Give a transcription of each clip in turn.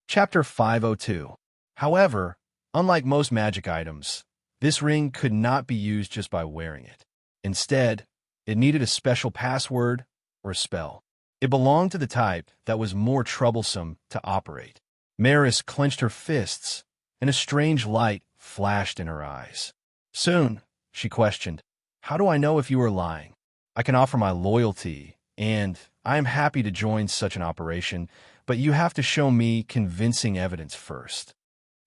Chapter 502. However, unlike most magic items, this ring could not be used just by wearing it. Instead, it needed a special password or spell. It belonged to the type that was more troublesome to operate. Maris clenched her fists, and a strange light flashed in her eyes. "Soon," she questioned, "how do I know if you are lying? I can offer my loyalty, and I am happy to join such an operation, but you have to show me convincing evidence first."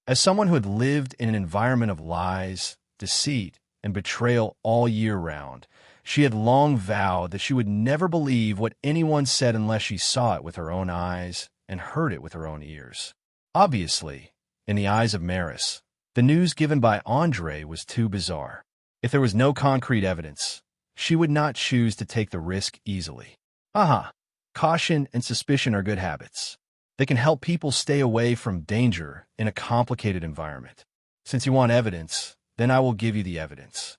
As someone who had lived in an environment of lies, deceit, and betrayal all year round, she had long vowed that she would never believe what anyone said unless she saw it with her own eyes and heard it with her own ears. Obviously, in the eyes of Maris, the news given by Andre was too bizarre. If there was no concrete evidence, she would not choose to take the risk easily. Caution and suspicion are good habits. They can help people stay away from danger in a complicated environment. Since you want evidence, then I will give you the evidence.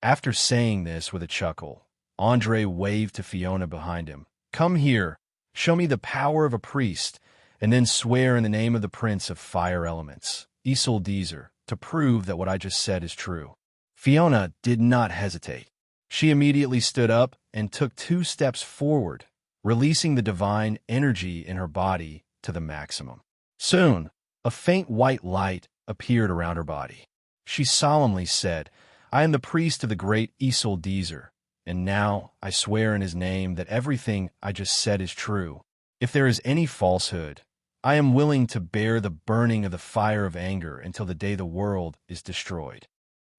After saying this with a chuckle, Andre waved to Fiona behind him. "Come here, show me the power of a priest, and then swear in the name of the Prince of Fire Elements, Isoldezer, to prove that what I just said is true." Fiona did not hesitate. She immediately stood up and took 2 steps forward, releasing the divine energy in her body to the maximum. Soon, a faint white light appeared around her body. She solemnly said, "I am the priest of the great Isoldezer, and now I swear in his name that everything I just said is true. If there is any falsehood, I am willing to bear the burning of the fire of anger until the day the world is destroyed."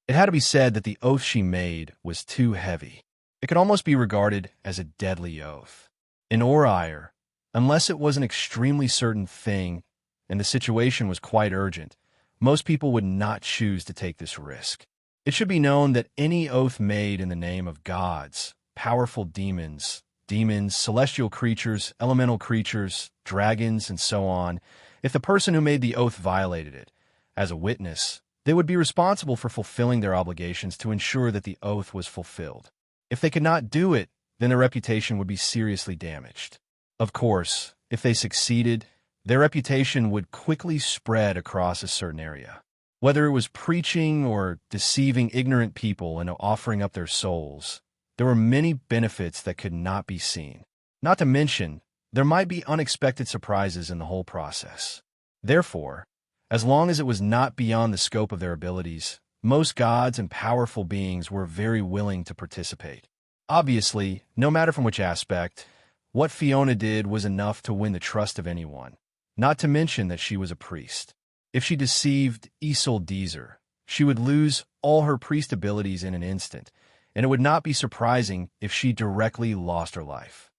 It had to be said that the oath she made was too heavy. It could almost be regarded as a deadly oath. In Orire, unless it was an extremely certain thing and the situation was quite urgent, most people would not choose to take this risk. It should be known that any oath made in the name of gods, powerful demons, celestial creatures, elemental creatures, dragons, and so on, if the person who made the oath violated it, as a witness, they would be responsible for fulfilling their obligations to ensure that the oath was fulfilled. If they could not do it, then their reputation would be seriously damaged. Of course, if they succeeded, their reputation would quickly spread across a certain area. Whether it was preaching or deceiving ignorant people into offering up their souls, there were many benefits that could not be seen. Not to mention, there might be unexpected surprises in the whole process. Therefore, as long as it was not beyond the scope of their abilities, most gods and powerful beings were very willing to participate. Obviously, no matter from which aspect, what Fiona did was enough to win the trust of anyone, not to mention that she was a priest. If she deceived Isoldezer, she would lose all her priest abilities in an instant, and it would not be surprising if she directly lost her life.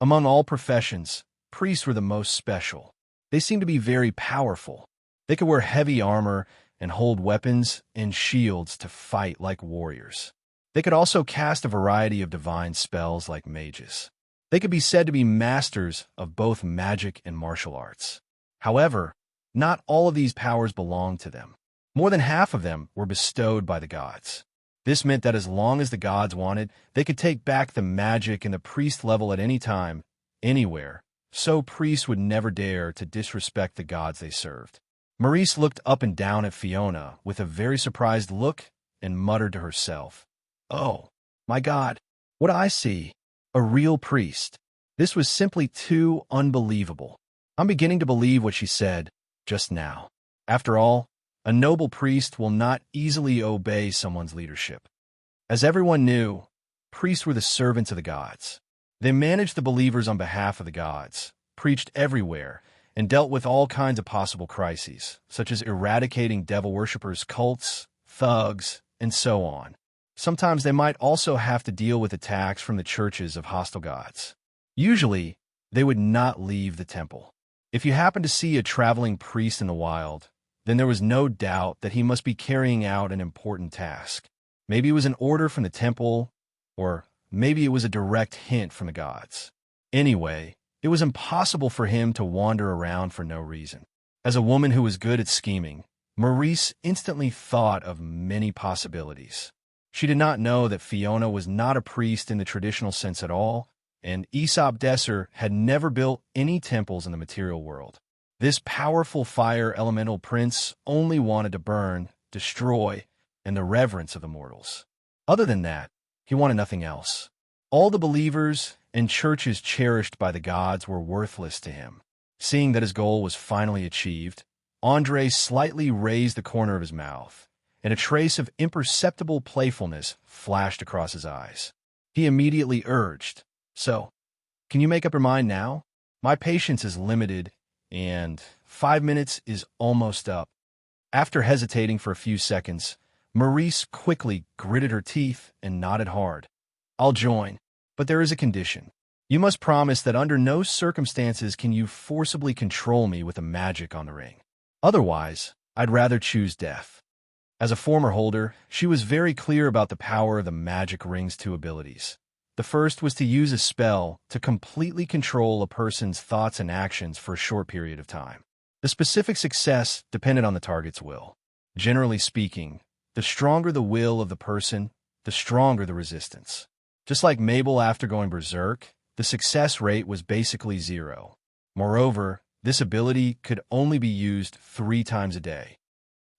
Among all professions, priests were the most special. They seemed to be very powerful. They could wear heavy armor and hold weapons and shields to fight like warriors. They could also cast a variety of divine spells like mages. They could be said to be masters of both magic and martial arts. However, not all of these powers belonged to them. More than half of them were bestowed by the gods. This meant that as long as the gods wanted, they could take back the magic and the priest level at any time, anywhere, so priests would never dare to disrespect the gods they served. Maurice looked up and down at Fiona with a very surprised look and muttered to herself, "Oh, my God, what I see, a real priest." This was simply too unbelievable. I'm beginning to believe what she said just now. After all, a noble priest will not easily obey someone's leadership. As everyone knew, priests were the servants of the gods. They managed the believers on behalf of the gods, preached everywhere, and dealt with all kinds of possible crises, such as eradicating devil worshippers' cults, thugs, and so on. Sometimes they might also have to deal with attacks from the churches of hostile gods. Usually, they would not leave the temple. If you happened to see a traveling priest in the wild, then there was no doubt that he must be carrying out an important task. Maybe it was an order from the temple, or maybe it was a direct hint from the gods. Anyway, it was impossible for him to wander around for no reason. As a woman who was good at scheming, Maurice instantly thought of many possibilities. She did not know that Fiona was not a priest in the traditional sense at all, and Aesop Desser had never built any temples in the material world. This powerful fire elemental prince only wanted to burn, destroy, and the reverence of the mortals. Other than that, he wanted nothing else. All the believers and churches cherished by the gods were worthless to him. Seeing that his goal was finally achieved, Andre slightly raised the corner of his mouth, and a trace of imperceptible playfulness flashed across his eyes. He immediately urged, "So, can you make up your mind now? My patience is limited, and 5 minutes is almost up." After hesitating for a few seconds, Maurice quickly gritted her teeth and nodded hard. "I'll join, but there is a condition. You must promise that under no circumstances can you forcibly control me with a magic on the ring. Otherwise, I'd rather choose death." As a former holder, she was very clear about the power of the magic ring's two abilities. The first was to use a spell to completely control a person's thoughts and actions for a short period of time. The specific success depended on the target's will. Generally speaking, the stronger the will of the person, the stronger the resistance. Just like Mabel after going berserk, the success rate was basically 0. Moreover, this ability could only be used 3 times a day.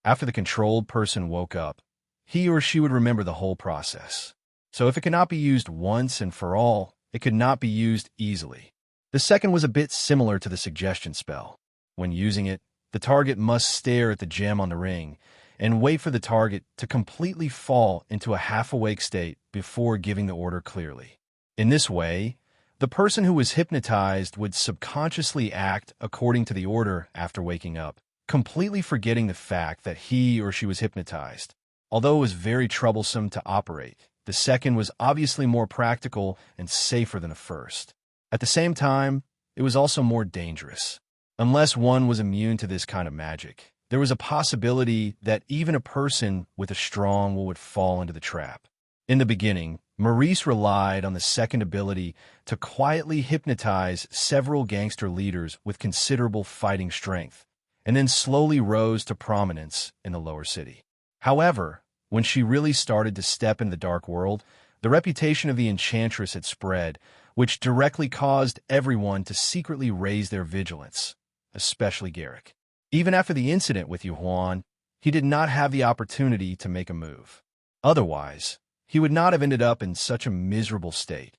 After the controlled person woke up, he or she would remember the whole process. So if it cannot be used once and for all, it could not be used easily. The second was a bit similar to the suggestion spell. When using it, the target must stare at the gem on the ring and wait for the target to completely fall into a half-awake state before giving the order clearly. In this way, the person who was hypnotized would subconsciously act according to the order after waking up, completely forgetting the fact that he or she was hypnotized. Although it was very troublesome to operate, the second was obviously more practical and safer than the first. At the same time, it was also more dangerous. Unless one was immune to this kind of magic, there was a possibility that even a person with a strong will would fall into the trap. In the beginning, Maurice relied on the second ability to quietly hypnotize several gangster leaders with considerable fighting strength, and then slowly rose to prominence in the lower city. However, when she really started to step into the dark world, the reputation of the enchantress had spread, which directly caused everyone to secretly raise their vigilance, especially Garrick. Even after the incident with Yuhuan, he did not have the opportunity to make a move. Otherwise, he would not have ended up in such a miserable state.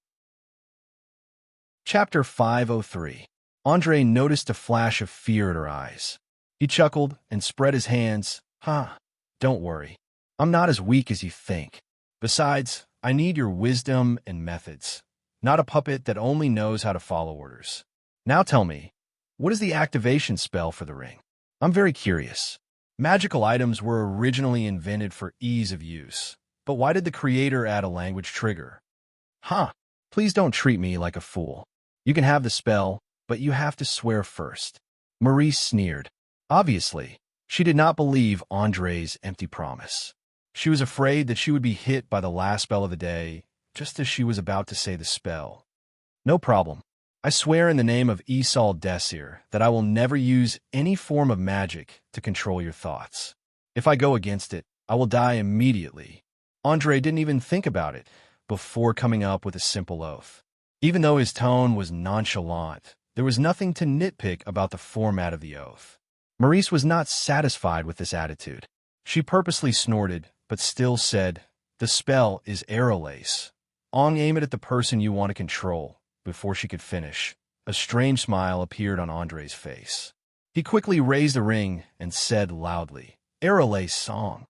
Chapter 503. Andre noticed a flash of fear in her eyes. He chuckled and spread his hands. Don't worry. I'm not as weak as you think. Besides, I need your wisdom and methods, not a puppet that only knows how to follow orders. Now tell me, what is the activation spell for the ring? I'm very curious. Magical items were originally invented for ease of use, but why did the creator add a language trigger? Please don't treat me like a fool. You can have the spell, but you have to swear first. Maurice sneered. Obviously, she did not believe Andre's empty promise. She was afraid that she would be hit by the last spell of the day, just as she was about to say the spell. No problem. I swear in the name of Esau Desir that I will never use any form of magic to control your thoughts. If I go against it, I will die immediately. Andre didn't even think about it before coming up with a simple oath. Even though his tone was nonchalant, there was nothing to nitpick about the format of the oath. Maurice was not satisfied with this attitude. She purposely snorted, but still said, "The spell is arrow lace. Aim it at the person you want to control." Before she could finish, a strange smile appeared on Andre's face. He quickly raised the ring and said loudly, "Arrow lace song."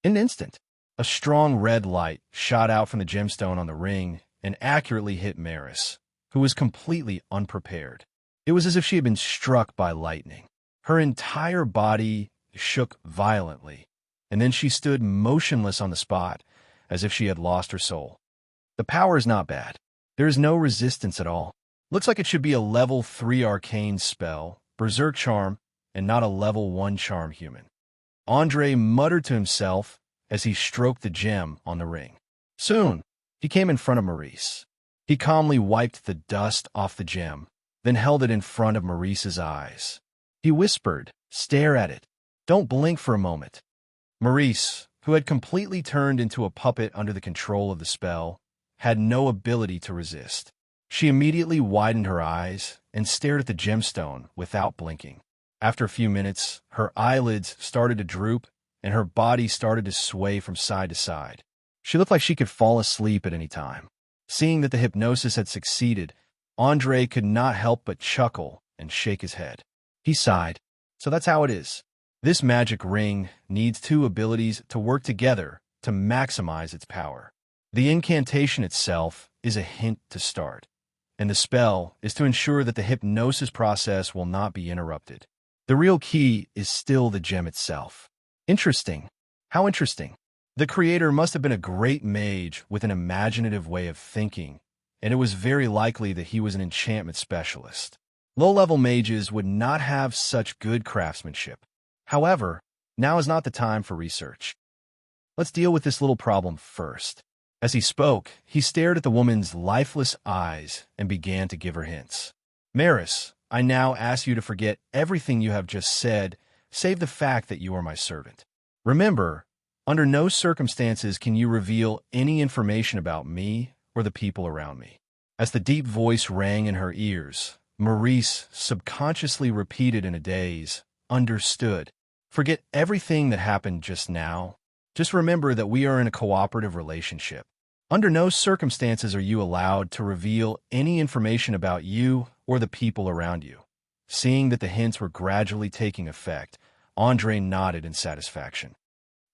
In an instant, a strong red light shot out from the gemstone on the ring and accurately hit Maris, who was completely unprepared. It was as if she had been struck by lightning. Her entire body shook violently, and then she stood motionless on the spot, as if she had lost her soul. The power is not bad. There is no resistance at all. Looks like it should be a level 3 arcane spell, berserk charm, and not a level 1 charm human. Andre muttered to himself as he stroked the gem on the ring. Soon, he came in front of Maurice. He calmly wiped the dust off the gem, then held it in front of Maurice's eyes. He whispered, "Stare at it. Don't blink for a moment." Maurice, who had completely turned into a puppet under the control of the spell, had no ability to resist. She immediately widened her eyes and stared at the gemstone without blinking. After a few minutes, her eyelids started to droop, and her body started to sway from side to side. She looked like she could fall asleep at any time. Seeing that the hypnosis had succeeded, Andre could not help but chuckle and shake his head. He sighed. So that's how it is. This magic ring needs two abilities to work together to maximize its power. The incantation itself is a hint to start, and the spell is to ensure that the hypnosis process will not be interrupted. The real key is still the gem itself. Interesting. How interesting. The creator must have been a great mage with an imaginative way of thinking, and it was very likely that he was an enchantment specialist. Low-level mages would not have such good craftsmanship. However, now is not the time for research. Let's deal with this little problem first. As he spoke, he stared at the woman's lifeless eyes and began to give her hints. Maris, I now ask you to forget everything you have just said, save the fact that you are my servant. Remember, under no circumstances can you reveal any information about me or the people around me. As the deep voice rang in her ears, Maurice subconsciously repeated in a daze, understood. Forget everything that happened just now. Just remember that we are in a cooperative relationship. Under no circumstances are you allowed to reveal any information about you or the people around you. Seeing that the hints were gradually taking effect, Andre nodded in satisfaction.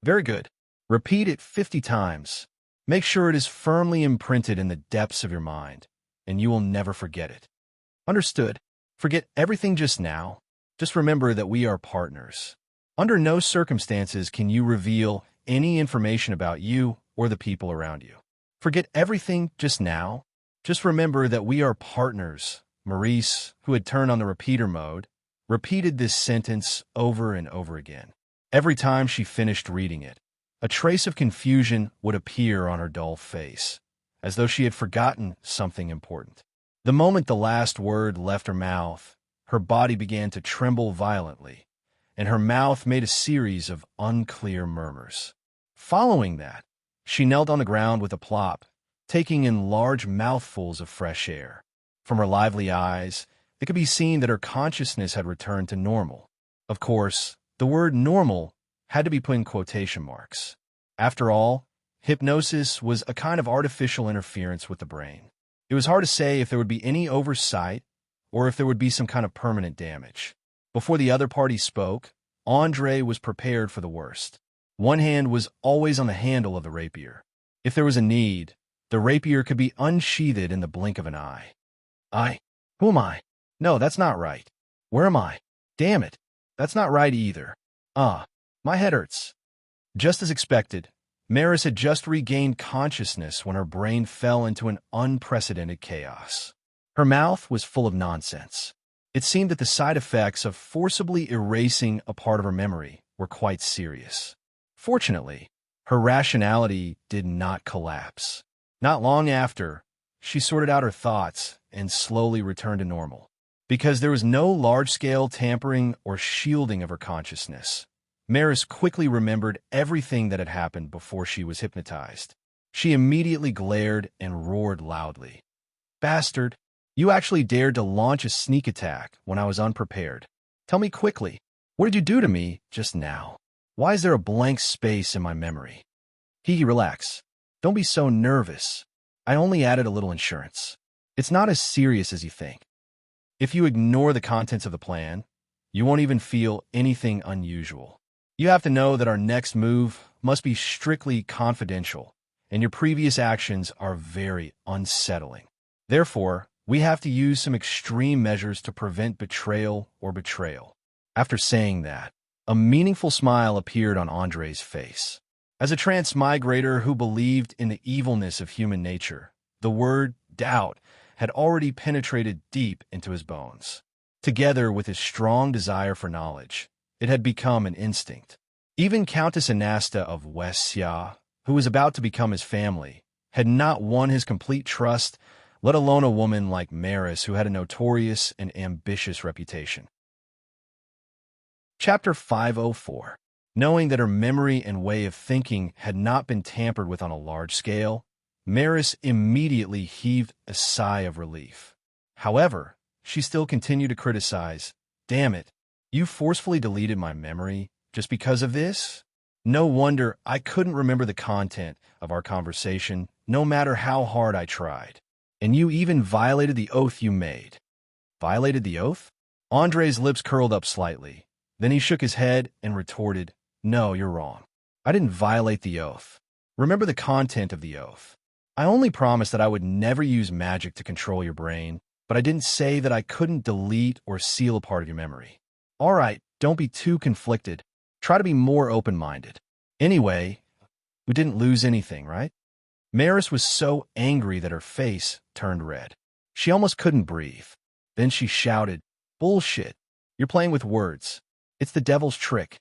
Very good. Repeat it 50 times. Make sure it is firmly imprinted in the depths of your mind, and you will never forget it. Understood. Forget everything just now. Just remember that we are partners. Under no circumstances can you reveal any information about you or the people around you. Forget everything just now. Just remember that we are partners. Maurice, who had turned on the repeater mode, repeated this sentence over and over again. Every time she finished reading it, a trace of confusion would appear on her dull face, as though she had forgotten something important. The moment the last word left her mouth, her body began to tremble violently, and her mouth made a series of unclear murmurs. Following that, she knelt on the ground with a plop, taking in large mouthfuls of fresh air. From her lively eyes, it could be seen that her consciousness had returned to normal. Of course, the word normal had to be put in quotation marks. After all, hypnosis was a kind of artificial interference with the brain. It was hard to say if there would be any oversight or if there would be some kind of permanent damage. Before the other party spoke, Andre was prepared for the worst. One hand was always on the handle of the rapier. If there was a need, the rapier could be unsheathed in the blink of an eye. Who am I? No, that's not right. Where am I? Damn it. That's not right either. My head hurts. Just as expected, Maris had just regained consciousness when her brain fell into an unprecedented chaos. Her mouth was full of nonsense. It seemed that the side effects of forcibly erasing a part of her memory were quite serious. Fortunately, her rationality did not collapse. Not long after, she sorted out her thoughts and slowly returned to normal. Because there was no large-scale tampering or shielding of her consciousness, Maris quickly remembered everything that had happened before she was hypnotized. She immediately glared and roared loudly. Bastard, you actually dared to launch a sneak attack when I was unprepared. Tell me quickly, what did you do to me just now? Why is there a blank space in my memory? Relax. Don't be so nervous. I only added a little insurance. It's not as serious as you think. If you ignore the contents of the plan, you won't even feel anything unusual. You have to know that our next move must be strictly confidential, and your previous actions are very unsettling. Therefore, we have to use some extreme measures to prevent betrayal or betrayal. After saying that, a meaningful smile appeared on Andre's face. As a transmigrator who believed in the evilness of human nature, the word doubt had already penetrated deep into his bones. Together with his strong desire for knowledge, it had become an instinct. Even Countess Anasta of Westia, who was about to become his family, had not won his complete trust, let alone a woman like Maris who had a notorious and ambitious reputation. Chapter 504. Knowing that her memory and way of thinking had not been tampered with on a large scale, Maris immediately heaved a sigh of relief. However, she still continued to criticize. Damn it, You forcefully deleted my memory just because of this? No wonder I couldn't remember the content of our conversation, no matter how hard I tried. And you even violated the oath you made. Violated the oath? Andre's lips curled up slightly. Then he shook his head and retorted, "No, you're wrong. I didn't violate the oath. Remember the content of the oath. I only promised that I would never use magic to control your brain, but I didn't say that I couldn't delete or seal a part of your memory. All right, don't be too conflicted. Try to be more open-minded. Anyway, we didn't lose anything, right?" Maris was so angry that her face turned red. She almost couldn't breathe. Then she shouted, "Bullshit. You're playing with words. It's the devil's trick."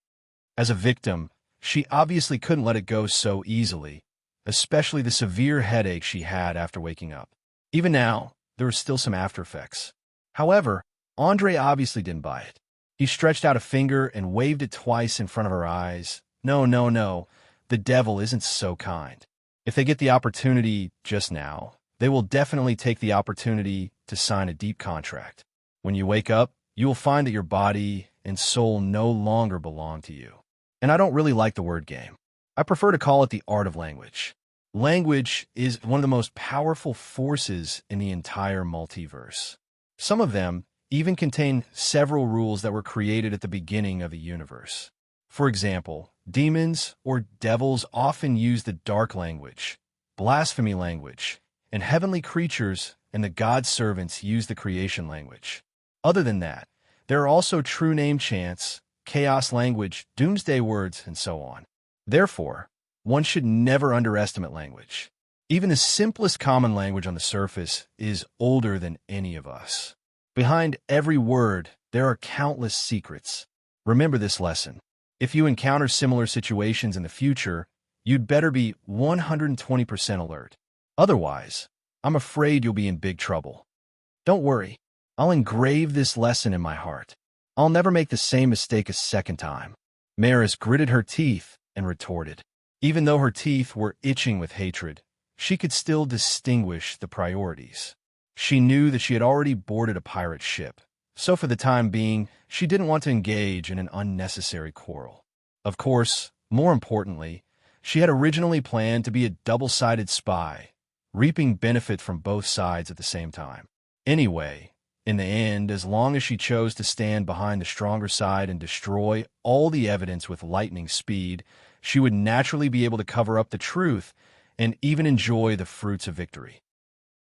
As a victim, she obviously couldn't let it go so easily, especially the severe headache she had after waking up. Even now, there were still some after effects. However, Andre obviously didn't buy it. He stretched out a finger and waved it twice in front of her eyes. "No, no, no. The devil isn't so kind. If they get the opportunity just now, they will definitely take the opportunity to sign a deep contract. When you wake up, you will find that your body and soul no longer belong to you. And I don't really like the word game. I prefer to call it the art of language. Language is one of the most powerful forces in the entire multiverse. Some of them even contain several rules that were created at the beginning of the universe. For example, demons or devils often use the dark language, blasphemy language, and heavenly creatures and the god servants use the creation language. Other than that, there are also true name chants, chaos language, doomsday words, and so on. Therefore, one should never underestimate language. Even the simplest common language on the surface is older than any of us. Behind every word, there are countless secrets. Remember this lesson. If you encounter similar situations in the future, you'd better be 120% alert. Otherwise, I'm afraid you'll be in big trouble. Don't worry, I'll engrave this lesson in my heart. I'll never make the same mistake a second time." Maris gritted her teeth and retorted. Even though her teeth were itching with hatred, she could still distinguish the priorities. She knew that she had already boarded a pirate ship, so for the time being, she didn't want to engage in an unnecessary quarrel. Of course, more importantly, she had originally planned to be a double-sided spy, reaping benefit from both sides at the same time. Anyway, in the end, as long as she chose to stand behind the stronger side and destroy all the evidence with lightning speed, she would naturally be able to cover up the truth and even enjoy the fruits of victory.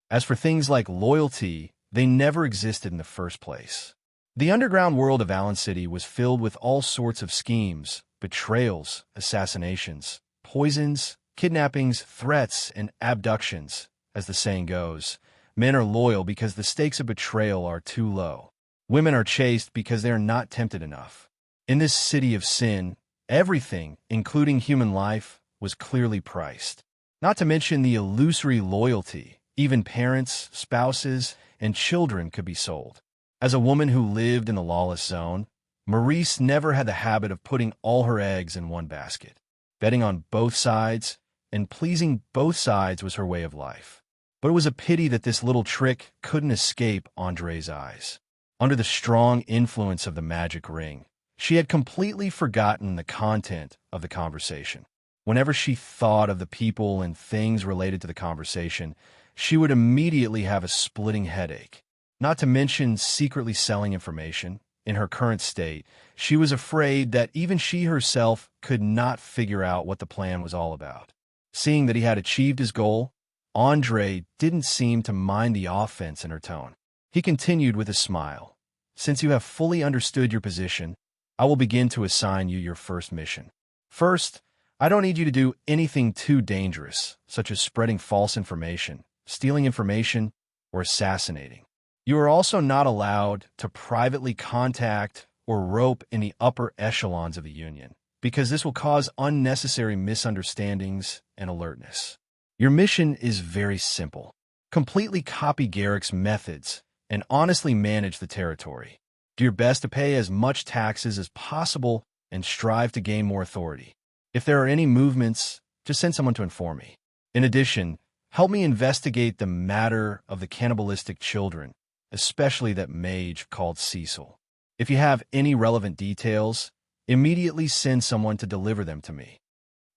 As for things like loyalty, they never existed in the first place. The underground world of Allen City was filled with all sorts of schemes, betrayals, assassinations, poisons, kidnappings, threats, and abductions. As the saying goes, men are loyal because the stakes of betrayal are too low. Women are chaste because they are not tempted enough. In this city of sin, everything, including human life, was clearly priced. Not to mention the illusory loyalty. Even parents, spouses, and children could be sold. As a woman who lived in the lawless zone, Maurice never had the habit of putting all her eggs in one basket. Betting on both sides and pleasing both sides was her way of life. But it was a pity that this little trick couldn't escape Andre's eyes. Under the strong influence of the magic ring, she had completely forgotten the content of the conversation. Whenever she thought of the people and things related to the conversation, she would immediately have a splitting headache. Not to mention secretly selling information. In her current state, she was afraid that even she herself could not figure out what the plan was all about. Seeing that he had achieved his goal, Andre didn't seem to mind the offense in her tone. He continued with a smile. "Since you have fully understood your position, I will begin to assign you your first mission. First, I don't need you to do anything too dangerous, such as spreading false information, stealing information, or assassinating. You are also not allowed to privately contact or rope in the upper echelons of the Union, because this will cause unnecessary misunderstandings and alertness. Your mission is very simple. Completely copy Garrick's methods and honestly manage the territory. Do your best to pay as much taxes as possible and strive to gain more authority. If there are any movements, just send someone to inform me. In addition, help me investigate the matter of the cannibalistic children, especially that mage called Cecil. If you have any relevant details, immediately send someone to deliver them to me.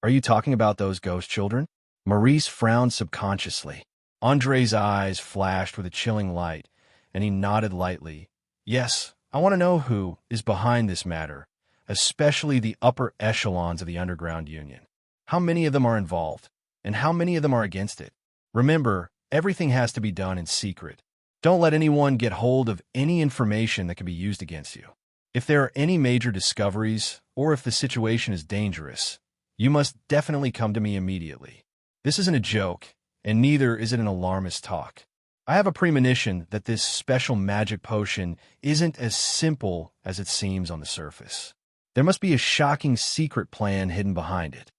Are you talking about those ghost children? Maurice frowned subconsciously. Andre's eyes flashed with a chilling light, and he nodded lightly. Yes, I want to know who is behind this matter, especially the upper echelons of the underground union. How many of them are involved, and how many of them are against it? Remember, everything has to be done in secret. Don't let anyone get hold of any information that can be used against you. If there are any major discoveries, or if the situation is dangerous, you must definitely come to me immediately. This isn't a joke, and neither is it an alarmist talk. I have a premonition that this special magic potion isn't as simple as it seems on the surface. There must be a shocking secret plan hidden behind it.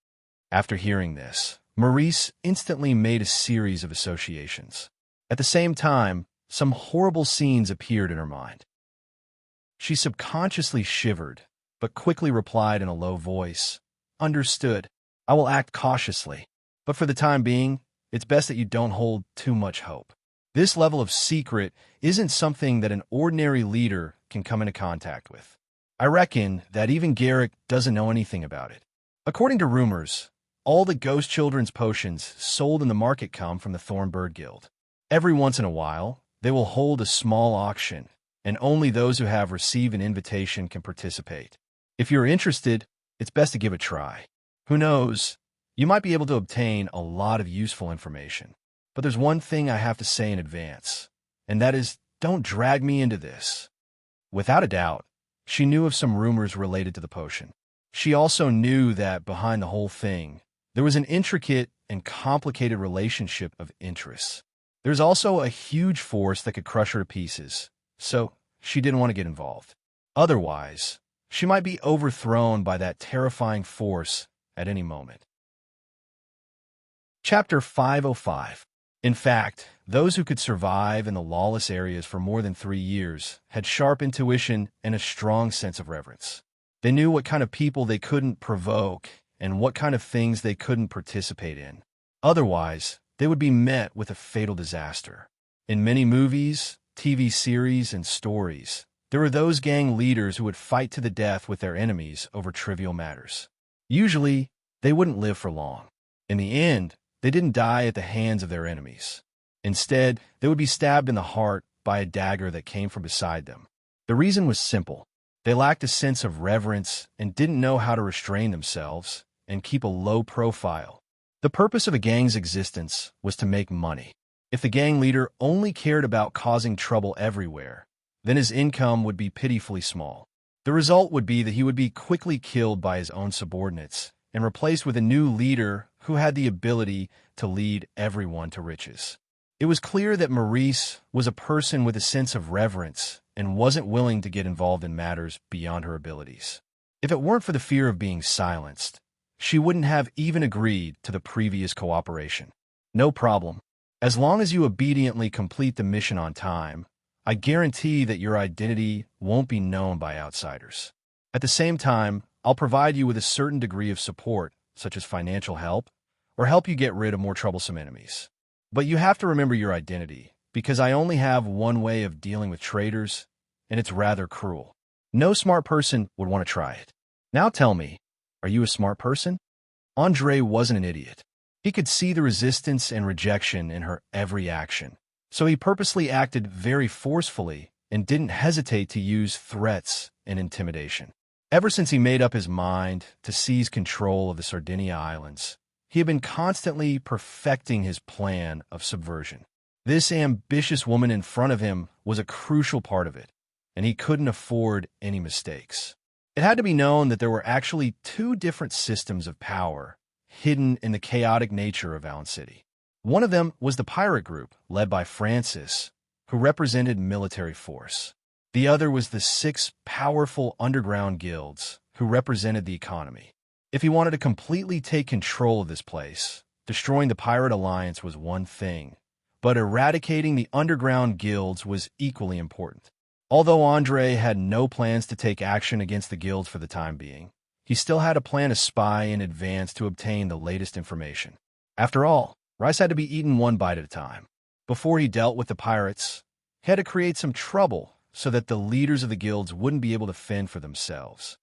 After hearing this, Maurice instantly made a series of associations. At the same time, some horrible scenes appeared in her mind. She subconsciously shivered, but quickly replied in a low voice, "Understood. I will act cautiously. But for the time being, it's best that you don't hold too much hope." This level of secret isn't something that an ordinary leader can come into contact with. I reckon that even Garrick doesn't know anything about it. According to rumors, all the Ghost Children's potions sold in the market come from the Thornbird Guild. Every once in a while, they will hold a small auction, and only those who have received an invitation can participate. If you're interested, it's best to give it a try. Who knows, you might be able to obtain a lot of useful information. But there's one thing I have to say in advance, and that is, don't drag me into this. Without a doubt, she knew of some rumors related to the potion. She also knew that behind the whole thing, there was an intricate and complicated relationship of interests. There's also a huge force that could crush her to pieces, so she didn't want to get involved. Otherwise, she might be overthrown by that terrifying force at any moment. Chapter 505. In fact, those who could survive in the lawless areas for more than 3 years had sharp intuition and a strong sense of reverence. They knew what kind of people they couldn't provoke and what kind of things they couldn't participate in. Otherwise, they would be met with a fatal disaster. In many movies, TV series, and stories, there were those gang leaders who would fight to the death with their enemies over trivial matters. Usually, they wouldn't live for long. In the end, they didn't die at the hands of their enemies. Instead, they would be stabbed in the heart by a dagger that came from beside them. The reason was simple. They lacked a sense of reverence and didn't know how to restrain themselves and keep a low profile. The purpose of a gang's existence was to make money. If the gang leader only cared about causing trouble everywhere, then his income would be pitifully small. The result would be that he would be quickly killed by his own subordinates and replaced with a new leader who had the ability to lead everyone to riches. It was clear that Maurice was a person with a sense of reverence and wasn't willing to get involved in matters beyond her abilities. If it weren't for the fear of being silenced, she wouldn't have even agreed to the previous cooperation. No problem. As long as you obediently complete the mission on time, I guarantee that your identity won't be known by outsiders. At the same time, I'll provide you with a certain degree of support, such as financial help, or help you get rid of more troublesome enemies. But you have to remember your identity, because I only have one way of dealing with traitors, and it's rather cruel. No smart person would want to try it. Now tell me, are you a smart person? Andre wasn't an idiot. He could see the resistance and rejection in her every action, so he purposely acted very forcefully and didn't hesitate to use threats and intimidation. Ever since he made up his mind to seize control of the Sardinia Islands, he had been constantly perfecting his plan of subversion. This ambitious woman in front of him was a crucial part of it, and he couldn't afford any mistakes. It had to be known that there were actually 2 different systems of power hidden in the chaotic nature of Valen City. One of them was the pirate group, led by Francis, who represented military force. The other was the 6 powerful underground guilds, who represented the economy. If he wanted to completely take control of this place, destroying the pirate alliance was one thing, but eradicating the underground guilds was equally important. Although Andre had no plans to take action against the guilds for the time being, he still had to plan a spy in advance to obtain the latest information. After all, rice had to be eaten one bite at a time. Before he dealt with the pirates, he had to create some trouble so that the leaders of the guilds wouldn't be able to fend for themselves.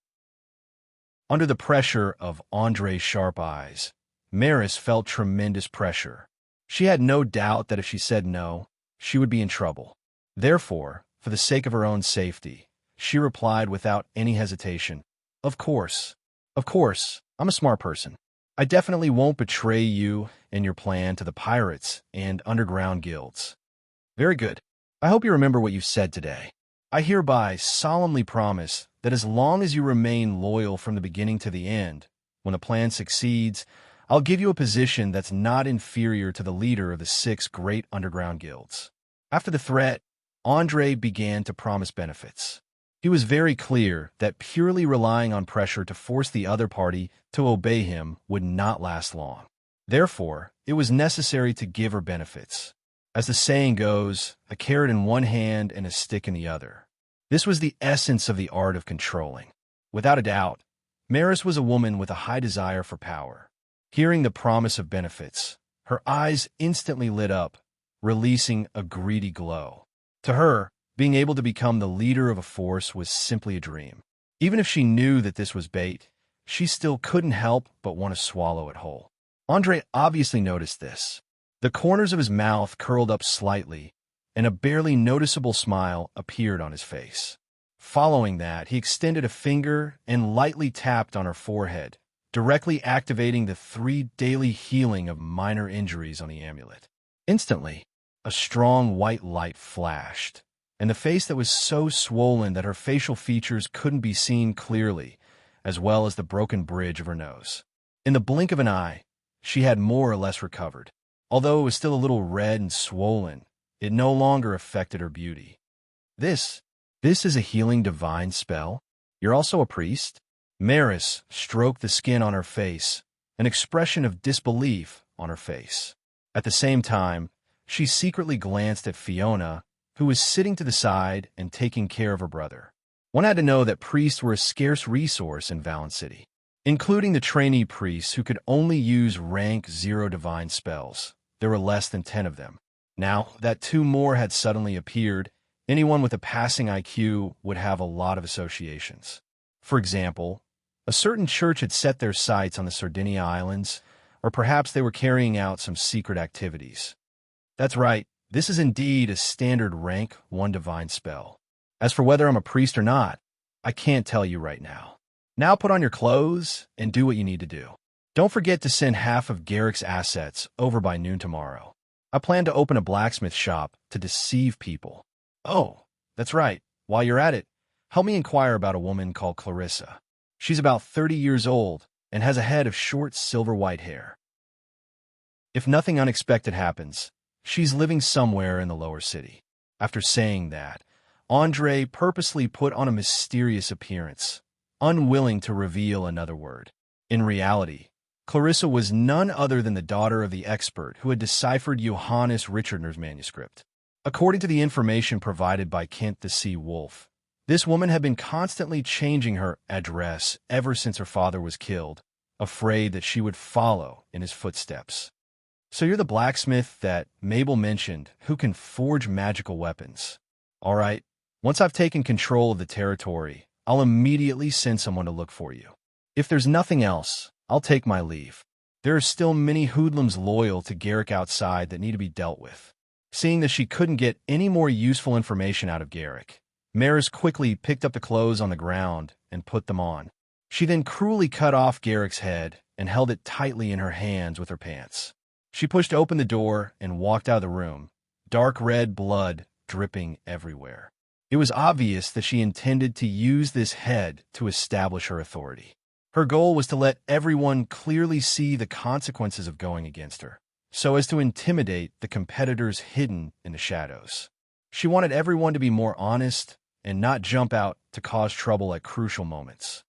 Under the pressure of Andre's sharp eyes, Maris felt tremendous pressure. She had no doubt that if she said no, she would be in trouble. Therefore, for the sake of her own safety, she replied without any hesitation, Of course, I'm a smart person. I definitely won't betray you and your plan to the pirates and underground guilds. Very good. I hope you remember what you said today. I hereby solemnly promise that as long as you remain loyal from the beginning to the end, when the plan succeeds, I'll give you a position that's not inferior to the leader of the 6 great underground guilds. After the threat, Andre began to promise benefits. He was very clear that purely relying on pressure to force the other party to obey him would not last long. Therefore, it was necessary to give her benefits. As the saying goes, a carrot in one hand and a stick in the other. This was the essence of the art of controlling. Without a doubt, Maris was a woman with a high desire for power. Hearing the promise of benefits, her eyes instantly lit up, releasing a greedy glow. To her, being able to become the leader of a force was simply a dream. Even if she knew that this was bait, she still couldn't help but want to swallow it whole. Andre obviously noticed this. The corners of his mouth curled up slightly, and a barely noticeable smile appeared on his face. Following that, he extended a finger and lightly tapped on her forehead, directly activating the 3 daily healing of minor injuries on the amulet. Instantly, a strong white light flashed, and the face that was so swollen that her facial features couldn't be seen clearly, as well as the broken bridge of her nose. In the blink of an eye, she had more or less recovered. Although it was still a little red and swollen, it no longer affected her beauty. This is a healing divine spell? You're also a priest? Maris stroked the skin on her face, an expression of disbelief on her face. At the same time, she secretly glanced at Fiona, who was sitting to the side and taking care of her brother. One had to know that priests were a scarce resource in Valen City, including the trainee priests who could only use rank 0 divine spells. There were less than 10 of them. Now that 2 more had suddenly appeared, anyone with a passing IQ would have a lot of associations. For example, a certain church had set their sights on the Sardinia Islands, or perhaps they were carrying out some secret activities. That's right, this is indeed a standard rank 1 divine spell. As for whether I'm a priest or not, I can't tell you right now. Now put on your clothes and do what you need to do. Don't forget to send half of Garrick's assets over by noon tomorrow. I plan to open a blacksmith shop to deceive people. Oh, that's right. While you're at it, help me inquire about a woman called Clarissa. She's about 30 years old and has a head of short silver-white hair. If nothing unexpected happens, she's living somewhere in the lower city. After saying that, Andre purposely put on a mysterious appearance, unwilling to reveal another word. In reality, Clarissa was none other than the daughter of the expert who had deciphered Johannes Richardner's manuscript. According to the information provided by Kent the Sea Wolf, this woman had been constantly changing her address ever since her father was killed, afraid that she would follow in his footsteps. So you're the blacksmith that Mabel mentioned who can forge magical weapons. All right, once I've taken control of the territory, I'll immediately send someone to look for you. If there's nothing else, I'll take my leave. There are still many hoodlums loyal to Garrick outside that need to be dealt with. Seeing that she couldn't get any more useful information out of Garrick, Maris quickly picked up the clothes on the ground and put them on. She then cruelly cut off Garrick's head and held it tightly in her hands with her pants. She pushed open the door and walked out of the room, dark red blood dripping everywhere. It was obvious that she intended to use this head to establish her authority. Her goal was to let everyone clearly see the consequences of going against her, so as to intimidate the competitors hidden in the shadows. She wanted everyone to be more honest and not jump out to cause trouble at crucial moments.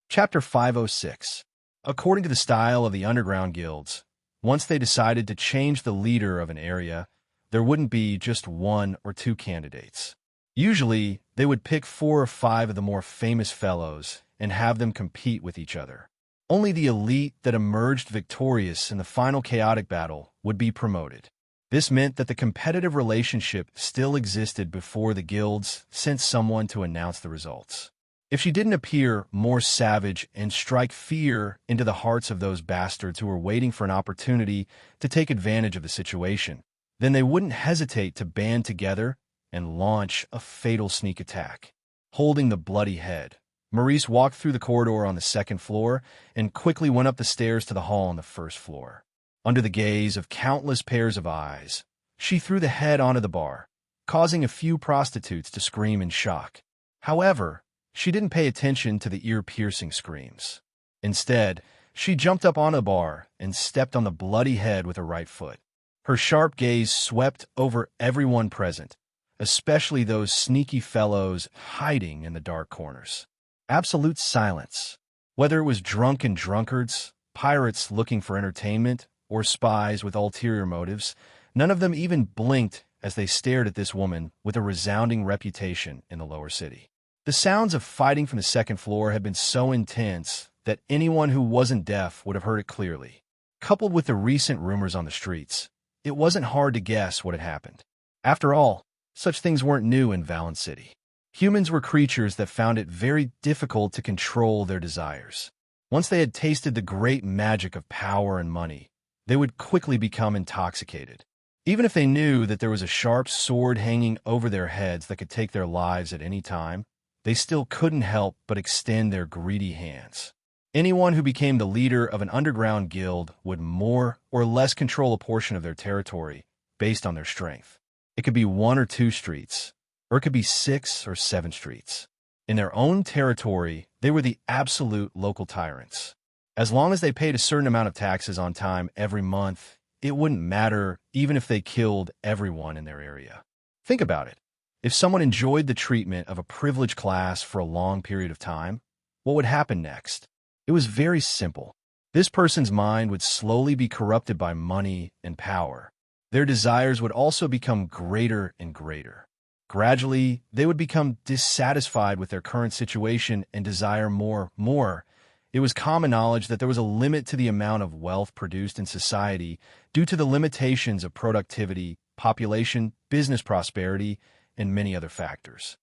Chapter 506. According to the style of the underground guilds, once they decided to change the leader of an area, there wouldn't be just 1 or 2 candidates. Usually, they would pick 4 or 5 of the more famous fellows and have them compete with each other. Only the elite that emerged victorious in the final chaotic battle would be promoted. This meant that the competitive relationship still existed before the guilds sent someone to announce the results. If she didn't appear more savage and strike fear into the hearts of those bastards who were waiting for an opportunity to take advantage of the situation, then they wouldn't hesitate to band together and launch a fatal sneak attack. Holding the bloody head, Maurice walked through the corridor on the second floor and quickly went up the stairs to the hall on the first floor. Under the gaze of countless pairs of eyes, she threw the head onto the bar, causing a few prostitutes to scream in shock. However, she didn't pay attention to the ear-piercing screams. Instead, she jumped up on the bar and stepped on the bloody head with her right foot. Her sharp gaze swept over everyone present, especially those sneaky fellows hiding in the dark corners. Absolute silence. Whether it was drunken drunkards, pirates looking for entertainment, or spies with ulterior motives, none of them even blinked as they stared at this woman with a resounding reputation in the lower city. The sounds of fighting from the second floor had been so intense that anyone who wasn't deaf would have heard it clearly. Coupled with the recent rumors on the streets, it wasn't hard to guess what had happened. After all, such things weren't new in Valen City. Humans were creatures that found it very difficult to control their desires. Once they had tasted the great magic of power and money, they would quickly become intoxicated. Even if they knew that there was a sharp sword hanging over their heads that could take their lives at any time, they still couldn't help but extend their greedy hands. Anyone who became the leader of an underground guild would more or less control a portion of their territory based on their strength. It could be 1 or 2 streets, or it could be 6 or 7 streets. In their own territory, they were the absolute local tyrants. As long as they paid a certain amount of taxes on time every month, it wouldn't matter even if they killed everyone in their area. Think about it. If someone enjoyed the treatment of a privileged class for a long period of time, what would happen next? It was very simple. This person's mind would slowly be corrupted by money and power. Their desires would also become greater and greater. Gradually, they would become dissatisfied with their current situation and desire more. It was common knowledge that there was a limit to the amount of wealth produced in society due to the limitations of productivity, population, business prosperity, and many other factors.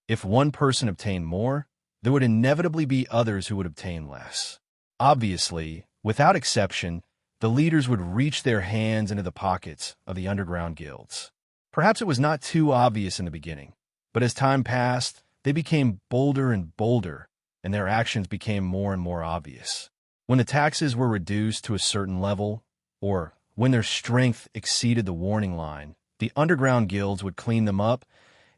If one person obtained more, there would inevitably be others who would obtain less. Obviously, without exception, the leaders would reach their hands into the pockets of the underground guilds. Perhaps it was not too obvious in the beginning, but as time passed, they became bolder and bolder, and their actions became more and more obvious. When the taxes were reduced to a certain level, or when their strength exceeded the warning line, the underground guilds would clean them up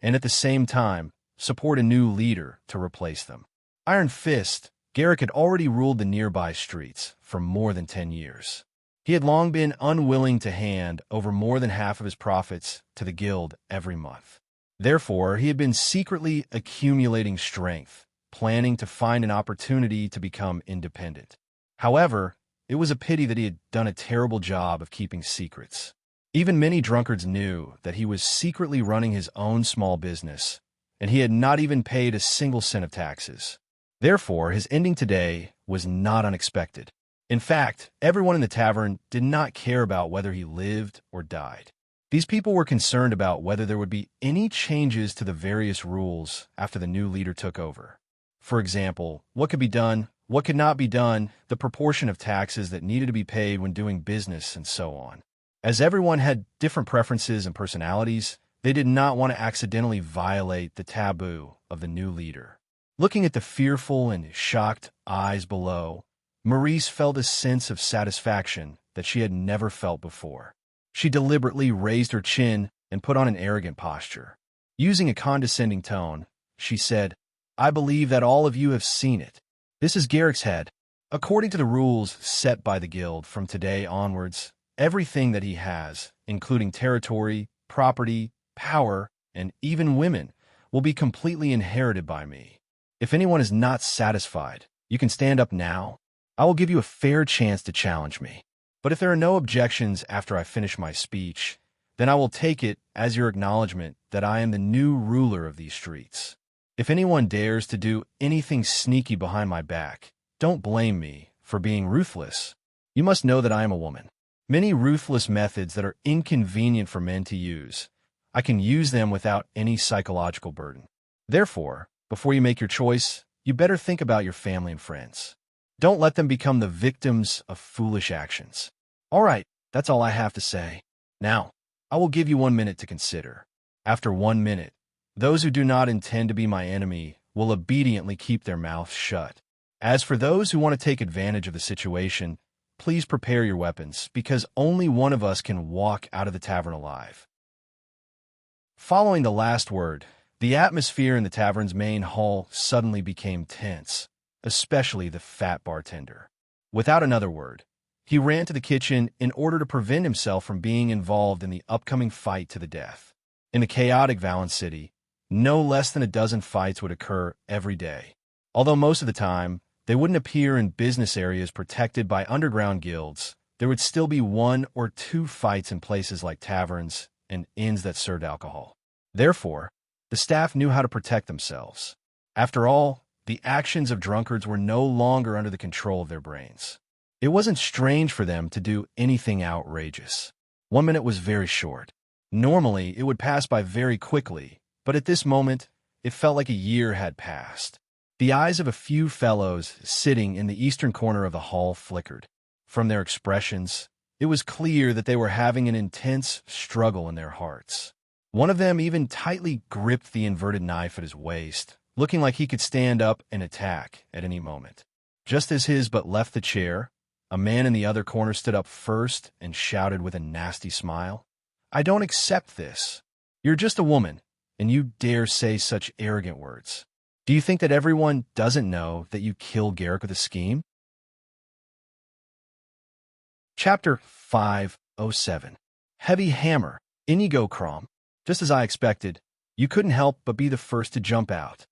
and at the same time support a new leader to replace them. Iron Fist, Garrick had already ruled the nearby streets for more than 10 years. He had long been unwilling to hand over more than half of his profits to the guild every month. Therefore, he had been secretly accumulating strength, planning to find an opportunity to become independent. However, it was a pity that he had done a terrible job of keeping secrets. Even many drunkards knew that he was secretly running his own small business, and he had not even paid a single cent of taxes. Therefore, his ending today was not unexpected. In fact, everyone in the tavern did not care about whether he lived or died. These people were concerned about whether there would be any changes to the various rules after the new leader took over. For example, what could be done, what could not be done, the proportion of taxes that needed to be paid when doing business, and so on. As everyone had different preferences and personalities, they did not want to accidentally violate the taboo of the new leader. Looking at the fearful and shocked eyes below, Maurice felt a sense of satisfaction that she had never felt before. She deliberately raised her chin and put on an arrogant posture. Using a condescending tone, she said, "I believe that all of you have seen it. This is Garrick's head. According to the rules set by the guild from today onwards, everything that he has, including territory, property, power, and even women, will be completely inherited by me. If anyone is not satisfied, you can stand up now. I will give you a fair chance to challenge me. But if there are no objections after I finish my speech, then I will take it as your acknowledgement that I am the new ruler of these streets. If anyone dares to do anything sneaky behind my back, don't blame me for being ruthless. You must know that I am a woman. Many ruthless methods that are inconvenient for men to use. I can use them without any psychological burden. Therefore, before you make your choice, you better think about your family and friends. Don't let them become the victims of foolish actions. All right, that's all I have to say. Now, I will give you 1 minute to consider. After 1 minute, those who do not intend to be my enemy will obediently keep their mouths shut. As for those who want to take advantage of the situation, please prepare your weapons, because only one of us can walk out of the tavern alive. Following the last word, the atmosphere in the tavern's main hall suddenly became tense, especially the fat bartender. Without another word, he ran to the kitchen in order to prevent himself from being involved in the upcoming fight to the death. In the chaotic Valen City, no less than a dozen fights would occur every day. Although most of the time, they wouldn't appear in business areas protected by underground guilds, there would still be 1 or 2 fights in places like taverns and inns that served alcohol. Therefore, the staff knew how to protect themselves. After all, the actions of drunkards were no longer under the control of their brains. It wasn't strange for them to do anything outrageous. 1 minute was very short. Normally, it would pass by very quickly, but at this moment, it felt like a year had passed. The eyes of a few fellows sitting in the eastern corner of the hall flickered. From their expressions, it was clear that they were having an intense struggle in their hearts. One of them even tightly gripped the inverted knife at his waist, looking like he could stand up and attack at any moment. Just as his butt left the chair, a man in the other corner stood up first and shouted with a nasty smile, "I don't accept this. You're just a woman, and you dare say such arrogant words. Do you think that everyone doesn't know that you killed Garrick with a scheme?" Chapter 507. Heavy Hammer. Inigo Crom. Just as I expected, you couldn't help but be the first to jump out.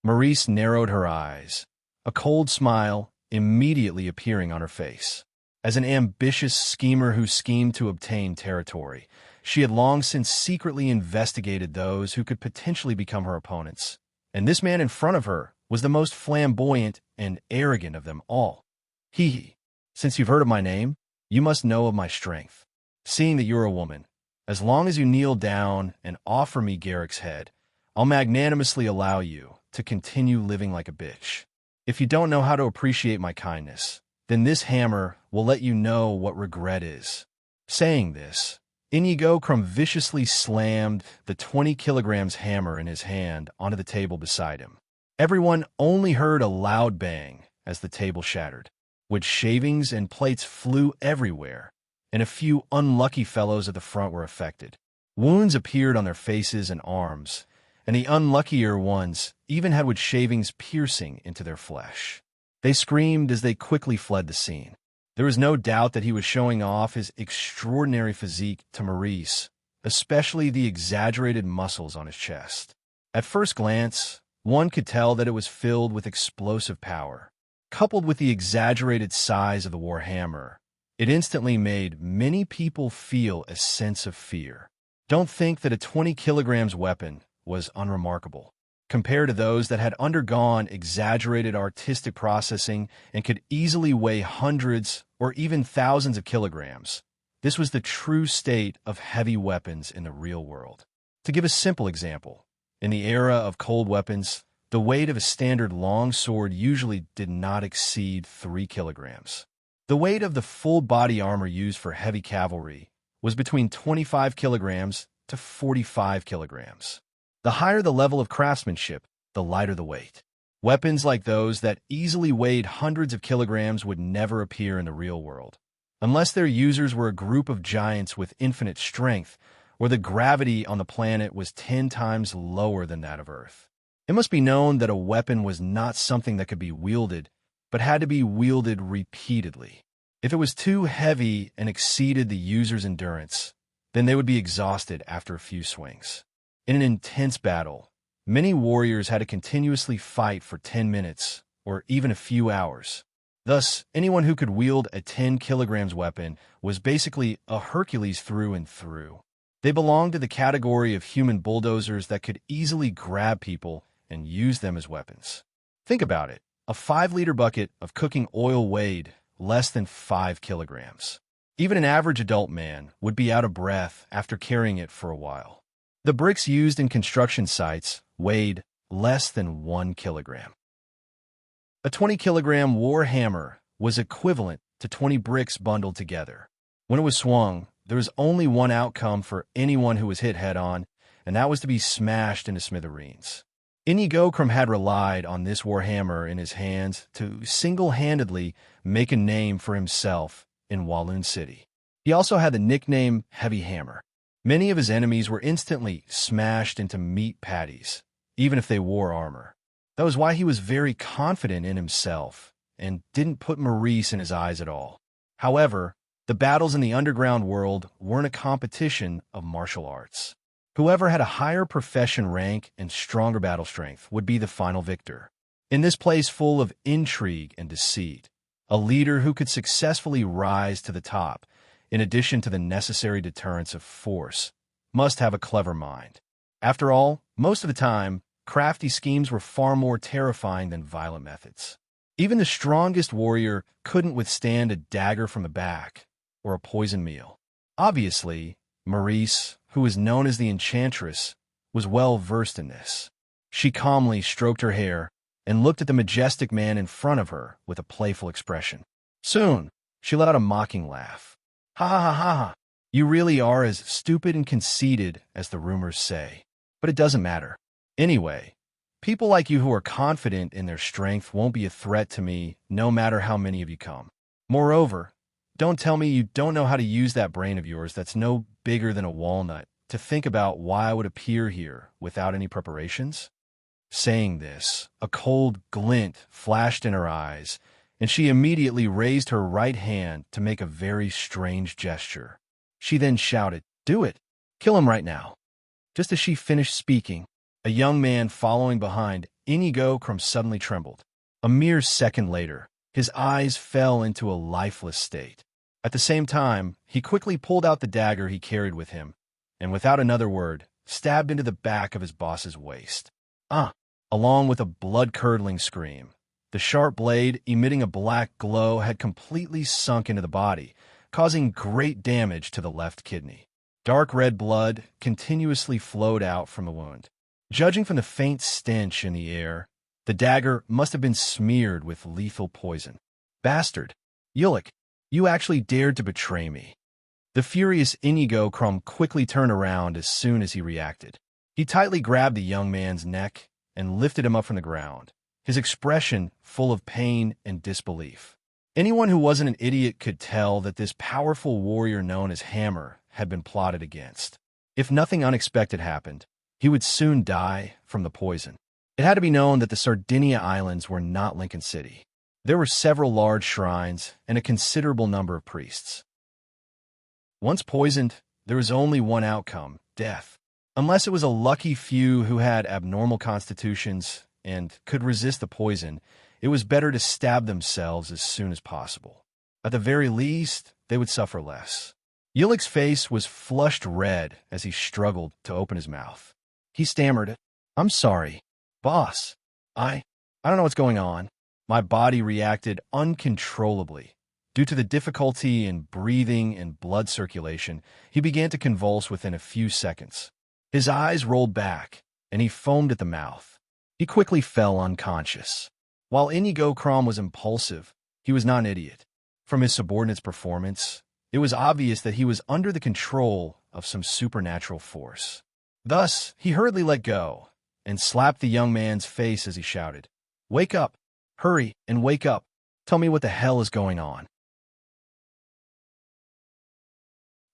Maurice narrowed her eyes, a cold smile immediately appearing on her face. As an ambitious schemer who schemed to obtain territory, she had long since secretly investigated those who could potentially become her opponents, and this man in front of her was the most flamboyant and arrogant of them all. He, since you've heard of my name, you must know of my strength. Seeing that you're a woman, as long as you kneel down and offer me Garrick's head, I'll magnanimously allow you to continue living like a bitch. If you don't know how to appreciate my kindness, then this hammer will let you know what regret is. Saying this, Inigo Crom viciously slammed the 20 kilograms hammer in his hand onto the table beside him. Everyone only heard a loud bang as the table shattered, which shavings and plates flew everywhere, and a few unlucky fellows at the front were affected. Wounds appeared on their faces and arms, and the unluckier ones even had wood shavings piercing into their flesh. They screamed as they quickly fled the scene. There was no doubt that he was showing off his extraordinary physique to Maurice, especially the exaggerated muscles on his chest. At first glance, one could tell that it was filled with explosive power. Coupled with the exaggerated size of the warhammer, it instantly made many people feel a sense of fear. Don't think that a 20 kilograms weapon was unremarkable. Compared to those that had undergone exaggerated artistic processing and could easily weigh hundreds or even thousands of kilograms, this was the true state of heavy weapons in the real world. To give a simple example, in the era of cold weapons, the weight of a standard long sword usually did not exceed 3 kilograms. The weight of the full body armor used for heavy cavalry was between 25 kilograms to 45 kilograms. The higher the level of craftsmanship, the lighter the weight. Weapons like those that easily weighed hundreds of kilograms would never appear in the real world, unless their users were a group of giants with infinite strength, or the gravity on the planet was 10 times lower than that of Earth. It must be known that a weapon was not something that could be wielded, but had to be wielded repeatedly. If it was too heavy and exceeded the user's endurance, then they would be exhausted after a few swings. In an intense battle, many warriors had to continuously fight for 10 minutes or even a few hours. Thus, anyone who could wield a 10 kilograms weapon was basically a Hercules through and through. They belonged to the category of human bulldozers that could easily grab people and use them as weapons. Think about it. A 5-liter bucket of cooking oil weighed less than 5 kilograms. Even an average adult man would be out of breath after carrying it for a while. The bricks used in construction sites weighed less than 1 kilogram. A 20-kilogram war hammer was equivalent to 20 bricks bundled together. When it was swung, there was only one outcome for anyone who was hit head-on, and that was to be smashed into smithereens. Inigo had relied on this warhammer in his hands to single-handedly make a name for himself in Walloon City. He also had the nickname Heavy Hammer. Many of his enemies were instantly smashed into meat patties, even if they wore armor. That was why he was very confident in himself and didn't put Maurice in his eyes at all. However, the battles in the underground world weren't a competition of martial arts. Whoever had a higher profession rank and stronger battle strength would be the final victor. In this place full of intrigue and deceit, a leader who could successfully rise to the top, in addition to the necessary deterrence of force, must have a clever mind. After all, most of the time, crafty schemes were far more terrifying than violent methods. Even the strongest warrior couldn't withstand a dagger from the back or a poison meal. Obviously, Maurice, who was known as the Enchantress, was well versed in this. She calmly stroked her hair and looked at the majestic man in front of her with a playful expression. Soon, she let out a mocking laugh. Ha ha ha ha ha! You really are as stupid and conceited as the rumors say. But it doesn't matter. Anyway, people like you who are confident in their strength won't be a threat to me no matter how many of you come. Moreover, don't tell me you don't know how to use that brain of yours that's no bigger than a walnut to think about why I would appear here without any preparations? Saying this, a cold glint flashed in her eyes, and she immediately raised her right hand to make a very strange gesture. She then shouted, "Do it! Kill him right now!" Just as she finished speaking, a young man following behind Inigo suddenly trembled. A mere second later, his eyes fell into a lifeless state. At the same time, he quickly pulled out the dagger he carried with him, and without another word, stabbed into the back of his boss's waist. Along with a blood-curdling scream. The sharp blade, emitting a black glow, had completely sunk into the body, causing great damage to the left kidney. Dark red blood continuously flowed out from the wound. Judging from the faint stench in the air, the dagger must have been smeared with lethal poison. Bastard! Ulick, you actually dared to betray me. The furious Inigo quickly turned around as soon as he reacted. He tightly grabbed the young man's neck and lifted him up from the ground, his expression full of pain and disbelief. Anyone who wasn't an idiot could tell that this powerful warrior known as Hammer had been plotted against. If nothing unexpected happened, he would soon die from the poison. It had to be known that the Sardinia Islands were not Lincoln City. There were several large shrines and a considerable number of priests. Once poisoned, there was only one outcome: death. Unless it was a lucky few who had abnormal constitutions and could resist the poison, it was better to stab themselves as soon as possible. At the very least, they would suffer less. Ulick's face was flushed red as he struggled to open his mouth. He stammered, "I'm sorry, boss. I don't know what's going on." My body reacted uncontrollably. Due to the difficulty in breathing and blood circulation, he began to convulse within a few seconds. His eyes rolled back, and he foamed at the mouth. He quickly fell unconscious. While Inigo was impulsive, he was not an idiot. From his subordinate's performance, it was obvious that he was under the control of some supernatural force. Thus, he hurriedly let go and slapped the young man's face as he shouted, "Wake up! Hurry and wake up! Tell me what the hell is going on."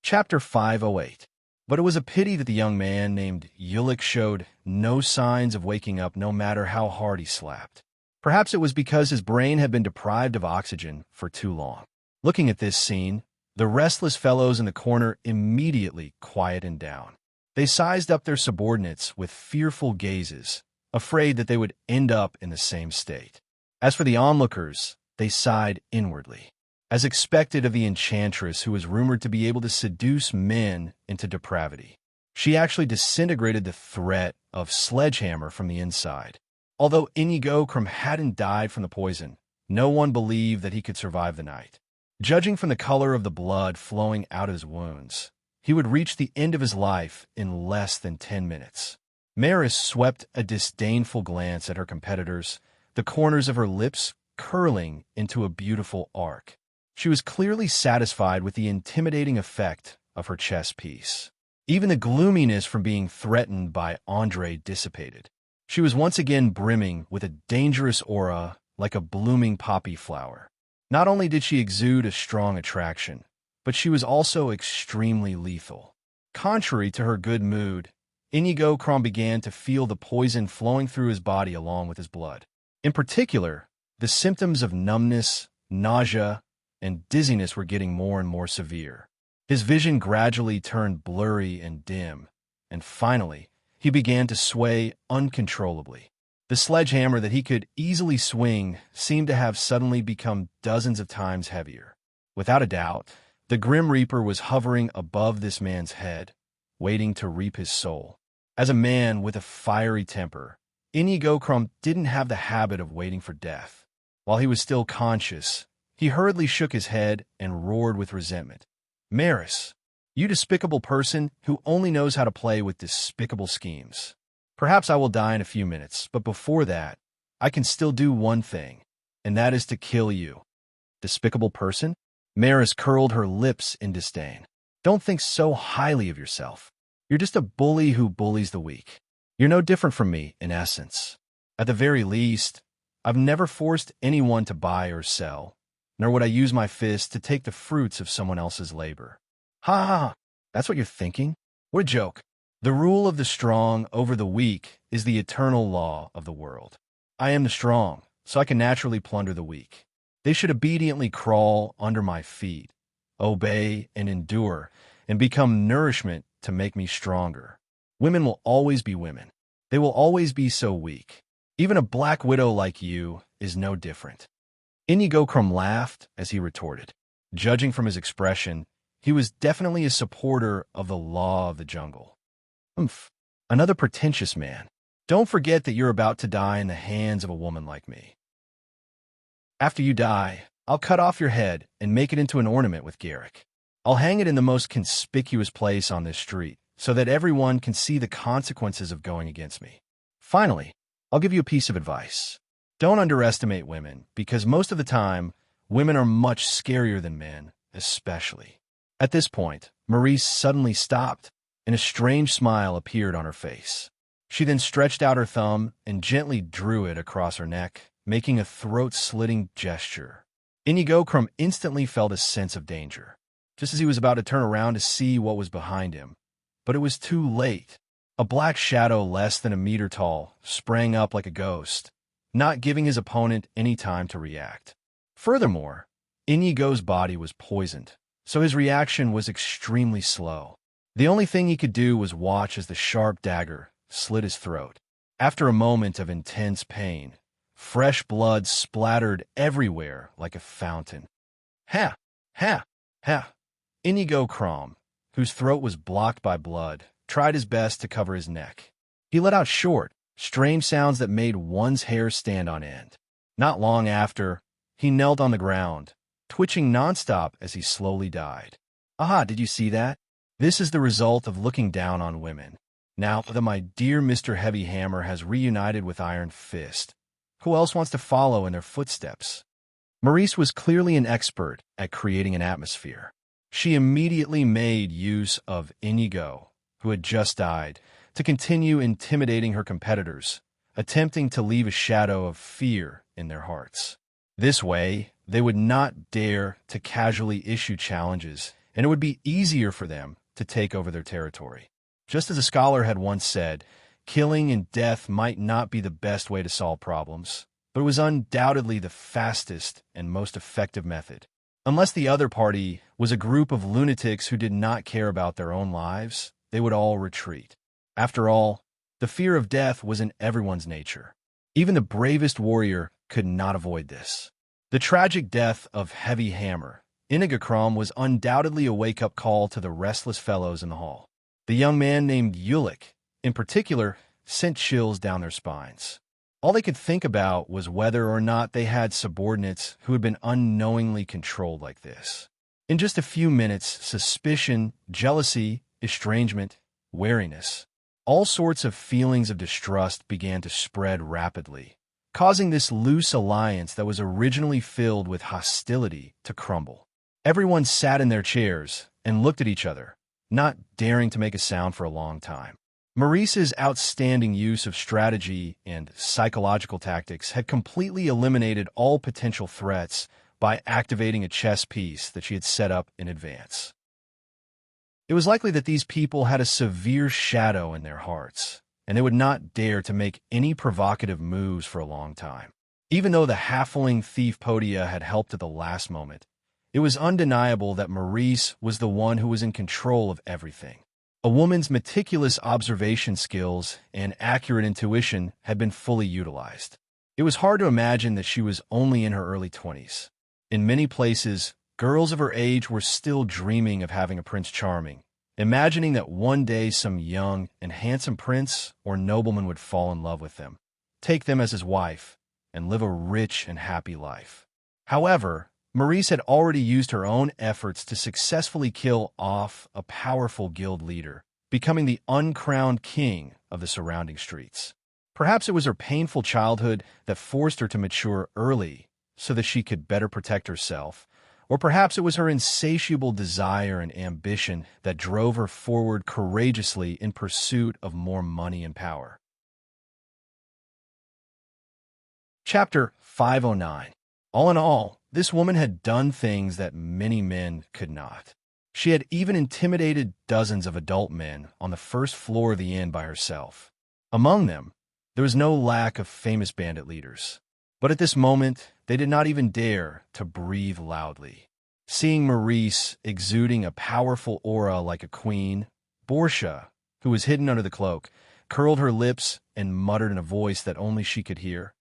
Chapter 508. But it was a pity that the young man named Ulick showed no signs of waking up no matter how hard he slapped. Perhaps it was because his brain had been deprived of oxygen for too long. Looking at this scene, the restless fellows in the corner immediately quietened down. They sized up their subordinates with fearful gazes, afraid that they would end up in the same state. As for the onlookers, they sighed inwardly. As expected of the Enchantress, who was rumored to be able to seduce men into depravity. She actually disintegrated the threat of sledgehammer from the inside. Although Inigo hadn't died from the poison, no one believed that he could survive the night. Judging from the color of the blood flowing out of his wounds, he would reach the end of his life in less than 10 minutes. Maris swept a disdainful glance at her competitors, the corners of her lips curling into a beautiful arc. She was clearly satisfied with the intimidating effect of her chess piece. Even the gloominess from being threatened by Andre dissipated. She was once again brimming with a dangerous aura like a blooming poppy flower. Not only did she exude a strong attraction, but she was also extremely lethal. Contrary to her good mood, Inigo Krom began to feel the poison flowing through his body along with his blood. In particular, the symptoms of numbness, nausea, and dizziness were getting more and more severe. His vision gradually turned blurry and dim, and finally, he began to sway uncontrollably. The sledgehammer that he could easily swing seemed to have suddenly become dozens of times heavier. Without a doubt, the Grim Reaper was hovering above this man's head, waiting to reap his soul. As a man with a fiery temper, Inigo Krom didn't have the habit of waiting for death. While he was still conscious, he hurriedly shook his head and roared with resentment. "Maris, you despicable person who only knows how to play with despicable schemes. Perhaps I will die in a few minutes, but before that, I can still do one thing, and that is to kill you." Despicable person? Maris curled her lips in disdain. Don't think so highly of yourself. You're just a bully who bullies the weak. You're no different from me, in essence. At the very least, I've never forced anyone to buy or sell, nor would I use my fist to take the fruits of someone else's labor. Ha ha ha! That's what you're thinking? What a joke. The rule of the strong over the weak is the eternal law of the world. I am the strong, so I can naturally plunder the weak. They should obediently crawl under my feet, obey and endure, and become nourishment to make me stronger. Women will always be women. They will always be so weak. Even a black widow like you is no different. Inigo Krom laughed as he retorted. Judging from his expression, he was definitely a supporter of the law of the jungle. Humph, another pretentious man. Don't forget that you're about to die in the hands of a woman like me. After you die, I'll cut off your head and make it into an ornament with Garrick. I'll hang it in the most conspicuous place on this street, so that everyone can see the consequences of going against me. Finally, I'll give you a piece of advice. Don't underestimate women, because most of the time, women are much scarier than men, especially. At this point, Maurice suddenly stopped, and a strange smile appeared on her face. She then stretched out her thumb and gently drew it across her neck, making a throat-slitting gesture. Inigo Krom instantly felt a sense of danger, just as he was about to turn around to see what was behind him. But it was too late. A black shadow less than a meter tall sprang up like a ghost, not giving his opponent any time to react. Furthermore, Inigo's body was poisoned, so his reaction was extremely slow. The only thing he could do was watch as the sharp dagger slit his throat. After a moment of intense pain, fresh blood splattered everywhere like a fountain. Ha! Ha! Ha! Inigo Krom, whose throat was blocked by blood, tried his best to cover his neck. He let out short, strange sounds that made one's hair stand on end. Not long after, he knelt on the ground, twitching nonstop as he slowly died. Aha, did you see that? This is the result of looking down on women. Now that my dear Mr. Heavy Hammer has reunited with Iron Fist, who else wants to follow in their footsteps? Maurice was clearly an expert at creating an atmosphere. She immediately made use of Inigo, who had just died, to continue intimidating her competitors, attempting to leave a shadow of fear in their hearts. This way, they would not dare to casually issue challenges, and it would be easier for them to take over their territory. Just as a scholar had once said, killing and death might not be the best way to solve problems, but it was undoubtedly the fastest and most effective method. Unless the other party was a group of lunatics who did not care about their own lives, they would all retreat. After all, the fear of death was in everyone's nature. Even the bravest warrior could not avoid this. The tragic death of Heavy Hammer, Inigo Krom, was undoubtedly a wake-up call to the restless fellows in the hall. The young man named Ulick, in particular, sent chills down their spines. All they could think about was whether or not they had subordinates who had been unknowingly controlled like this. In just a few minutes, suspicion, jealousy, estrangement, wariness, all sorts of feelings of distrust began to spread rapidly, causing this loose alliance that was originally filled with hostility to crumble. Everyone sat in their chairs and looked at each other, not daring to make a sound for a long time. Maurice's outstanding use of strategy and psychological tactics had completely eliminated all potential threats by activating a chess piece that she had set up in advance. It was likely that these people had a severe shadow in their hearts, and they would not dare to make any provocative moves for a long time. Even though the halfling thief Podia had helped at the last moment, it was undeniable that Maurice was the one who was in control of everything. A woman's meticulous observation skills and accurate intuition had been fully utilized. It was hard to imagine that she was only in her early 20s. In many places, girls of her age were still dreaming of having a Prince Charming, imagining that one day some young and handsome prince or nobleman would fall in love with them, take them as his wife, and live a rich and happy life. However, Maurice had already used her own efforts to successfully kill off a powerful guild leader, becoming the uncrowned king of the surrounding streets. Perhaps it was her painful childhood that forced her to mature early so that she could better protect herself, or perhaps it was her insatiable desire and ambition that drove her forward courageously in pursuit of more money and power. Chapter 509. All in all, this woman had done things that many men could not. She had even intimidated dozens of adult men on the first floor of the inn by herself. Among them, there was no lack of famous bandit leaders. But at this moment, they did not even dare to breathe loudly. Seeing Maurice exuding a powerful aura like a queen, Portia, who was hidden under the cloak, curled her lips and muttered in a voice that only she could hear,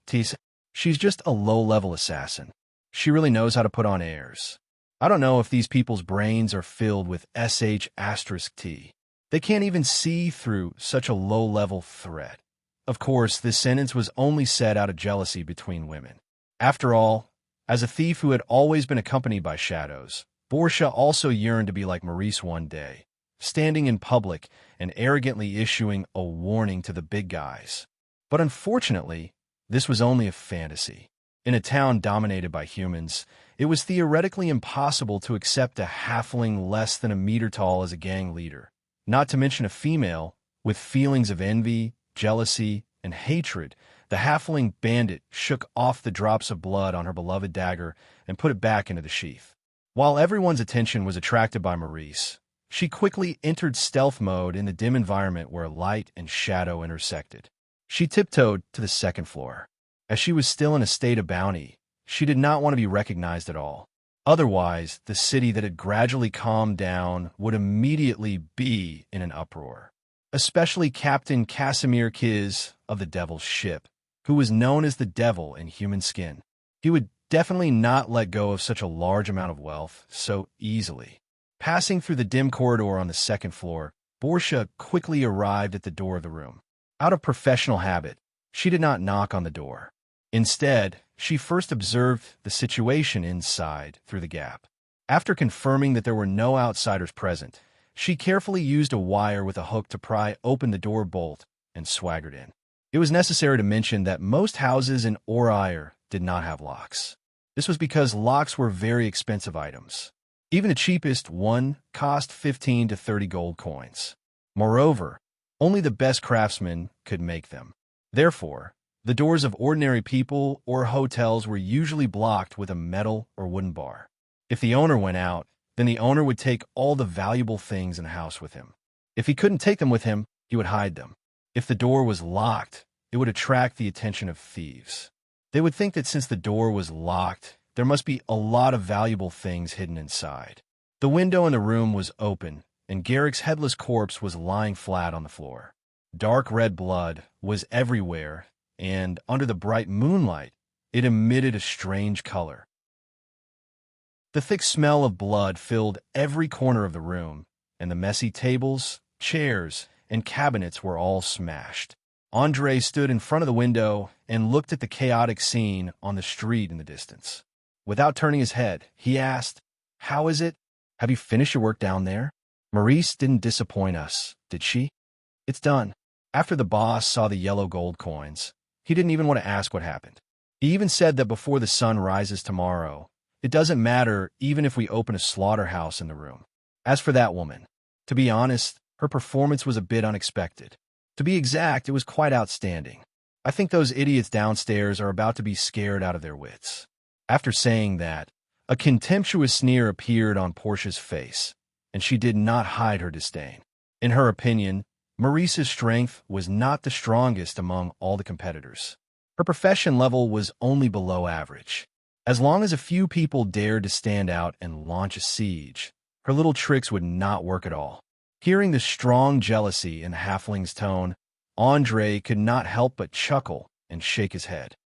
"Tis, she's just a low-level assassin. She really knows how to put on airs. I don't know if these people's brains are filled with sh*t. They can't even see through such a low-level threat." Of course, this sentence was only said out of jealousy between women. After all, as a thief who had always been accompanied by shadows, Portia also yearned to be like Maurice one day, standing in public and arrogantly issuing a warning to the big guys. But unfortunately, this was only a fantasy. In a town dominated by humans, it was theoretically impossible to accept a halfling less than a meter tall as a gang leader, not to mention a female with feelings of envy, jealousy, and hatred. The halfling bandit shook off the drops of blood on her beloved dagger and put it back into the sheath. While everyone's attention was attracted by Maurice, she quickly entered stealth mode in the dim environment where light and shadow intersected. She tiptoed to the second floor. As she was still in a state of bounty, she did not want to be recognized at all. Otherwise, the city that had gradually calmed down would immediately be in an uproar. Especially Captain Casimir Kiz of the Devil's Ship, who was known as the Devil in human skin. He would definitely not let go of such a large amount of wealth so easily. Passing through the dim corridor on the second floor, Portia quickly arrived at the door of the room. Out of professional habit, she did not knock on the door. Instead, she first observed the situation inside through the gap. After confirming that there were no outsiders present, she carefully used a wire with a hook to pry open the door bolt and swaggered in. It was necessary to mention that most houses in Oraire did not have locks. This was because locks were very expensive items. Even the cheapest one cost 15 to 30 gold coins. Moreover, only the best craftsmen could make them. Therefore, the doors of ordinary people or hotels were usually blocked with a metal or wooden bar. If the owner went out, then the owner would take all the valuable things in the house with him. If he couldn't take them with him, he would hide them. If the door was locked, it would attract the attention of thieves. They would think that since the door was locked, there must be a lot of valuable things hidden inside. The window in the room was open, and Garrick's headless corpse was lying flat on the floor. Dark red blood was everywhere, and under the bright moonlight, it emitted a strange color. The thick smell of blood filled every corner of the room, and the messy tables, chairs, and cabinets were all smashed. Andre stood in front of the window and looked at the chaotic scene on the street in the distance. Without turning his head, he asked, "How is it? Have you finished your work down there?" Maurice didn't disappoint us, did she? It's done. After the boss saw the yellow gold coins, he didn't even want to ask what happened. He even said that before the sun rises tomorrow, it doesn't matter even if we open a slaughterhouse in the room. As for that woman, to be honest, her performance was a bit unexpected. To be exact, it was quite outstanding. I think those idiots downstairs are about to be scared out of their wits. After saying that, a contemptuous sneer appeared on Portia's face, and she did not hide her disdain. In her opinion, Maurice's strength was not the strongest among all the competitors. Her profession level was only below average. As long as a few people dared to stand out and launch a siege, her little tricks would not work at all. Hearing the strong jealousy in the halfling's tone, Andre could not help but chuckle and shake his head.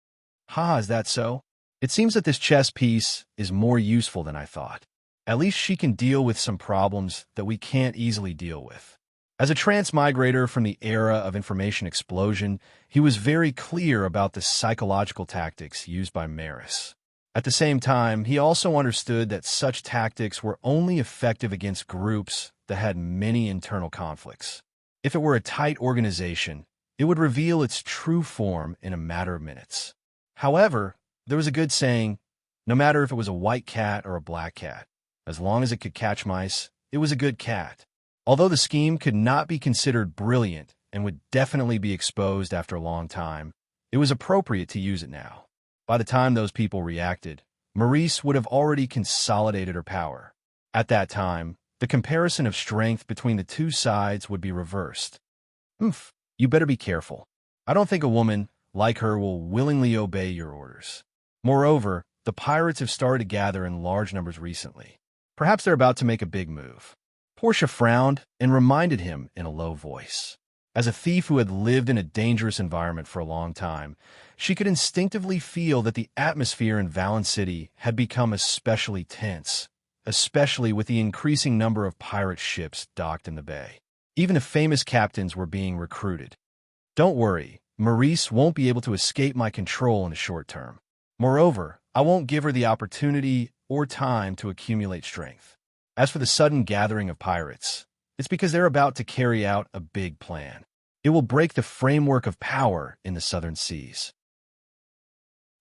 "Ha, is that so? It seems that this chess piece is more useful than I thought. At least she can deal with some problems that we can't easily deal with." As a transmigrator from the era of information explosion, he was very clear about the psychological tactics used by Maris. At the same time, he also understood that such tactics were only effective against groups that had many internal conflicts. If it were a tight organization, it would reveal its true form in a matter of minutes. However, there was a good saying, no matter if it was a white cat or a black cat, as long as it could catch mice, it was a good cat. Although the scheme could not be considered brilliant and would definitely be exposed after a long time, it was appropriate to use it now. By the time those people reacted, Maurice would have already consolidated her power. At that time, the comparison of strength between the two sides would be reversed. You better be careful. I don't think a woman like her will willingly obey your orders. Moreover, the pirates have started to gather in large numbers recently. Perhaps they're about to make a big move. Portia frowned and reminded him in a low voice. As a thief who had lived in a dangerous environment for a long time, she could instinctively feel that the atmosphere in Valen City had become especially tense, especially with the increasing number of pirate ships docked in the bay. Even the famous captains were being recruited. Don't worry, Maurice won't be able to escape my control in the short term. Moreover, I won't give her the opportunity or time to accumulate strength. As for the sudden gathering of pirates, it's because they're about to carry out a big plan. It will break the framework of power in the southern seas.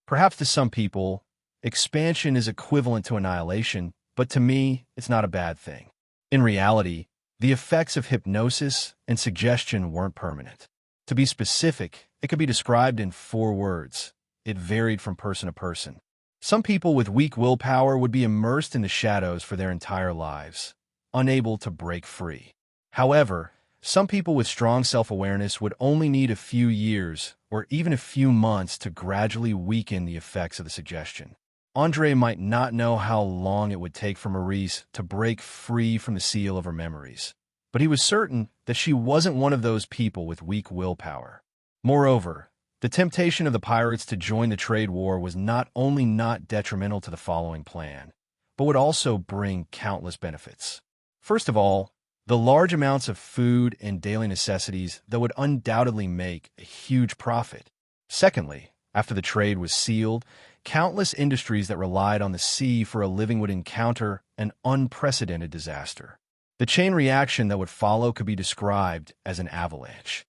Perhaps to some people, expansion is equivalent to annihilation, but to me, it's not a bad thing. In reality, the effects of hypnosis and suggestion weren't permanent. To be specific, it could be described in 4 words. It varied from person to person. Some people with weak willpower would be immersed in the shadows for their entire lives, unable to break free. However, some people with strong self-awareness would only need a few years or even a few months to gradually weaken the effects of the suggestion. Andre might not know how long it would take for Maurice to break free from the seal of her memories, but he was certain that she wasn't one of those people with weak willpower. Moreover, the temptation of the pirates to join the trade war was not only not detrimental to the following plan, but would also bring countless benefits. First of all, the large amounts of food and daily necessities that would undoubtedly make a huge profit. Secondly, after the trade was sealed, countless industries that relied on the sea for a living would encounter an unprecedented disaster. The chain reaction that would follow could be described as an avalanche.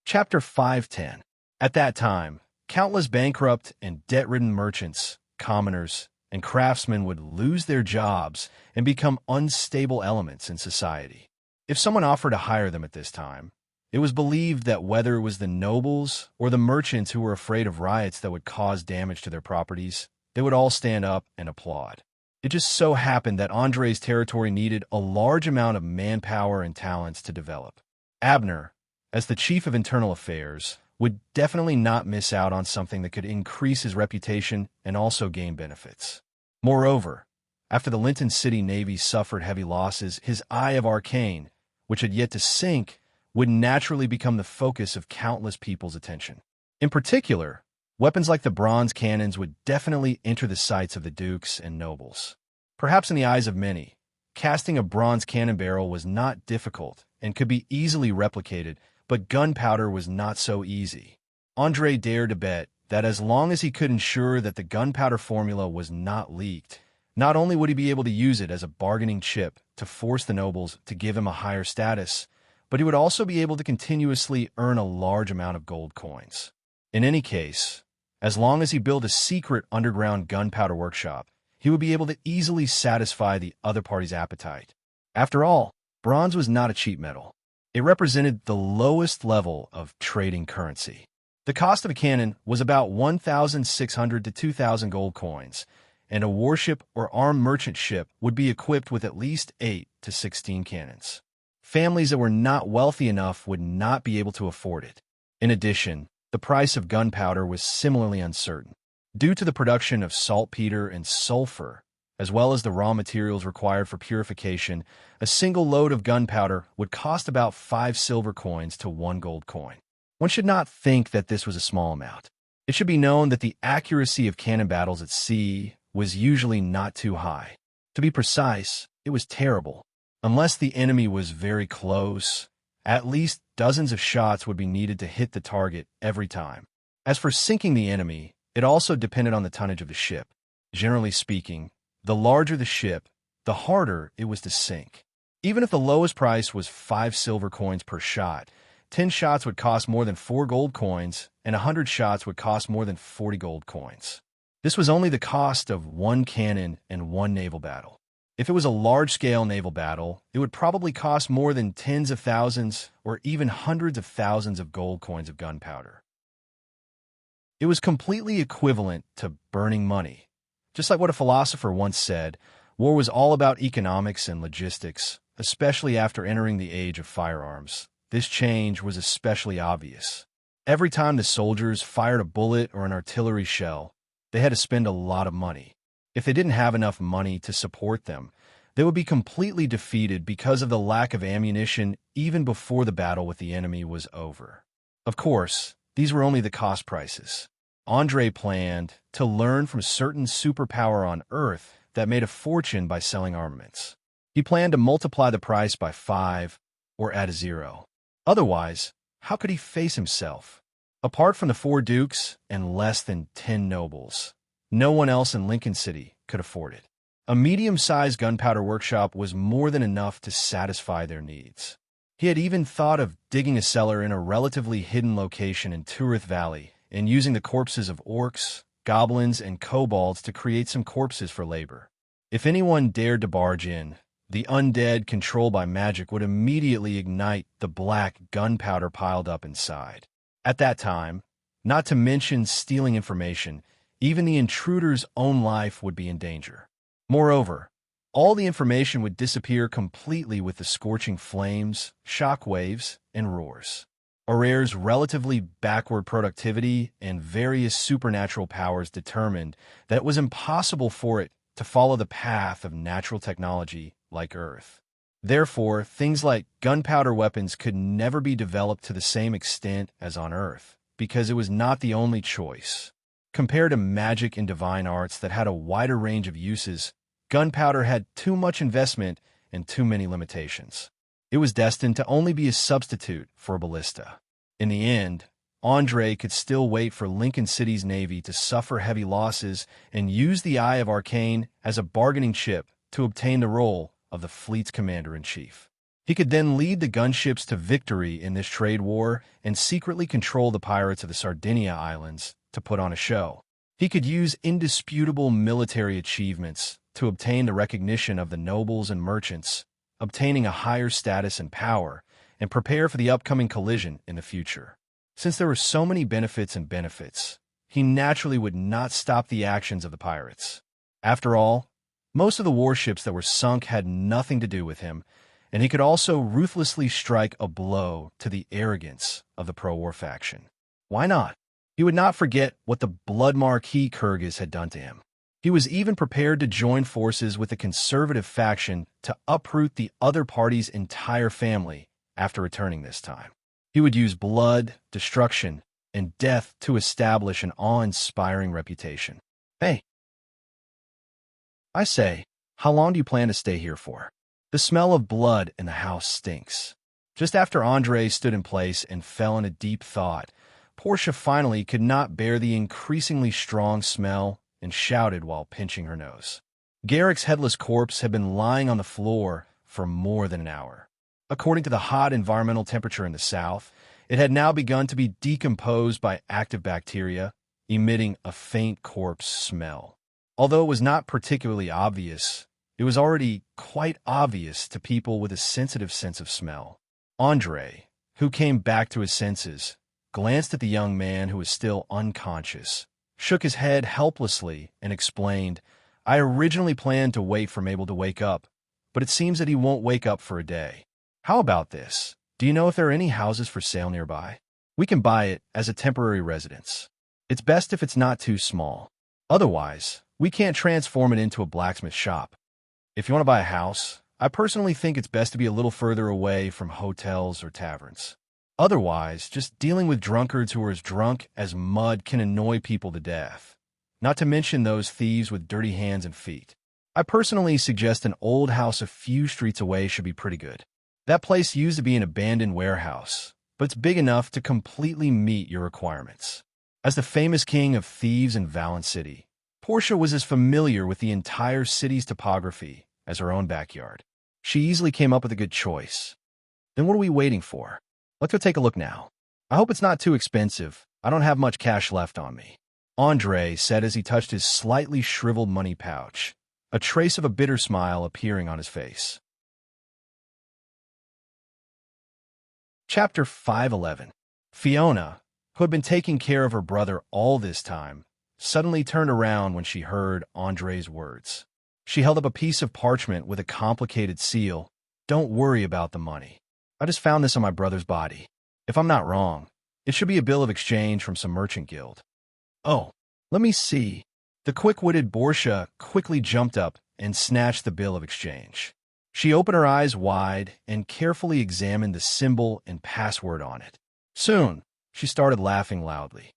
Chapter 510. At that time, countless bankrupt and debt-ridden merchants, commoners, and craftsmen would lose their jobs and become unstable elements in society. If someone offered to hire them at this time, it was believed that whether it was the nobles or the merchants who were afraid of riots that would cause damage to their properties, they would all stand up and applaud. It just so happened that Andre's territory needed a large amount of manpower and talents to develop. Abner, as the chief of internal affairs, would definitely not miss out on something that could increase his reputation and also gain benefits. Moreover, after the Linton City Navy suffered heavy losses, his eye of Arcane, which had yet to sink, would naturally become the focus of countless people's attention. In particular, weapons like the bronze cannons would definitely enter the sights of the dukes and nobles. Perhaps in the eyes of many, casting a bronze cannon barrel was not difficult and could be easily replicated, but gunpowder was not so easy. Andre dared to bet that as long as he could ensure that the gunpowder formula was not leaked, not only would he be able to use it as a bargaining chip to force the nobles to give him a higher status, but he would also be able to continuously earn a large amount of gold coins. In any case, as long as he built a secret underground gunpowder workshop, he would be able to easily satisfy the other party's appetite. After all, bronze was not a cheap metal. It represented the lowest level of trading currency. The cost of a cannon was about 1,600 to 2,000 gold coins, and a warship or armed merchant ship would be equipped with at least 8 to 16 cannons. Families that were not wealthy enough would not be able to afford it. In addition, the price of gunpowder was similarly uncertain. Due to the production of saltpeter and sulfur, as well as the raw materials required for purification, a single load of gunpowder would cost about 5 silver coins to 1 gold coin. One should not think that this was a small amount. It should be known that the accuracy of cannon battles at sea was usually not too high. To be precise, it was terrible. Unless the enemy was very close, at least dozens of shots would be needed to hit the target every time. As for sinking the enemy, it also depended on the tonnage of the ship. Generally speaking, the larger the ship, the harder it was to sink. Even if the lowest price was 5 silver coins per shot, 10 shots would cost more than 4 gold coins, and 100 shots would cost more than 40 gold coins. This was only the cost of 1 cannon and 1 naval battle. If it was a large-scale naval battle, it would probably cost more than tens of thousands or even hundreds of thousands of gold coins of gunpowder. It was completely equivalent to burning money. Just like what a philosopher once said, war was all about economics and logistics, especially after entering the age of firearms. This change was especially obvious. Every time the soldiers fired a bullet or an artillery shell, they had to spend a lot of money. If they didn't have enough money to support them, they would be completely defeated because of the lack of ammunition even before the battle with the enemy was over. Of course, these were only the cost prices. Andre planned to learn from certain superpower on Earth that made a fortune by selling armaments. He planned to multiply the price by 5 or add a 0. Otherwise, how could he face himself? Apart from the 4 dukes and less than 10 nobles, no one else in Lincoln City could afford it. A medium-sized gunpowder workshop was more than enough to satisfy their needs. He had even thought of digging a cellar in a relatively hidden location in Turith Valley and using the corpses of orcs, goblins, and kobolds to create some corpses for labor. If anyone dared to barge in, the undead, controlled by magic, would immediately ignite the black gunpowder piled up inside. At that time, not to mention stealing information, even the intruder's own life would be in danger. Moreover, all the information would disappear completely with the scorching flames, shock waves, and roars. Aurère's relatively backward productivity and various supernatural powers determined that it was impossible for it to follow the path of natural technology like Earth. Therefore, things like gunpowder weapons could never be developed to the same extent as on Earth, because it was not the only choice. Compared to magic and divine arts that had a wider range of uses, gunpowder had too much investment and too many limitations. It was destined to only be a substitute for a ballista. In the end, Andre could still wait for Lincoln City's navy to suffer heavy losses and use the Eye of Arcane as a bargaining chip to obtain the role of the fleet's commander-in-chief. He could then lead the gunships to victory in this trade war and secretly control the pirates of the Sardinia Islands to put on a show. He could use indisputable military achievements to obtain the recognition of the nobles and merchants, obtaining a higher status and power, and prepare for the upcoming collision in the future. Since there were so many benefits, he naturally would not stop the actions of the pirates. After all, most of the warships that were sunk had nothing to do with him, and he could also ruthlessly strike a blow to the arrogance of the pro-war faction. Why not? He would not forget what the Blood Marquis Kyrgyz had done to him. He was even prepared to join forces with the conservative faction to uproot the other party's entire family after returning this time. He would use blood, destruction, and death to establish an awe-inspiring reputation. Hey, I say, how long do you plan to stay here for? The smell of blood in the house stinks. Just after Andre stood in place and fell into deep thought, Portia finally could not bear the increasingly strong smell and shouted while pinching her nose. Garrick's headless corpse had been lying on the floor for more than an hour. According to the hot environmental temperature in the south, it had now begun to be decomposed by active bacteria, emitting a faint corpse smell. Although it was not particularly obvious, it was already quite obvious to people with a sensitive sense of smell. Andre, who came back to his senses, glanced at the young man who was still unconscious, shook his head helplessly, and explained, "I originally planned to wait for Mabel to wake up, but it seems that he won't wake up for a day. How about this? Do you know if there are any houses for sale nearby? We can buy it as a temporary residence. It's best if it's not too small. Otherwise, we can't transform it into a blacksmith shop. If you want to buy a house, I personally think it's best to be a little further away from hotels or taverns. Otherwise, just dealing with drunkards who are as drunk as mud can annoy people to death. Not to mention those thieves with dirty hands and feet. I personally suggest an old house a few streets away should be pretty good. That place used to be an abandoned warehouse, but it's big enough to completely meet your requirements." As the famous king of thieves in Valence City, Portia was as familiar with the entire city's topography as her own backyard. She easily came up with a good choice. Then what are we waiting for? Let's go take a look now. I hope it's not too expensive. I don't have much cash left on me," Andre said as he touched his slightly shriveled money pouch, a trace of a bitter smile appearing on his face. Chapter 511. Fiona, who had been taking care of her brother all this time, suddenly turned around when she heard Andre's words. She held up a piece of parchment with a complicated seal. "Don't worry about the money. I just found this on my brother's body. If I'm not wrong, it should be a bill of exchange from some merchant guild." "Oh, let me see." The quick-witted Portia quickly jumped up and snatched the bill of exchange. She opened her eyes wide and carefully examined the symbol and password on it. Soon, she started laughing loudly.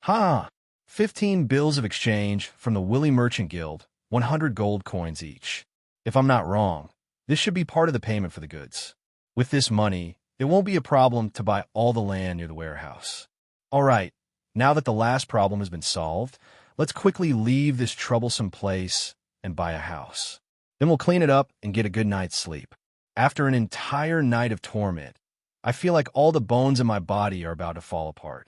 "Ha! 15 bills of exchange from the Willie Merchant Guild, 100 gold coins each. If I'm not wrong, this should be part of the payment for the goods. With this money, it won't be a problem to buy all the land near the warehouse. All right, now that the last problem has been solved, let's quickly leave this troublesome place and buy a house. Then we'll clean it up and get a good night's sleep. After an entire night of torment, I feel like all the bones in my body are about to fall apart."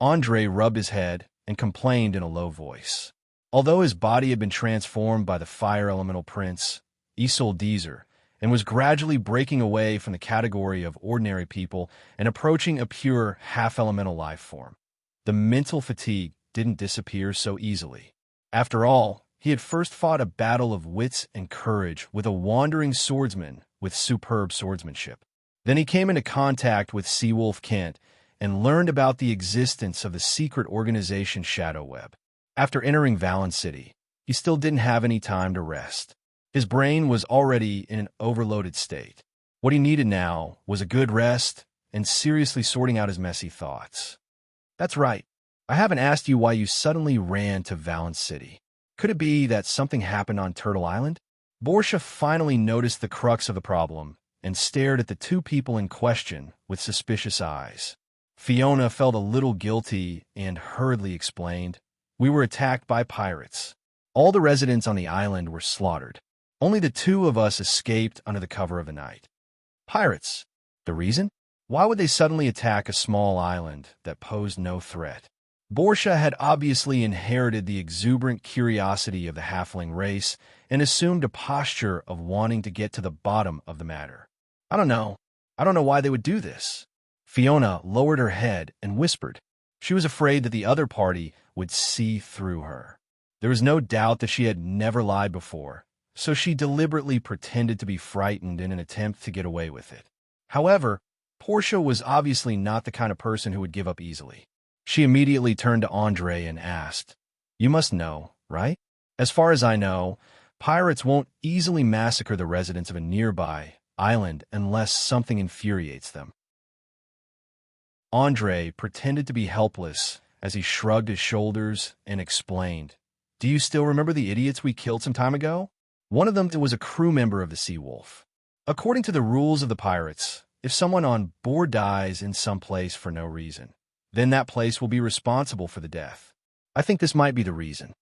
Andre rubbed his head and complained in a low voice. Although his body had been transformed by the fire elemental prince, Isoldezer, and was gradually breaking away from the category of ordinary people and approaching a pure half-elemental life form, the mental fatigue didn't disappear so easily. After all, he had first fought a battle of wits and courage with a wandering swordsman with superb swordsmanship. Then he came into contact with Seawolf Kent and learned about the existence of the secret organization Shadowweb. After entering Valence City, he still didn't have any time to rest. His brain was already in an overloaded state. What he needed now was a good rest and seriously sorting out his messy thoughts. "That's right. I haven't asked you why you suddenly ran to Valence City. Could it be that something happened on Turtle Island?" Portia finally noticed the crux of the problem and stared at the two people in question with suspicious eyes. Fiona felt a little guilty and hurriedly explained, "We were attacked by pirates. All the residents on the island were slaughtered. Only the two of us escaped under the cover of the night." "Pirates? The reason? Why would they suddenly attack a small island that posed no threat?" Portia had obviously inherited the exuberant curiosity of the halfling race and assumed a posture of wanting to get to the bottom of the matter. "I don't know. I don't know why they would do this." Fiona lowered her head and whispered. She was afraid that the other party would see through her. There was no doubt that she had never lied before, so she deliberately pretended to be frightened in an attempt to get away with it. However, Portia was obviously not the kind of person who would give up easily. She immediately turned to Andre and asked, "You must know, right? As far as I know, pirates won't easily massacre the residents of a nearby island unless something infuriates them." Andre pretended to be helpless as he shrugged his shoulders and explained, "Do you still remember the idiots we killed some time ago? One of them was a crew member of the Sea Wolf. According to the rules of the pirates, if someone on board dies in some place for no reason, then that place will be responsible for the death. I think this might be the reason.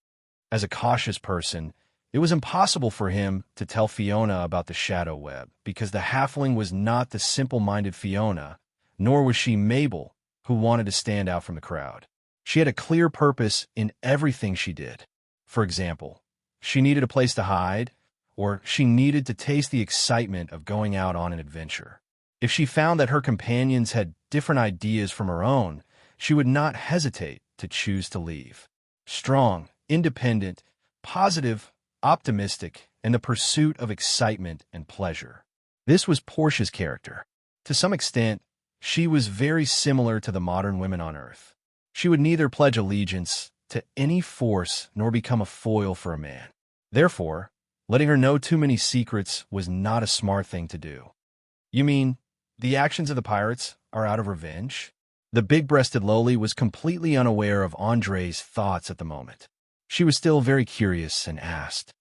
As a cautious person, it was impossible for him to tell Fiona about the shadow web because the halfling was not the simple-minded Fiona, nor was she Mabel, who wanted to stand out from the crowd. She had a clear purpose in everything she did. For example, she needed a place to hide, or she needed to taste the excitement of going out on an adventure. If she found that her companions had different ideas from her own, she would not hesitate to choose to leave. Strong, independent, positive, optimistic, in the pursuit of excitement and pleasure. This was Portia's character. To some extent, she was very similar to the modern women on Earth. She would neither pledge allegiance to any force nor become a foil for a man. Therefore, letting her know too many secrets was not a smart thing to do. You mean, the actions of the pirates are out of revenge? The big-breasted Loli was completely unaware of Andre's thoughts at the moment. She was still very curious and asked,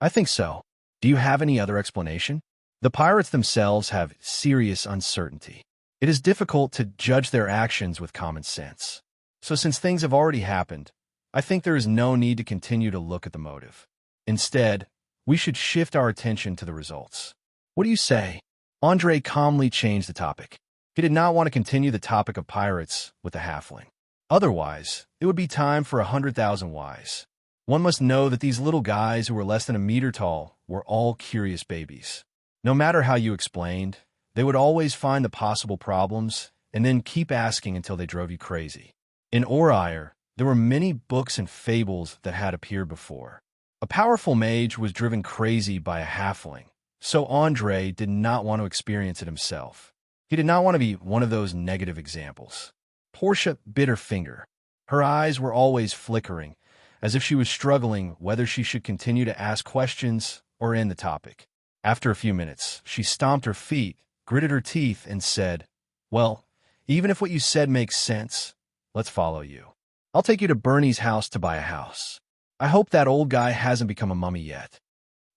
I think so. Do you have any other explanation? The pirates themselves have serious uncertainty. It is difficult to judge their actions with common sense. So since things have already happened, I think there is no need to continue to look at the motive. Instead, we should shift our attention to the results. What do you say? Andre calmly changed the topic. He did not want to continue the topic of pirates with the halfling. Otherwise, it would be time for 100,000 whys. One must know that these little guys who were less than a meter tall were all curious babies. No matter how you explained, they would always find the possible problems and then keep asking until they drove you crazy. In Orire, there were many books and fables that had appeared before. A powerful mage was driven crazy by a halfling, so Andre did not want to experience it himself. He did not want to be one of those negative examples. Portia bit her finger. Her eyes were always flickering, as if she was struggling whether she should continue to ask questions or end the topic. After a few minutes, she stomped her feet, gritted her teeth, and said, Well, even if what you said makes sense, let's follow you. I'll take you to Bernie's house to buy a house. I hope that old guy hasn't become a mummy yet.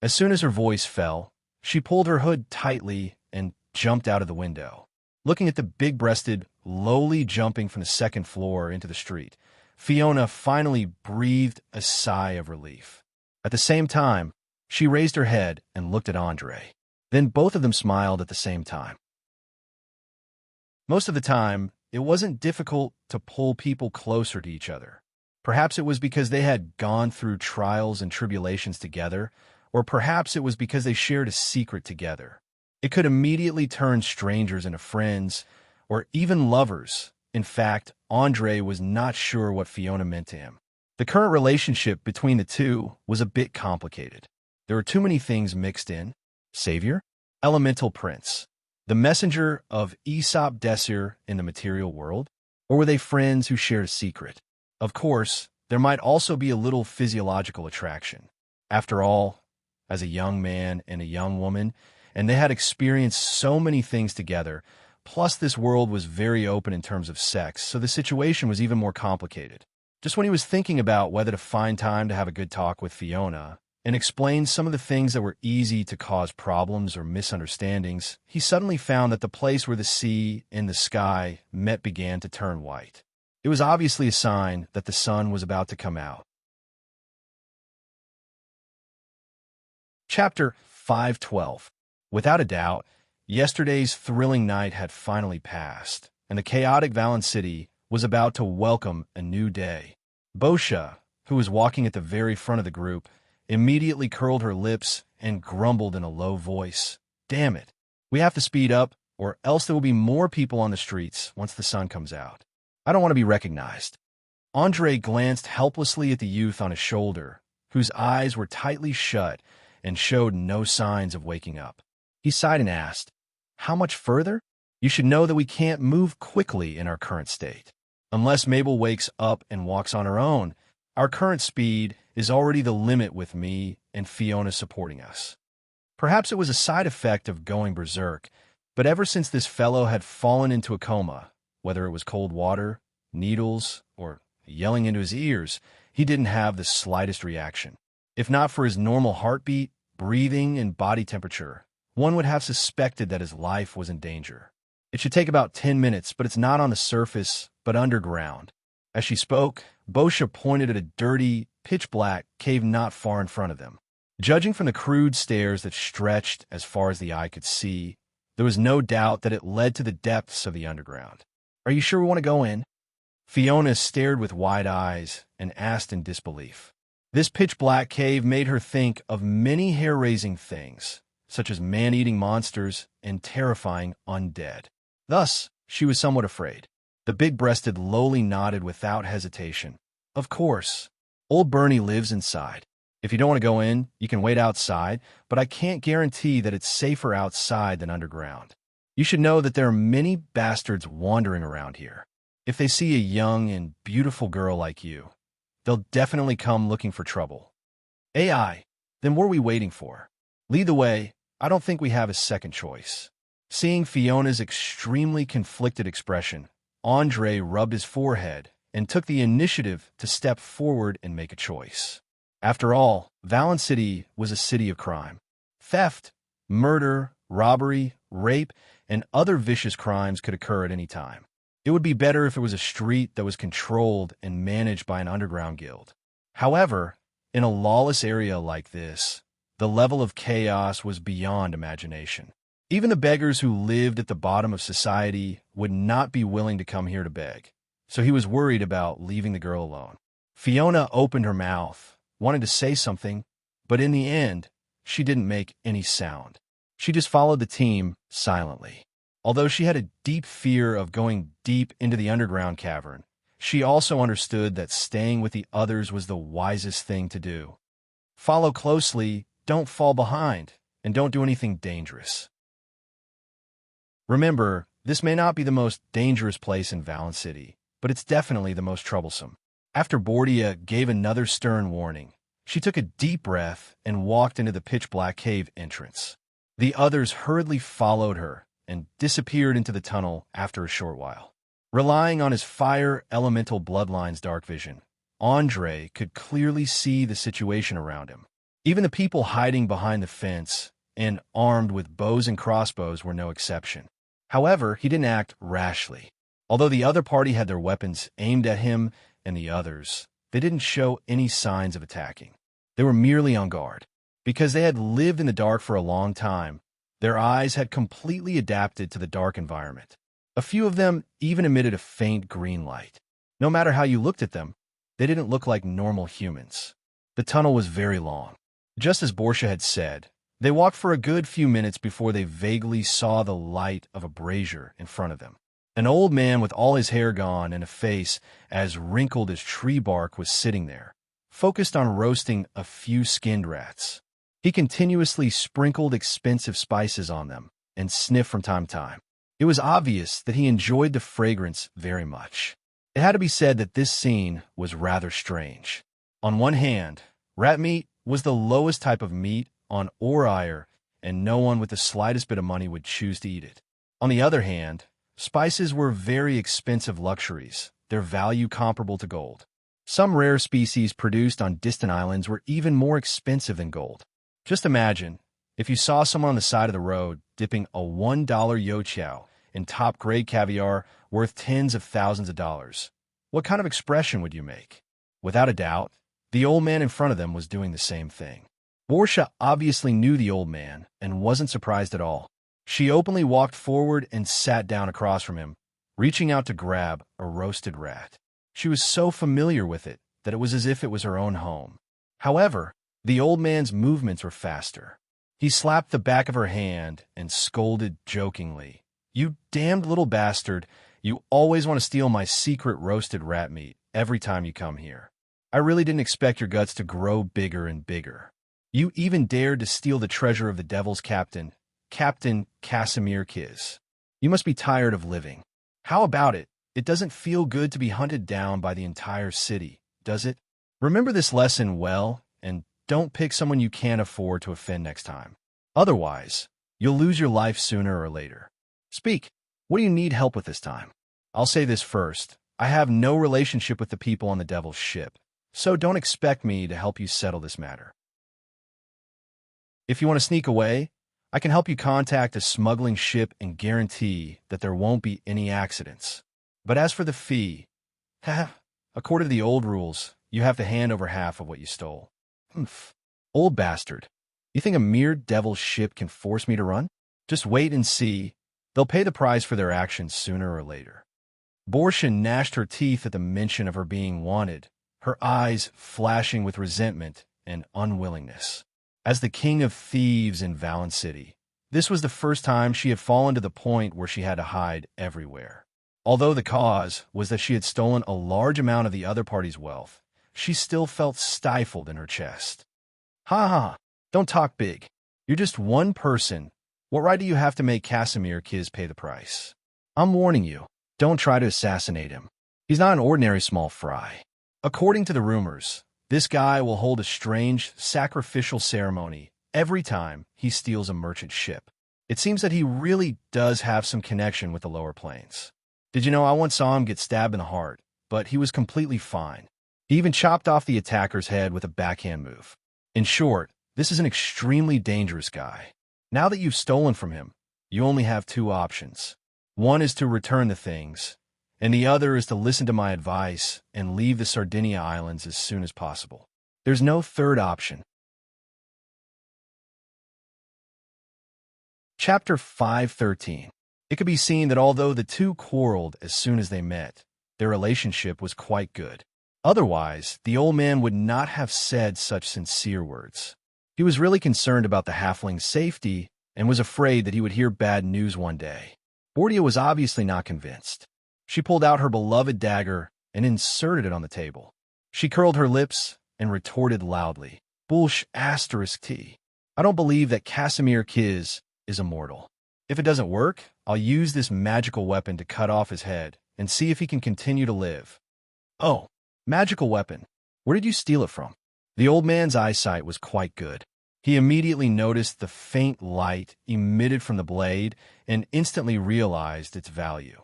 As soon as her voice fell, she pulled her hood tightly and jumped out of the window. Looking at the big-breasted, lowly jumping from the second floor into the street, Fiona finally breathed a sigh of relief. At the same time, she raised her head and looked at Andre. Then both of them smiled at the same time. Most of the time, it wasn't difficult to pull people closer to each other. Perhaps it was because they had gone through trials and tribulations together, or perhaps it was because they shared a secret together. It could immediately turn strangers into friends, or even lovers. In fact, Andre was not sure what Fiona meant to him. The current relationship between the two was a bit complicated. There were too many things mixed in. Savior? Elemental prince? The messenger of Aesop Desir in the material world? Or were they friends who shared a secret? Of course, there might also be a little physiological attraction. After all, as a young man and a young woman, and they had experienced so many things together, plus this world was very open in terms of sex, so the situation was even more complicated. Just when he was thinking about whether to find time to have a good talk with Fiona and explain some of the things that were easy to cause problems or misunderstandings, he suddenly found that the place where the sea and the sky met began to turn white. It was obviously a sign that the sun was about to come out. Chapter 512. Without a doubt, yesterday's thrilling night had finally passed, and the chaotic Valen City was about to welcome a new day. Bosha, who was walking at the very front of the group, immediately curled her lips and grumbled in a low voice, Damn it, we have to speed up, or else there will be more people on the streets once the sun comes out. I don't want to be recognized. Andre glanced helplessly at the youth on his shoulder, whose eyes were tightly shut and showed no signs of waking up. He sighed and asked, How much further? You should know that we can't move quickly in our current state. Unless Mabel wakes up and walks on her own, our current speed is already the limit with me and Fiona supporting us. Perhaps it was a side effect of going berserk, but ever since this fellow had fallen into a coma, whether it was cold water, needles, or yelling into his ears, he didn't have the slightest reaction. If not for his normal heartbeat, breathing, and body temperature, one would have suspected that his life was in danger. It should take about 10 minutes, but it's not on the surface, but underground. As she spoke, Bosha pointed at a dirty, pitch-black cave not far in front of them. Judging from the crude stairs that stretched as far as the eye could see, there was no doubt that it led to the depths of the underground. "Are you sure we want to go in?" Fiona stared with wide eyes and asked in disbelief. This pitch-black cave made her think of many hair-raising things, such as man-eating monsters and terrifying undead. Thus, she was somewhat afraid. The big-breasted lowly nodded without hesitation. "Of course. Old Bernie lives inside. If you don't want to go in, you can wait outside, but I can't guarantee that it's safer outside than underground. You should know that there are many bastards wandering around here. If they see a young and beautiful girl like you, they'll definitely come looking for trouble." "AI, then what are we waiting for? Lead the way. I don't think we have a second choice." Seeing Fiona's extremely conflicted expression, Andre rubbed his forehead and took the initiative to step forward and make a choice. After all, Valen City was a city of crime. Theft, murder, robbery, rape, and other vicious crimes could occur at any time. It would be better if it was a street that was controlled and managed by an underground guild. However, in a lawless area like this, the level of chaos was beyond imagination. Even the beggars who lived at the bottom of society would not be willing to come here to beg, so he was worried about leaving the girl alone. Fiona opened her mouth, wanted to say something, but in the end, she didn't make any sound. She just followed the team silently. Although she had a deep fear of going deep into the underground cavern, she also understood that staying with the others was the wisest thing to do. Follow closely, don't fall behind, and don't do anything dangerous. Remember, this may not be the most dangerous place in Valen City, but it's definitely the most troublesome. After Bordia gave another stern warning, she took a deep breath and walked into the pitch-black cave entrance. The others hurriedly followed her and disappeared into the tunnel after a short while. Relying on his fire elemental bloodline's dark vision, Andre could clearly see the situation around him. Even the people hiding behind the fence and armed with bows and crossbows were no exception. However, he didn't act rashly. Although the other party had their weapons aimed at him and the others, they didn't show any signs of attacking. They were merely on guard. Because they had lived in the dark for a long time, their eyes had completely adapted to the dark environment. A few of them even emitted a faint green light. No matter how you looked at them, they didn't look like normal humans. The tunnel was very long. Just as Borgia had said, they walked for a good few minutes before they vaguely saw the light of a brazier in front of them. An old man with all his hair gone and a face as wrinkled as tree bark was sitting there, focused on roasting a few skinned rats. He continuously sprinkled expensive spices on them and sniffed from time to time. It was obvious that he enjoyed the fragrance very much. It had to be said that this scene was rather strange. On one hand, rat meat was the lowest type of meat on Orire, and no one with the slightest bit of money would choose to eat it. On the other hand, spices were very expensive luxuries, their value comparable to gold. Some rare species produced on distant islands were even more expensive than gold. Just imagine, if you saw someone on the side of the road dipping a $1 youtiao in top-grade caviar worth tens of thousands of dollars, what kind of expression would you make? Without a doubt, the old man in front of them was doing the same thing. Borgia obviously knew the old man and wasn't surprised at all. She openly walked forward and sat down across from him, reaching out to grab a roasted rat. She was so familiar with it that it was as if it was her own home. However, the old man's movements were faster. He slapped the back of her hand and scolded jokingly, "You damned little bastard, you always want to steal my secret roasted rat meat every time you come here. I really didn't expect your guts to grow bigger and bigger. You even dared to steal the treasure of the devil's captain, Captain Casimir Kiz. You must be tired of living. How about it? It doesn't feel good to be hunted down by the entire city, does it? Remember this lesson well, and don't pick someone you can't afford to offend next time. Otherwise, you'll lose your life sooner or later. Speak. What do you need help with this time? I'll say this first. I have no relationship with the people on the devil's ship, so don't expect me to help you settle this matter. If you want to sneak away, I can help you contact a smuggling ship and guarantee that there won't be any accidents. But as for the fee, according to the old rules, you have to hand over half of what you stole. Humph. Old bastard. You think a mere devil's ship can force me to run? Just wait and see. They'll pay the price for their actions sooner or later. Portia gnashed her teeth at the mention of her being wanted, her eyes flashing with resentment and unwillingness. As the king of thieves in Valen City, this was the first time she had fallen to the point where she had to hide everywhere. Although the cause was that she had stolen a large amount of the other party's wealth, she still felt stifled in her chest. Ha ha, don't talk big. You're just one person. What right do you have to make Casimir Kiz pay the price? I'm warning you, don't try to assassinate him. He's not an ordinary small fry. According to the rumors, this guy will hold a strange sacrificial ceremony every time he steals a merchant ship. It seems that he really does have some connection with the lower planes. Did you know I once saw him get stabbed in the heart, but he was completely fine. He even chopped off the attacker's head with a backhand move. In short, this is an extremely dangerous guy. Now that you've stolen from him, you only have two options. One is to return the things, and the other is to listen to my advice and leave the Sardinia Islands as soon as possible. There's no third option. Chapter 5:13. It could be seen that although the two quarreled as soon as they met, their relationship was quite good. Otherwise, the old man would not have said such sincere words. He was really concerned about the halfling's safety and was afraid that he would hear bad news one day. Bordia was obviously not convinced. She pulled out her beloved dagger and inserted it on the table. She curled her lips and retorted loudly, Bullsh asterisk T. I don't believe that Casimir Kiz is immortal. If it doesn't work, I'll use this magical weapon to cut off his head and see if he can continue to live. Oh, magical weapon. Where did you steal it from? The old man's eyesight was quite good. He immediately noticed the faint light emitted from the blade and instantly realized its value.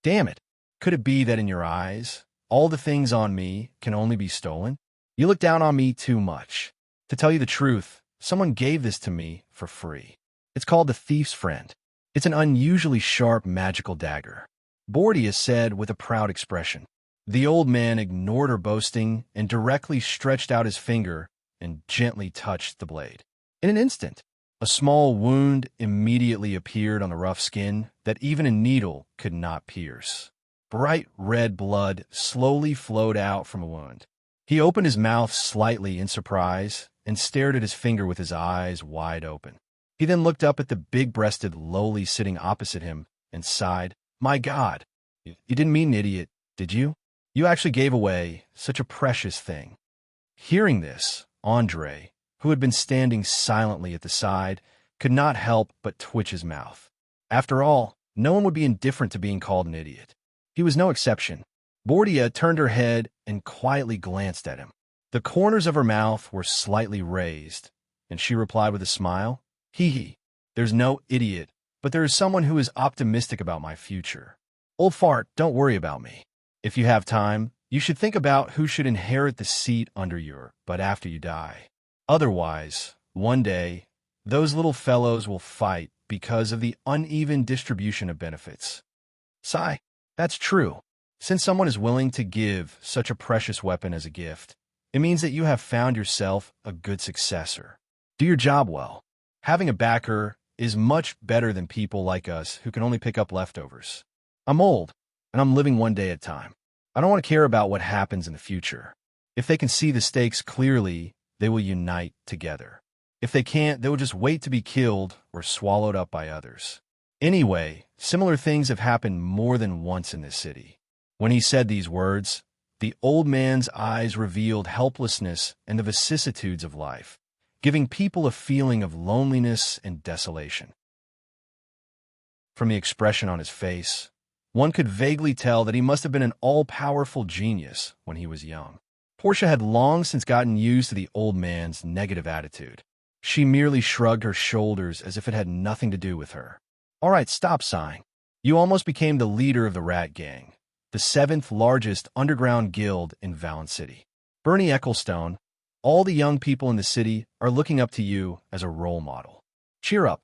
Damn it! Could it be that in your eyes, all the things on me can only be stolen? You look down on me too much. To tell you the truth, someone gave this to me for free. It's called the Thief's Friend. It's an unusually sharp magical dagger. Bordia said with a proud expression. The old man ignored her boasting and directly stretched out his finger and gently touched the blade. In an instant, a small wound immediately appeared on the rough skin that even a needle could not pierce. Bright red blood slowly flowed out from a wound. He opened his mouth slightly in surprise and stared at his finger with his eyes wide open. He then looked up at the big-breasted lowly sitting opposite him and sighed, My God, you didn't mean an idiot, did you? You actually gave away such a precious thing. Hearing this, Andre, who had been standing silently at the side, could not help but twitch his mouth. After all, no one would be indifferent to being called an idiot. He was no exception. Bordia turned her head and quietly glanced at him. The corners of her mouth were slightly raised, and she replied with a smile, Hee, there's no idiot, but there is someone who is optimistic about my future. Old fart, don't worry about me. If you have time, you should think about who should inherit the seat under your but after you die. Otherwise, one day, those little fellows will fight because of the uneven distribution of benefits. Sigh, that's true. Since someone is willing to give such a precious weapon as a gift, it means that you have found yourself a good successor. Do your job well. Having a backer is much better than people like us who can only pick up leftovers. I'm old, and I'm living one day at a time. I don't want to care about what happens in the future. If they can see the stakes clearly, they will unite together. If they can't, they will just wait to be killed or swallowed up by others. Anyway, similar things have happened more than once in this city. When he said these words, the old man's eyes revealed helplessness and the vicissitudes of life, giving people a feeling of loneliness and desolation. From the expression on his face, one could vaguely tell that he must have been an all-powerful genius when he was young. Portia had long since gotten used to the old man's negative attitude. She merely shrugged her shoulders as if it had nothing to do with her. All right, stop sighing. You almost became the leader of the Rat Gang, the 7th largest underground guild in Valen City. Bernie Ecclestone, all the young people in the city are looking up to you as a role model. Cheer up.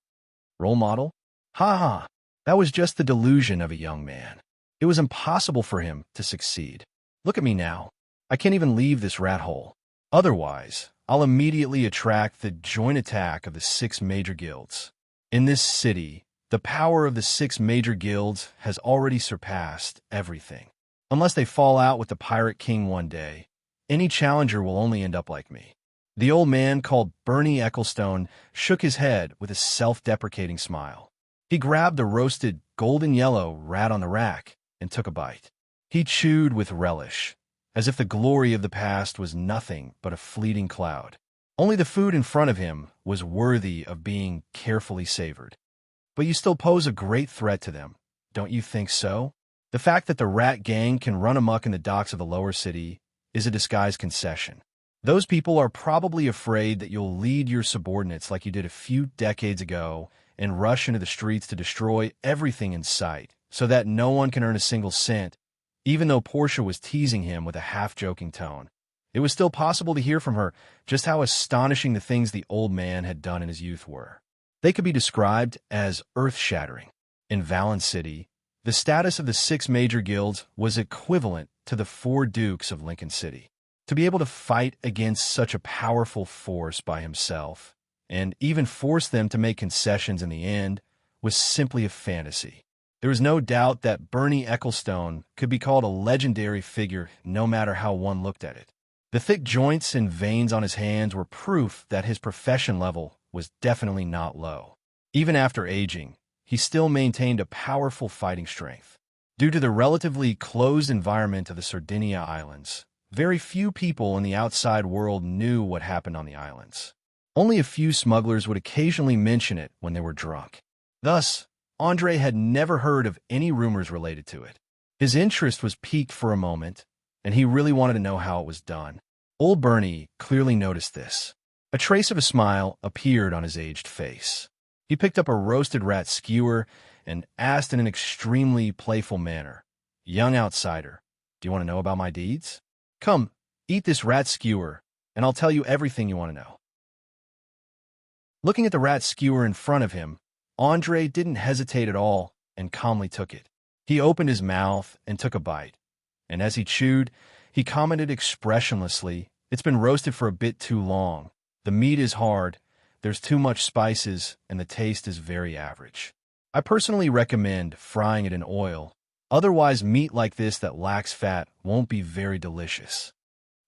Role model? Ha ha. That was just the delusion of a young man. It was impossible for him to succeed. Look at me now. I can't even leave this rat hole. Otherwise, I'll immediately attract the joint attack of the 6 major guilds. In this city, the power of the 6 major guilds has already surpassed everything. Unless they fall out with the Pirate King one day, any challenger will only end up like me. The old man, called Bernie Ecclestone, shook his head with a self-deprecating smile. He grabbed the roasted golden yellow rat on the rack and took a bite. He chewed with relish, as if the glory of the past was nothing but a fleeting cloud. Only the food in front of him was worthy of being carefully savored. But you still pose a great threat to them, don't you think so? The fact that the rat gang can run amok in the docks of the lower city is a disguised concession. Those people are probably afraid that you'll lead your subordinates like you did a few decades ago and rush into the streets to destroy everything in sight so that no one can earn a single cent. Even though Portia was teasing him with a half-joking tone, it was still possible to hear from her just how astonishing the things the old man had done in his youth were. They could be described as earth-shattering. In Valen City, the status of the 6 major guilds was equivalent to the 4 dukes of Lincoln City. To be able to fight against such a powerful force by himself, and even force them to make concessions in the end, was simply a fantasy. There was no doubt that Bernie Ecclestone could be called a legendary figure no matter how one looked at it. The thick joints and veins on his hands were proof that his profession level was definitely not low. Even after aging, he still maintained a powerful fighting strength. Due to the relatively closed environment of the Sardinia Islands, very few people in the outside world knew what happened on the islands. Only a few smugglers would occasionally mention it when they were drunk. Thus, Andre had never heard of any rumors related to it. His interest was piqued for a moment, and he really wanted to know how it was done. Old Bernie clearly noticed this. A trace of a smile appeared on his aged face. He picked up a roasted rat skewer and asked in an extremely playful manner, "Young outsider, do you want to know about my deeds? Come, eat this rat skewer, and I'll tell you everything you want to know." Looking at the rat skewer in front of him, Andre didn't hesitate at all and calmly took it. He opened his mouth and took a bite, and as he chewed, he commented expressionlessly, "It's been roasted for a bit too long. The meat is hard, there's too much spices, and the taste is very average. I personally recommend frying it in oil. Otherwise, meat like this that lacks fat won't be very delicious."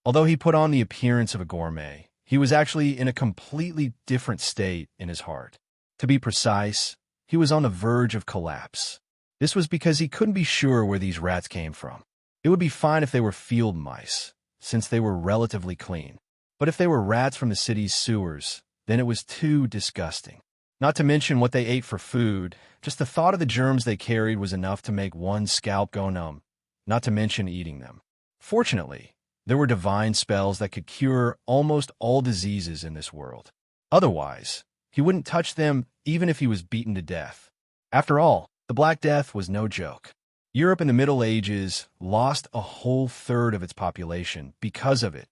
Although he put on the appearance of a gourmet, he was actually in a completely different state in his heart. To be precise, he was on the verge of collapse. This was because he couldn't be sure where these rats came from. It would be fine if they were field mice, since they were relatively clean. But if they were rats from the city's sewers, then it was too disgusting. Not to mention what they ate for food, just the thought of the germs they carried was enough to make one's scalp go numb, not to mention eating them. Fortunately, there were divine spells that could cure almost all diseases in this world. Otherwise, he wouldn't touch them even if he was beaten to death. After all, the Black Death was no joke. Europe in the Middle Ages lost a whole third of its population because of it.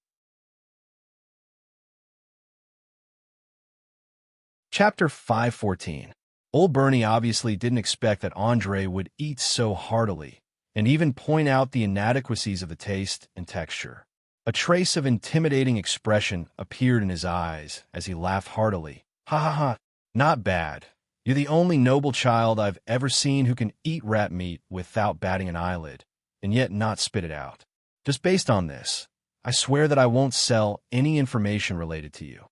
Chapter 514. Old Bernie obviously didn't expect that Andre would eat so heartily, and even point out the inadequacies of the taste and texture. A trace of intimidating expression appeared in his eyes as he laughed heartily. "Ha ha ha, not bad. You're the only noble child I've ever seen who can eat rat meat without batting an eyelid, and yet not spit it out. Just based on this, I swear that I won't sell any information related to you."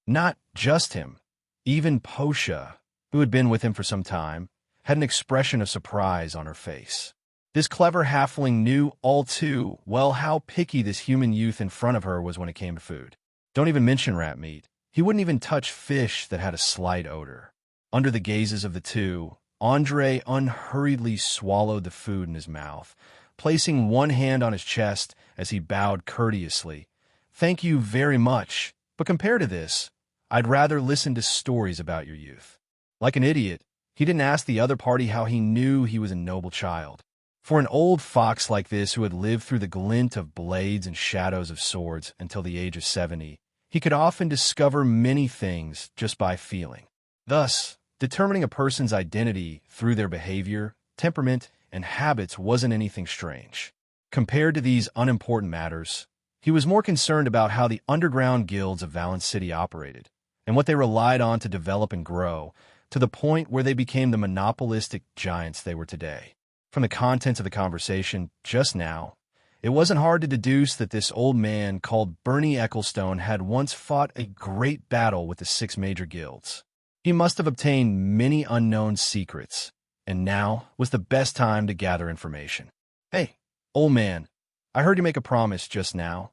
Not just him. Even Portia, who had been with him for some time, had an expression of surprise on her face. This clever halfling knew all too well how picky this human youth in front of her was when it came to food. Don't even mention rat meat. He wouldn't even touch fish that had a slight odor. Under the gazes of the two, Andre unhurriedly swallowed the food in his mouth, placing one hand on his chest as he bowed courteously. "Thank you very much, but compared to this, I'd rather listen to stories about your youth." Like an idiot, he didn't ask the other party how he knew he was a noble child. For an old fox like this who had lived through the glint of blades and shadows of swords until the age of 70, he could often discover many things just by feeling. Thus, Determining a person's identity through their behavior, temperament, and habits wasn't anything strange. Compared to these unimportant matters, he was more concerned about how the underground guilds of Valence City operated, and what they relied on to develop and grow, to the point where they became the monopolistic giants they were today. From the contents of the conversation just now, it wasn't hard to deduce that this old man called Bernie Ecclestone had once fought a great battle with the 6 major guilds. He must have obtained many unknown secrets, and now was the best time to gather information. Hey, old man, I heard you make a promise just now.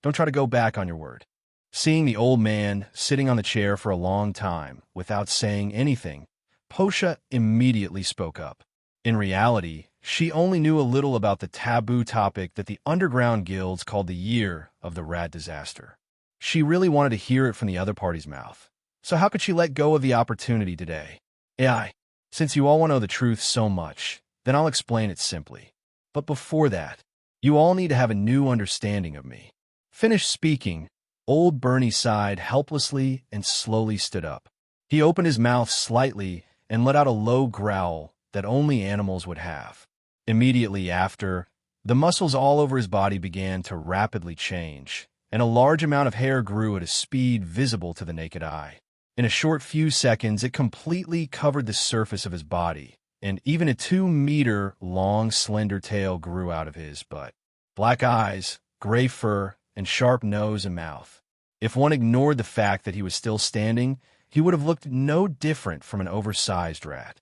Don't try to go back on your word. Seeing the old man sitting on the chair for a long time without saying anything, Portia immediately spoke up. In reality, she only knew a little about the taboo topic that the underground guilds called the Year of the Rat Disaster. She really wanted to hear it from the other party's mouth. So how could she let go of the opportunity today? AI, since you all want to know the truth so much, then I'll explain it simply. But before that, you all need to have a new understanding of me. Finished speaking, old Bernie sighed helplessly and slowly stood up. He opened his mouth slightly and let out a low growl that only animals would have. Immediately after, the muscles all over his body began to rapidly change, and a large amount of hair grew at a speed visible to the naked eye. In a short few seconds, it completely covered the surface of his body, and even a 2-meter-long slender tail grew out of his butt. Black eyes, gray fur, and sharp nose and mouth. If one ignored the fact that he was still standing, he would have looked no different from an oversized rat.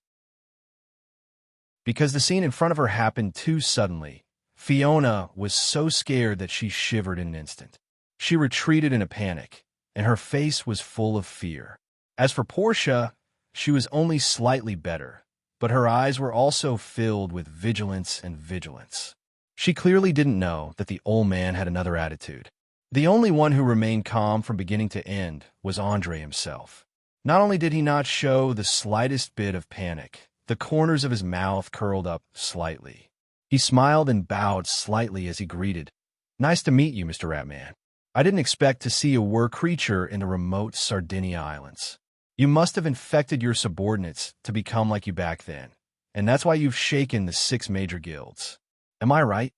Because the scene in front of her happened too suddenly, Fiona was so scared that she shivered in an instant. She retreated in a panic, and her face was full of fear. As for Portia, she was only slightly better, but her eyes were also filled with vigilance and vigilance. She clearly didn't know that the old man had another attitude. The only one who remained calm from beginning to end was Andre himself. Not only did he not show the slightest bit of panic, the corners of his mouth curled up slightly. He smiled and bowed slightly as he greeted, "Nice to meet you, Mr. Ratman. I didn't expect to see a creature in the remote Sardinia Islands. You must have infected your subordinates to become like you back then, and that's why you've shaken the 6 major guilds. Am I right?"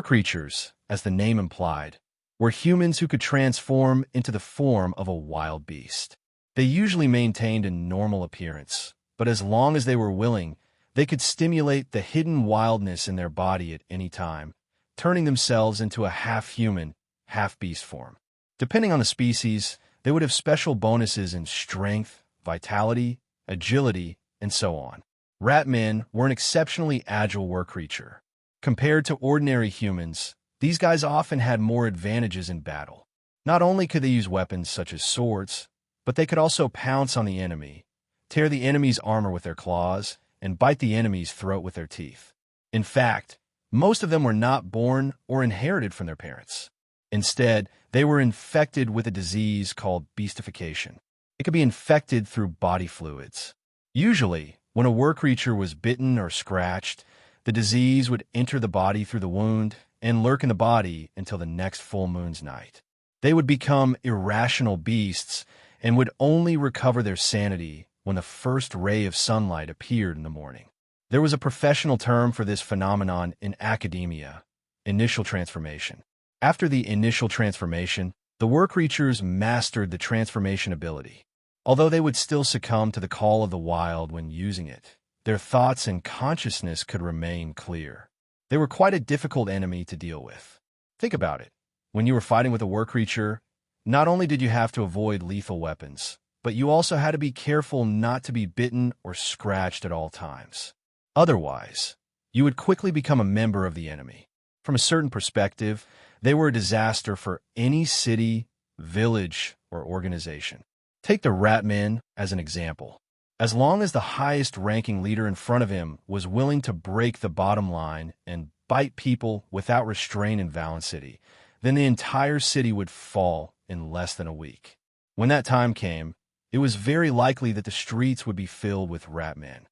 Creatures, as the name implied, were humans who could transform into the form of a wild beast. They usually maintained a normal appearance, but as long as they were willing, they could stimulate the hidden wildness in their body at any time, turning themselves into a half-human, half-beast form. Depending on the species, they would have special bonuses in strength, vitality, agility, and so on. Ratmen were an exceptionally agile creature. Compared to ordinary humans, these guys often had more advantages in battle. Not only could they use weapons such as swords, but they could also pounce on the enemy, tear the enemy's armor with their claws, and bite the enemy's throat with their teeth. In fact, most of them were not born or inherited from their parents. Instead, they were infected with a disease called beastification. It could be infected through body fluids. Usually, when a creature was bitten or scratched, the disease would enter the body through the wound and lurk in the body until the next full moon's night. They would become irrational beasts and would only recover their sanity when the first ray of sunlight appeared in the morning. There was a professional term for this phenomenon in academia: initial transformation. After the initial transformation, the creatures mastered the transformation ability. Although they would still succumb to the call of the wild when using it, their thoughts and consciousness could remain clear. They were quite a difficult enemy to deal with. Think about it. When you were fighting with a creature, not only did you have to avoid lethal weapons, but you also had to be careful not to be bitten or scratched at all times. Otherwise, you would quickly become a member of the enemy. From a certain perspective, they were a disaster for any city, village, or organization. Take the Ratmen as an example. As long as the highest-ranking leader in front of him was willing to break the bottom line and bite people without restraint in Valence City, then the entire city would fall in less than a week. When that time came, it was very likely that the streets would be filled with Ratmen.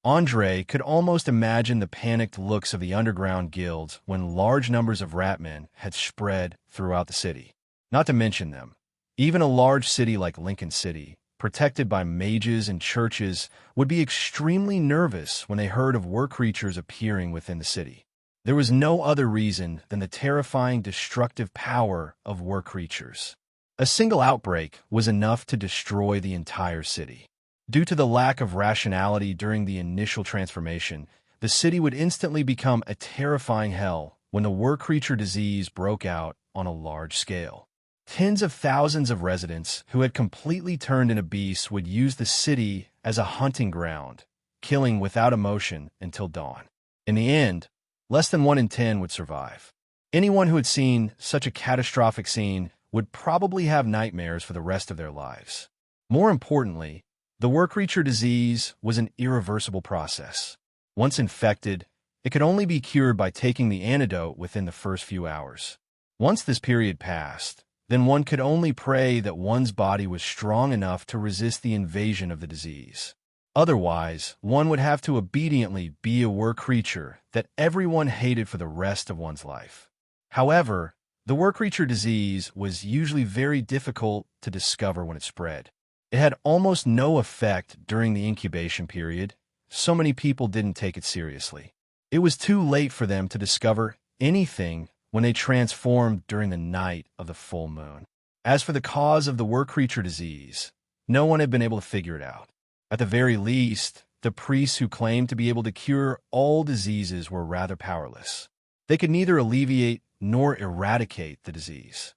Andre could almost imagine the panicked looks of the underground guilds when large numbers of Ratmen had spread throughout the city. Not to mention them, even a large city like Lincoln City protected by mages and churches, would be extremely nervous when they heard of war creatures appearing within the city. There was no other reason than the terrifying destructive power of war creatures. A single outbreak was enough to destroy the entire city. Due to the lack of rationality during the initial transformation, the city would instantly become a terrifying hell when the war creature disease broke out on a large scale. Tens of thousands of residents who had completely turned into beasts would use the city as a hunting ground, killing without emotion until dawn. In the end, less than 1 in 10 would survive. Anyone who had seen such a catastrophic scene would probably have nightmares for the rest of their lives. More importantly, the war creature disease was an irreversible process. Once infected, it could only be cured by taking the antidote within the first few hours. Once this period passed, then one could only pray that one's body was strong enough to resist the invasion of the disease. Otherwise, one would have to obediently be a war creature that everyone hated for the rest of one's life. However, the war creature disease was usually very difficult to discover when it spread. It had almost no effect during the incubation period. So many people didn't take it seriously. It was too late for them to discover anything when they transformed during the night of the full moon. As for the cause of the war creature disease, no one had been able to figure it out. At the very least, the priests who claimed to be able to cure all diseases were rather powerless. They could neither alleviate nor eradicate the disease.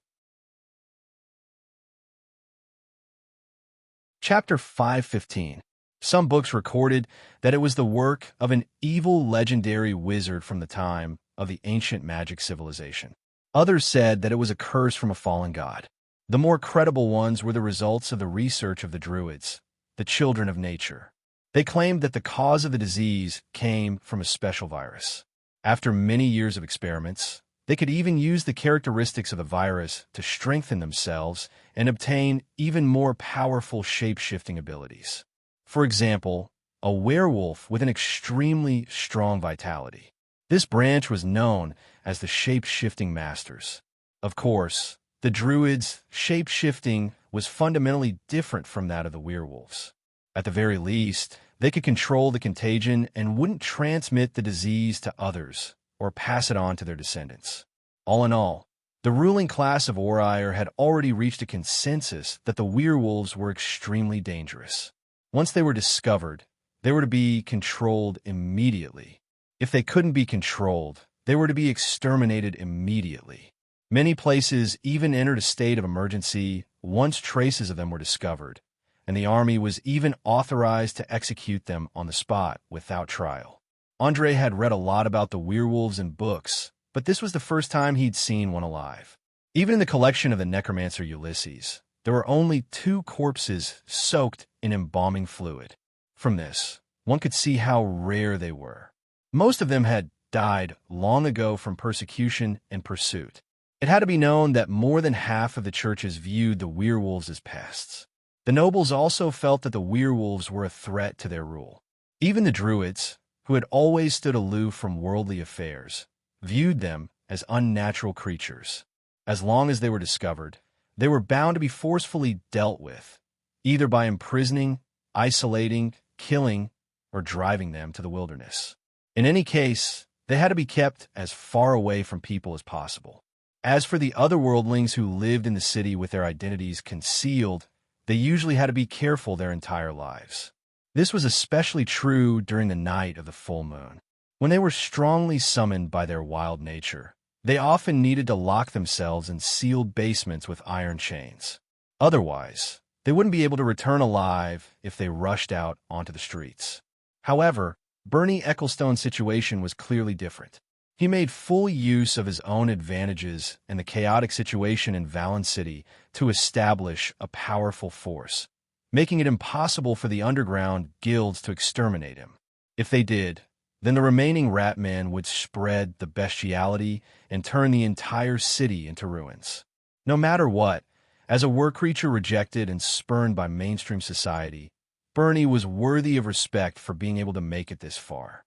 Chapter 5:15. Some books recorded that it was the work of an evil legendary wizard from the time of the ancient magic civilization. Others said that it was a curse from a fallen god. The more credible ones were the results of the research of the Druids, the children of nature. They claimed that the cause of the disease came from a special virus. After many years of experiments, they could even use the characteristics of the virus to strengthen themselves and obtain even more powerful shape-shifting abilities. For example, a werewolf with an extremely strong vitality. This branch was known as the shape-shifting masters. Of course, the Druids' shape-shifting was fundamentally different from that of the werewolves. At the very least, they could control the contagion and wouldn't transmit the disease to others or pass it on to their descendants. All in all, the ruling class of Orire had already reached a consensus that the werewolves were extremely dangerous. Once they were discovered, they were to be controlled immediately. If they couldn't be controlled, they were to be exterminated immediately. Many places even entered a state of emergency once traces of them were discovered, and the army was even authorized to execute them on the spot without trial. Andre had read a lot about the werewolves in books, but this was the first time he'd seen one alive. Even in the collection of the necromancer Ulysses, there were only 2 corpses soaked in embalming fluid. From this, one could see how rare they were. Most of them had died long ago from persecution and pursuit. It had to be known that more than half of the churches viewed the werewolves as pests. The nobles also felt that the werewolves were a threat to their rule. Even the Druids, who had always stood aloof from worldly affairs, viewed them as unnatural creatures. As long as they were discovered, they were bound to be forcefully dealt with, either by imprisoning, isolating, killing, or driving them to the wilderness. In any case, they had to be kept as far away from people as possible. As for the otherworldlings who lived in the city with their identities concealed, they usually had to be careful their entire lives. This was especially true during the night of the full moon. When they were strongly summoned by their wild nature, they often needed to lock themselves in sealed basements with iron chains. Otherwise, they wouldn't be able to return alive if they rushed out onto the streets. However, Bernie Ecclestone's situation was clearly different. He made full use of his own advantages and the chaotic situation in Valen City to establish a powerful force, making it impossible for the underground guilds to exterminate him. If they did, then the remaining Ratmen would spread the bestiality and turn the entire city into ruins. No matter what, as a war creature rejected and spurned by mainstream society, Bernie was worthy of respect for being able to make it this far.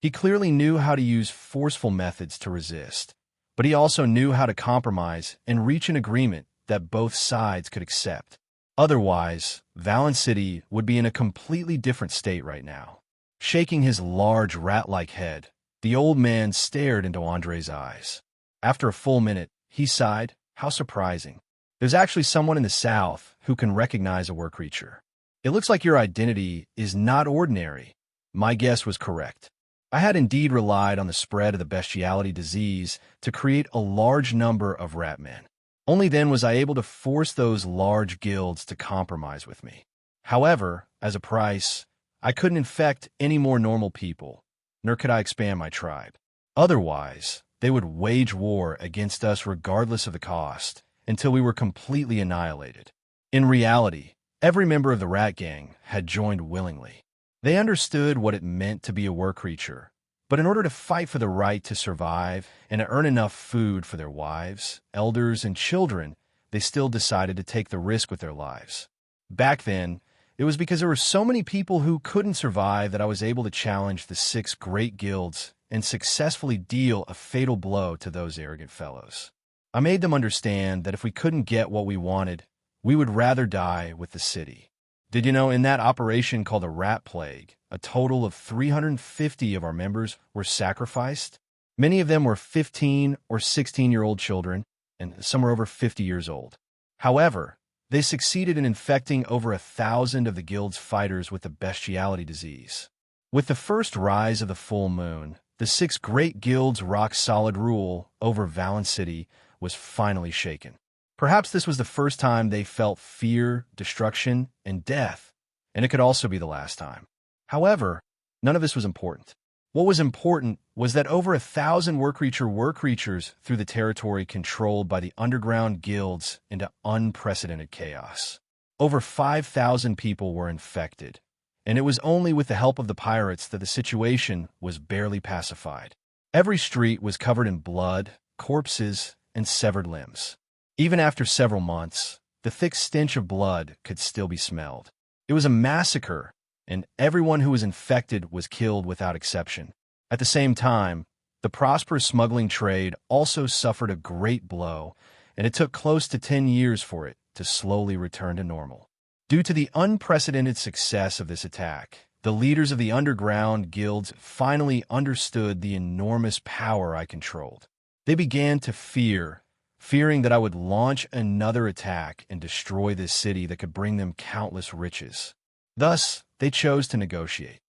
He clearly knew how to use forceful methods to resist, but he also knew how to compromise and reach an agreement that both sides could accept. Otherwise, Valen City would be in a completely different state right now. Shaking his large rat-like head, the old man stared into Andre's eyes. After a full minute, he sighed. How surprising. There's actually someone in the south who can recognize a work creature. It looks like your identity is not ordinary. My guess was correct. I had indeed relied on the spread of the bestiality disease to create a large number of rat men. Only then was I able to force those large guilds to compromise with me. However, as a price, I couldn't infect any more normal people, nor could I expand my tribe. Otherwise, they would wage war against us regardless of the cost, until we were completely annihilated. In reality, every member of the rat gang had joined willingly. They understood what it meant to be a work creature, but in order to fight for the right to survive and to earn enough food for their wives, elders, and children, they still decided to take the risk with their lives. Back then, it was because there were so many people who couldn't survive that I was able to challenge the 6 great guilds and successfully deal a fatal blow to those arrogant fellows. I made them understand that if we couldn't get what we wanted, we would rather die with the city. Did you know in that operation called the Rat Plague, a total of 350 of our members were sacrificed? Many of them were 15 or 16-year-old children, and some were over 50 years old. However, they succeeded in infecting over 1,000 of the guild's fighters with the bestiality disease. With the first rise of the full moon, the 6 great guilds' rock-solid rule over Valen City was finally shaken. Perhaps this was the first time they felt fear, destruction, and death, and it could also be the last time. However, none of this was important. What was important was that over 1,000 work creatures through the territory controlled by the underground guilds into unprecedented chaos. Over 5,000 people were infected, and it was only with the help of the pirates that the situation was barely pacified. Every street was covered in blood, corpses, and severed limbs. Even after several months, the thick stench of blood could still be smelled. It was a massacre, and everyone who was infected was killed without exception. At the same time, the prosperous smuggling trade also suffered a great blow, and it took close to 10 years for it to slowly return to normal. Due to the unprecedented success of this attack, the leaders of the underground guilds finally understood the enormous power I controlled. They began to fearing that I would launch another attack and destroy this city that could bring them countless riches. Thus, they chose to negotiate.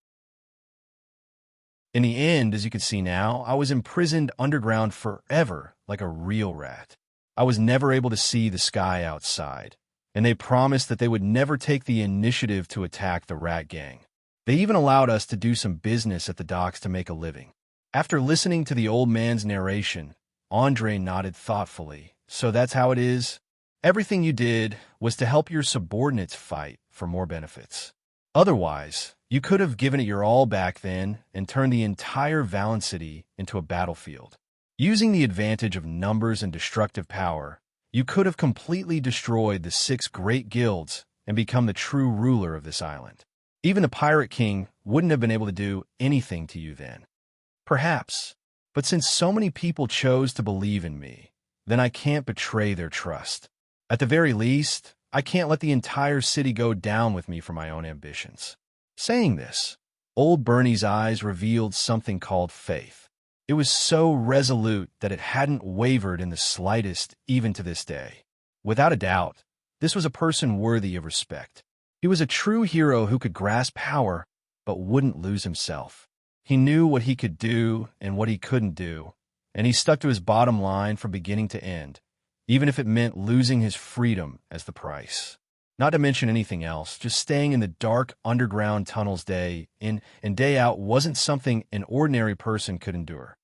In the end, as you can see now, I was imprisoned underground forever like a real rat. I was never able to see the sky outside, and they promised that they would never take the initiative to attack the rat gang. They even allowed us to do some business at the docks to make a living. After listening to the old man's narration, Andre nodded thoughtfully. So that's how it is? Everything you did was to help your subordinates fight for more benefits. Otherwise, you could have given it your all back then and turned the entire Valen City into a battlefield. Using the advantage of numbers and destructive power, you could have completely destroyed the 6 great guilds and become the true ruler of this island. Even the Pirate King wouldn't have been able to do anything to you then. Perhaps. But since so many people chose to believe in me, then I can't betray their trust. At the very least, I can't let the entire city go down with me for my own ambitions. Saying this, old Bernie's eyes revealed something called faith. It was so resolute that it hadn't wavered in the slightest, even to this day. Without a doubt, this was a person worthy of respect. He was a true hero who could grasp power, but wouldn't lose himself. He knew what he could do and what he couldn't do, and he stuck to his bottom line from beginning to end, even if it meant losing his freedom as the price. Not to mention anything else, just staying in the dark underground tunnels day in and day out wasn't something an ordinary person could endure.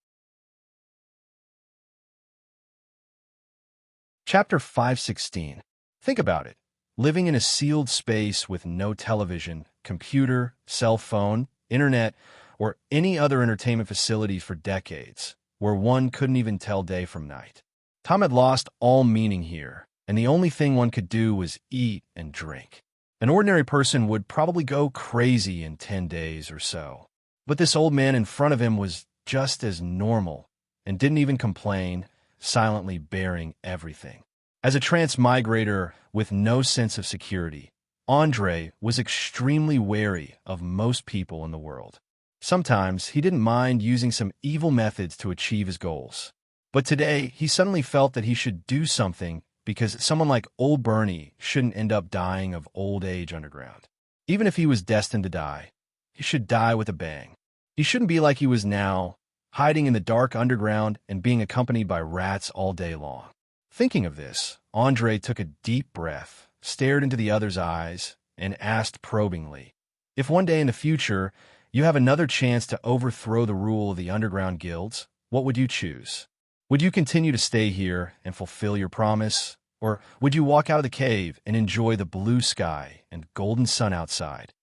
Chapter 516. Think about it. Living in a sealed space with no television, computer, cell phone, internet, or any other entertainment facilities for decades, where one couldn't even tell day from night. Time had lost all meaning here, and the only thing one could do was eat and drink. An ordinary person would probably go crazy in 10 days or so. But this old man in front of him was just as normal, and didn't even complain, silently bearing everything. As a transmigrator with no sense of security, Andre was extremely wary of most people in the world. Sometimes he didn't mind using some evil methods to achieve his goals. But today, he suddenly felt that he should do something because someone like Old Bernie shouldn't end up dying of old age underground. Even if he was destined to die, he should die with a bang. He shouldn't be like he was now, hiding in the dark underground and being accompanied by rats all day long. Thinking of this, Andre took a deep breath, stared into the other's eyes, and asked probingly, "If one day in the future you have another chance to overthrow the rule of the underground guilds, what would you choose? Would you continue to stay here and fulfill your promise, or would you walk out of the cave and enjoy the blue sky and golden sun outside?"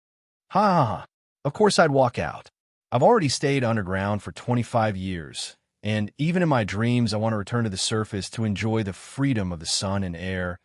Ha ha ha. Of course I'd walk out. I've already stayed underground for 25 years, and even in my dreams I want to return to the surface to enjoy the freedom of the sun and air,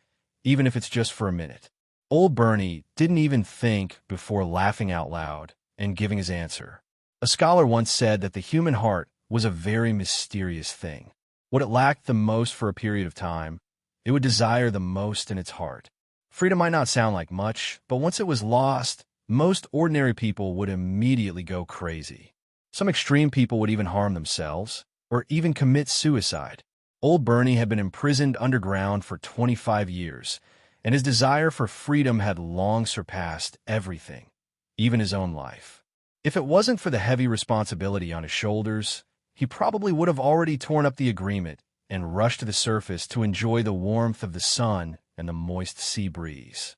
even if it's just for a minute. Old Bernie didn't even think before laughing out loud and giving his answer. A scholar once said that the human heart was a very mysterious thing. What it lacked the most for a period of time, it would desire the most in its heart. Freedom might not sound like much, but once it was lost, most ordinary people would immediately go crazy. Some extreme people would even harm themselves, or even commit suicide. Old Bernie had been imprisoned underground for 25 years, and his desire for freedom had long surpassed everything, even his own life. If it wasn't for the heavy responsibility on his shoulders, he probably would have already torn up the agreement and rushed to the surface to enjoy the warmth of the sun and the moist sea breeze.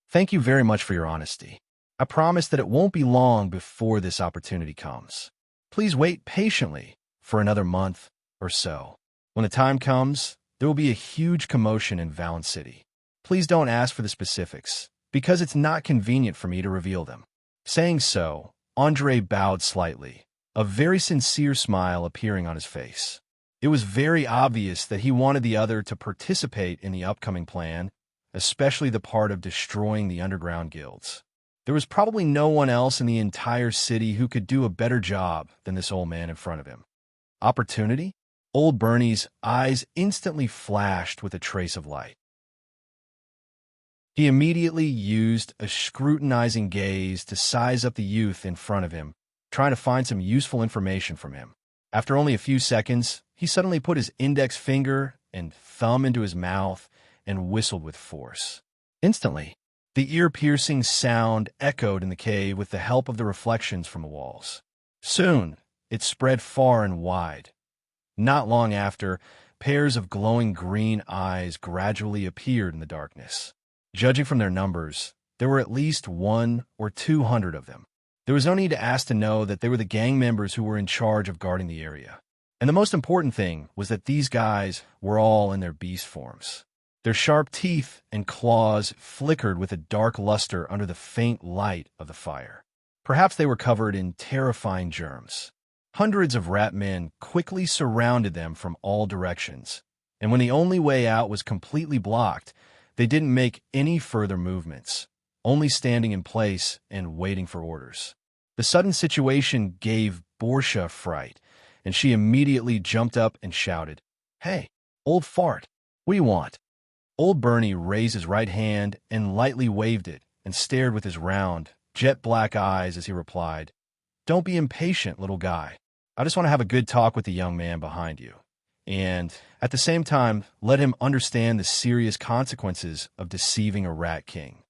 Thank you very much for your honesty. I promise that it won't be long before this opportunity comes. Please wait patiently for another month or so. When the time comes, there will be a huge commotion in Valen City. Please don't ask for the specifics, because it's not convenient for me to reveal them. Saying so, Andre bowed slightly, a very sincere smile appearing on his face. It was very obvious that he wanted the other to participate in the upcoming plan, especially the part of destroying the underground guilds. There was probably no one else in the entire city who could do a better job than this old man in front of him. Opportunity? Old Bernie's eyes instantly flashed with a trace of light. He immediately used a scrutinizing gaze to size up the youth in front of him, trying to find some useful information from him. After only a few seconds, he suddenly put his index finger and thumb into his mouth and whistled with force. Instantly, the ear-piercing sound echoed in the cave with the help of the reflections from the walls. Soon, it spread far and wide. Not long after, pairs of glowing green eyes gradually appeared in the darkness. Judging from their numbers, there were at least 100 or 200 of them. There was no need to ask to know that they were the gang members who were in charge of guarding the area. And the most important thing was that these guys were all in their beast forms. Their sharp teeth and claws flickered with a dark luster under the faint light of the fire. Perhaps they were covered in terrifying germs. Hundreds of rat men quickly surrounded them from all directions, and when the only way out was completely blocked, they didn't make any further movements, only standing in place and waiting for orders. The sudden situation gave Borsha fright, and she immediately jumped up and shouted, "Hey, old fart, what do you want?" Old Bernie raised his right hand and lightly waved it and stared with his round, jet-black eyes as he replied, "Don't be impatient, little guy. I just want to have a good talk with the young man behind you, and at the same time, let him understand the serious consequences of deceiving a rat king.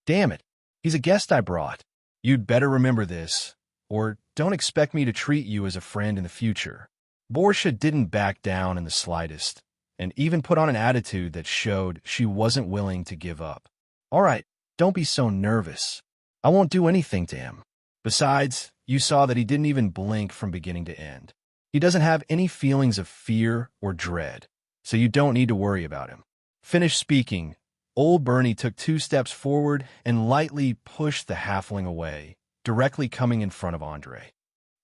Damn it, he's a guest I brought. You'd better remember this, or don't expect me to treat you as a friend in the future." Borsha didn't back down in the slightest, and even put on an attitude that showed she wasn't willing to give up. "All right, don't be so nervous. I won't do anything to him. Besides, you saw that he didn't even blink from beginning to end. He doesn't have any feelings of fear or dread, so you don't need to worry about him." Finished speaking, Old Bernie took 2 steps forward and lightly pushed the halfling away, directly coming in front of Andre.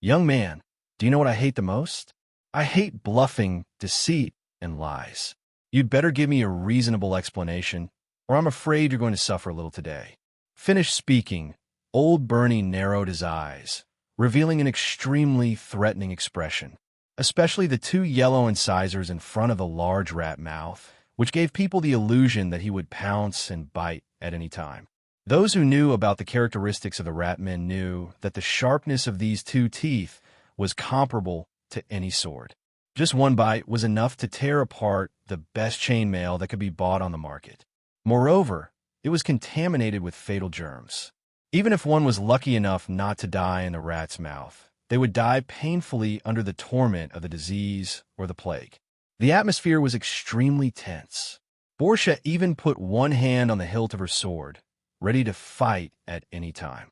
"Young man, do you know what I hate the most? I hate bluffing, deceit, and lies. You'd better give me a reasonable explanation, or I'm afraid you're going to suffer a little today." Finished speaking, Old Bernie narrowed his eyes, revealing an extremely threatening expression, especially the 2 yellow incisors in front of the large rat mouth, which gave people the illusion that he would pounce and bite at any time. Those who knew about the characteristics of the rat men knew that the sharpness of these two teeth was comparable to any sword. Just one bite was enough to tear apart the best chainmail that could be bought on the market. Moreover, it was contaminated with fatal germs. Even if one was lucky enough not to die in the rat's mouth, they would die painfully under the torment of the disease or the plague. The atmosphere was extremely tense. Portia even put one hand on the hilt of her sword, ready to fight at any time.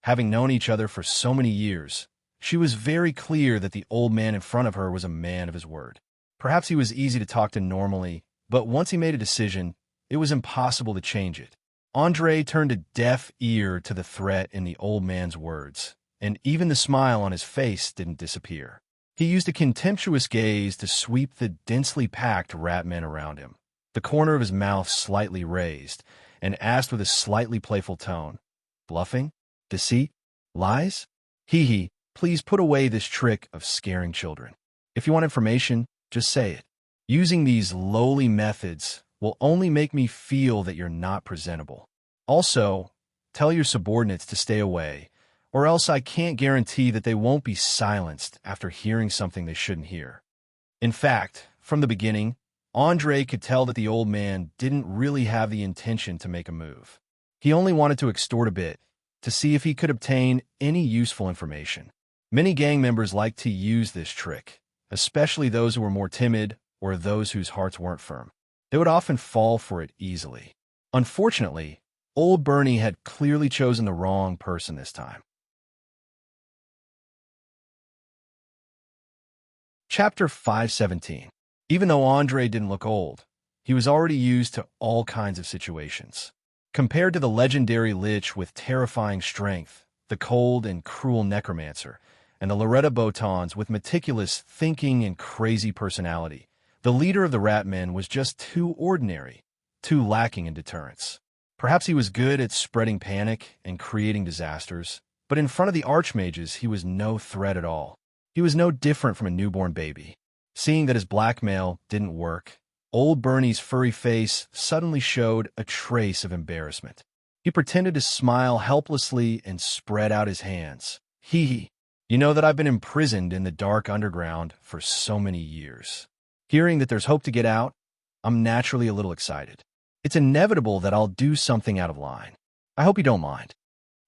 Having known each other for so many years, she was very clear that the old man in front of her was a man of his word. Perhaps he was easy to talk to normally, but once he made a decision, it was impossible to change it. Andre turned a deaf ear to the threat in the old man's words, and even the smile on his face didn't disappear. He used a contemptuous gaze to sweep the densely packed rat men around him, the corner of his mouth slightly raised, and asked with a slightly playful tone, "Bluffing? Deceit? Lies? Hee, please put away this trick of scaring children. If you want information, just say it. Using these lowly methods will only make me feel that you're not presentable. Also, tell your subordinates to stay away, or else I can't guarantee that they won't be silenced after hearing something they shouldn't hear." In fact, from the beginning, Andre could tell that the old man didn't really have the intention to make a move. He only wanted to extort a bit, to see if he could obtain any useful information. Many gang members liked to use this trick, especially those who were more timid or those whose hearts weren't firm. They would often fall for it easily. Unfortunately, old Bernie had clearly chosen the wrong person this time. Chapter 517. Even though Andre didn't look old, he was already used to all kinds of situations. Compared to the legendary Lich with terrifying strength, the cold and cruel necromancer, and the Loretta Botons with meticulous thinking and crazy personality, the leader of the rat men was just too ordinary, too lacking in deterrence. Perhaps he was good at spreading panic and creating disasters, but in front of the archmages he was no threat at all. He was no different from a newborn baby. Seeing that his blackmail didn't work, old Bernie's furry face suddenly showed a trace of embarrassment. He pretended to smile helplessly and spread out his hands. "Hee, you know that I've been imprisoned in the dark underground for so many years. Hearing that there's hope to get out, I'm naturally a little excited. It's inevitable that I'll do something out of line. I hope you don't mind."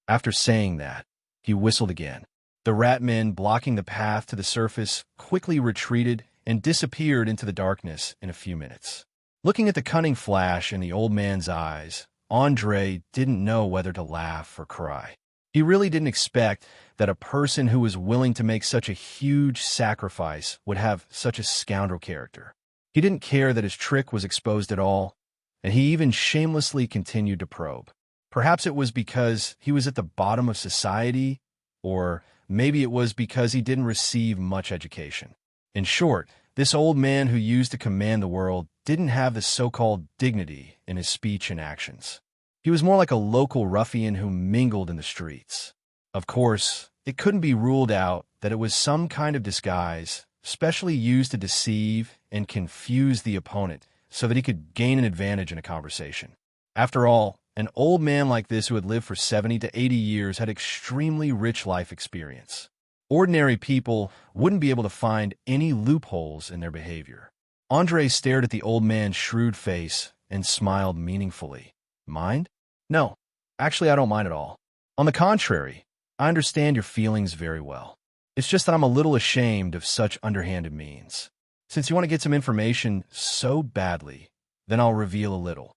After saying that, he whistled again. The rat men blocking the path to the surface quickly retreated and disappeared into the darkness in a few minutes. Looking at the cunning flash in the old man's eyes, Andre didn't know whether to laugh or cry. He really didn't expect that a person who was willing to make such a huge sacrifice would have such a scoundrel character. He didn't care that his trick was exposed at all, and he even shamelessly continued to probe. Perhaps it was because he was at the bottom of society, or maybe it was because he didn't receive much education. In short, this old man who used to command the world didn't have the so-called dignity in his speech and actions. He was more like a local ruffian who mingled in the streets. Of course, it couldn't be ruled out that it was some kind of disguise, specially used to deceive and confuse the opponent so that he could gain an advantage in a conversation. After all, an old man like this who had lived for 70 to 80 years had extremely rich life experience. Ordinary people wouldn't be able to find any loopholes in their behavior. Andre stared at the old man's shrewd face and smiled meaningfully. "Mind? No, actually I don't mind at all. On the contrary, I understand your feelings very well. It's just that I'm a little ashamed of such underhanded means. Since you want to get some information so badly, then I'll reveal a little."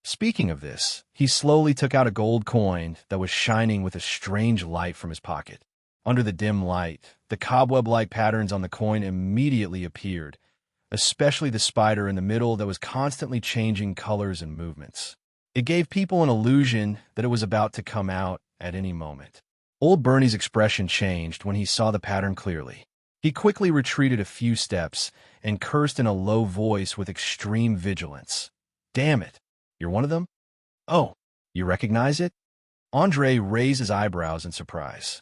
Speaking of this, he slowly took out a gold coin that was shining with a strange light from his pocket. Under the dim light, the cobweb-like patterns on the coin immediately appeared, especially the spider in the middle that was constantly changing colors and movements. It gave people an illusion that it was about to come out at any moment. Old Bernie's expression changed when he saw the pattern clearly. He quickly retreated a few steps and cursed in a low voice with extreme vigilance. "Damn it! You're one of them? Oh, you recognize it?" Andre raised his eyebrows in surprise.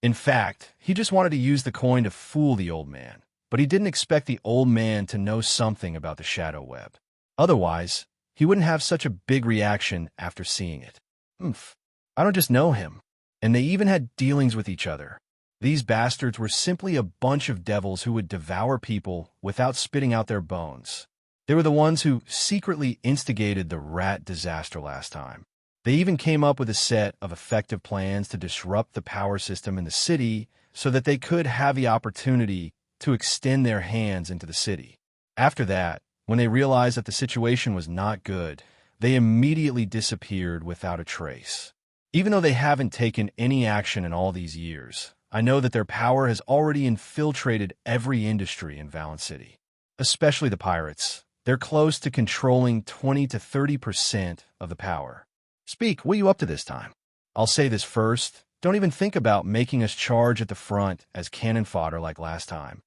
In fact, he just wanted to use the coin to fool the old man, but he didn't expect the old man to know something about the shadow web. Otherwise, he wouldn't have such a big reaction after seeing it. Oomph, I don't just know him. And they even had dealings with each other. These bastards were simply a bunch of devils who would devour people without spitting out their bones. They were the ones who secretly instigated the rat disaster last time. They even came up with a set of effective plans to disrupt the power system in the city so that they could have the opportunity to extend their hands into the city. After that, when they realized that the situation was not good, they immediately disappeared without a trace. Even though they haven't taken any action in all these years, I know that their power has already infiltrated every industry in Valen City, especially the pirates. They're close to controlling 20 to 30% of the power. Speak, what are you up to this time? I'll say this first. Don't even think about making us charge at the front as cannon fodder like last time.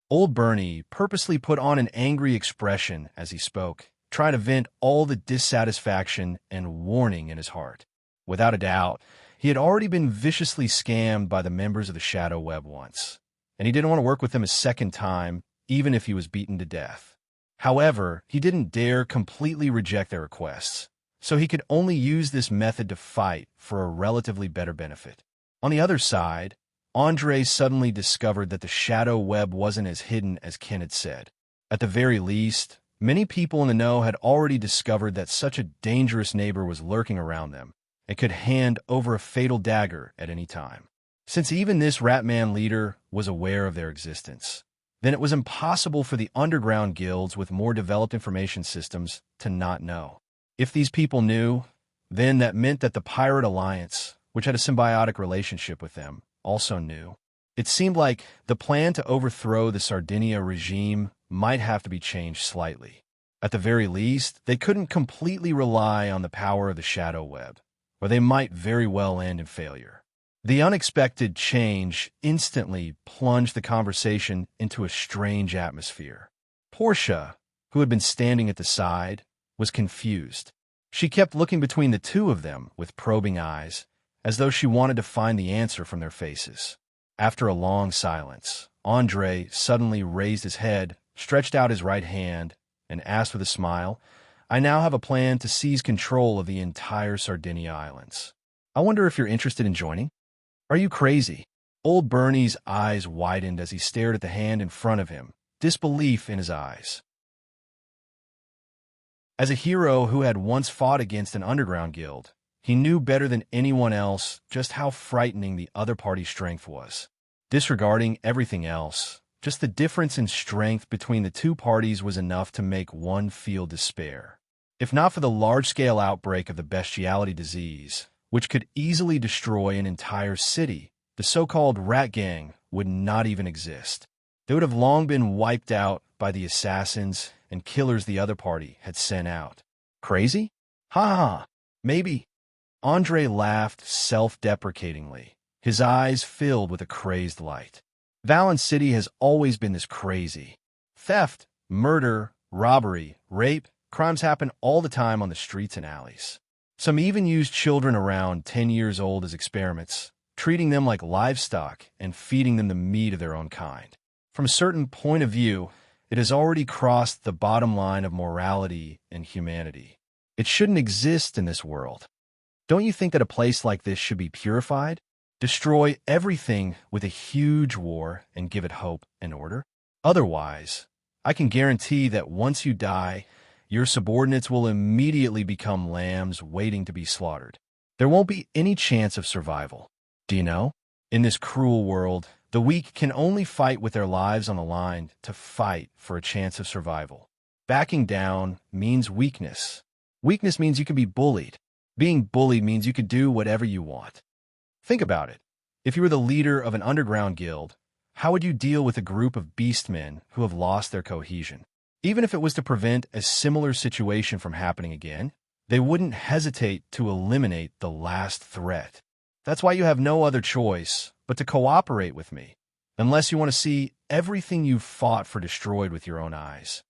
Old Bernie purposely put on an angry expression as he spoke, trying to vent all the dissatisfaction and warning in his heart. Without a doubt, he had already been viciously scammed by the members of the Shadow Web once, and he didn't want to work with them a second time, even if he was beaten to death. However, he didn't dare completely reject their requests, so he could only use this method to fight for a relatively better benefit. On the other side, Andre suddenly discovered that the Shadow Web wasn't as hidden as Ken had said. At the very least, many people in the know had already discovered that such a dangerous neighbor was lurking around them and could hand over a fatal dagger at any time. Since even this Ratman leader was aware of their existence, then it was impossible for the underground guilds with more developed information systems to not know. If these people knew, then that meant that the Pirate Alliance, which had a symbiotic relationship with them, also knew. It seemed like the plan to overthrow the Sardinia regime might have to be changed slightly. At the very least, they couldn't completely rely on the power of the Shadow Web, or they might very well end in failure. The unexpected change instantly plunged the conversation into a strange atmosphere. Portia, who had been standing at the side, was confused. She kept looking between the two of them with probing eyes, as though she wanted to find the answer from their faces. After a long silence, Andre suddenly raised his head, stretched out his right hand, and asked with a smile, "I now have a plan to seize control of the entire Sardinia Islands. I wonder if you're interested in joining?" "Are you crazy?" Old Bernie's eyes widened as he stared at the hand in front of him, disbelief in his eyes. As a hero who had once fought against an underground guild, he knew better than anyone else just how frightening the other party's strength was. Disregarding everything else, just the difference in strength between the two parties was enough to make one feel despair. If not for the large-scale outbreak of the bestiality disease, which could easily destroy an entire city, the so-called Rat Gang would not even exist. They would have long been wiped out by the assassins and killers the other party had sent out. Crazy? Ha ha, maybe. Andre laughed self-deprecatingly, his eyes filled with a crazed light. Valen City has always been this crazy. Theft, murder, robbery, rape, crimes happen all the time on the streets and alleys. Some even use children around 10 years old as experiments, treating them like livestock and feeding them the meat of their own kind. From a certain point of view, it has already crossed the bottom line of morality and humanity. It shouldn't exist in this world. Don't you think that a place like this should be purified? Destroy everything with a huge war and give it hope and order? Otherwise, I can guarantee that once you die, your subordinates will immediately become lambs waiting to be slaughtered. There won't be any chance of survival. Do you know? In this cruel world, the weak can only fight with their lives on the line to fight for a chance of survival. Backing down means weakness. Weakness means you can be bullied. Being bullied means you can do whatever you want. Think about it. If you were the leader of an underground guild, how would you deal with a group of beastmen who have lost their cohesion? Even if it was to prevent a similar situation from happening again, they wouldn't hesitate to eliminate the last threat. That's why you have no other choice but to cooperate with me, unless you want to see everything you've fought for destroyed with your own eyes.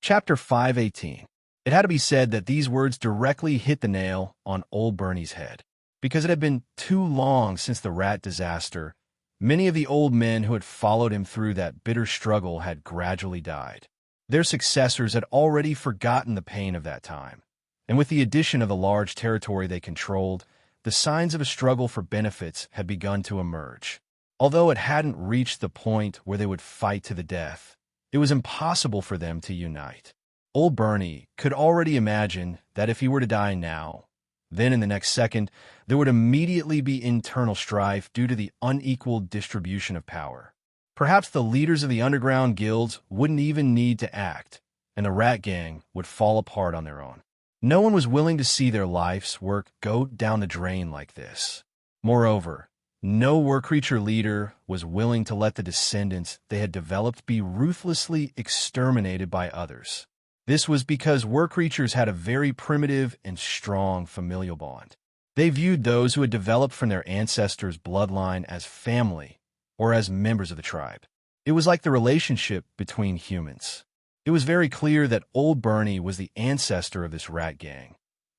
Chapter 518. It had to be said that these words directly hit the nail on old Bernie's head. Because it had been too long since the rat disaster, many of the old men who had followed him through that bitter struggle had gradually died. Their successors had already forgotten the pain of that time, and with the addition of the large territory they controlled, the signs of a struggle for benefits had begun to emerge. Although it hadn't reached the point where they would fight to the death, it was impossible for them to unite. Old Bernie could already imagine that if he were to die now, then in the next second, there would immediately be internal strife due to the unequal distribution of power. Perhaps the leaders of the underground guilds wouldn't even need to act, and the rat gang would fall apart on their own. No one was willing to see their life's work go down the drain like this. Moreover, no work creature leader was willing to let the descendants they had developed be ruthlessly exterminated by others. This was because work creatures had a very primitive and strong familial bond. They viewed those who had developed from their ancestors' bloodline as family or as members of the tribe. It was like the relationship between humans. It was very clear that old Bernie was the ancestor of this rat gang,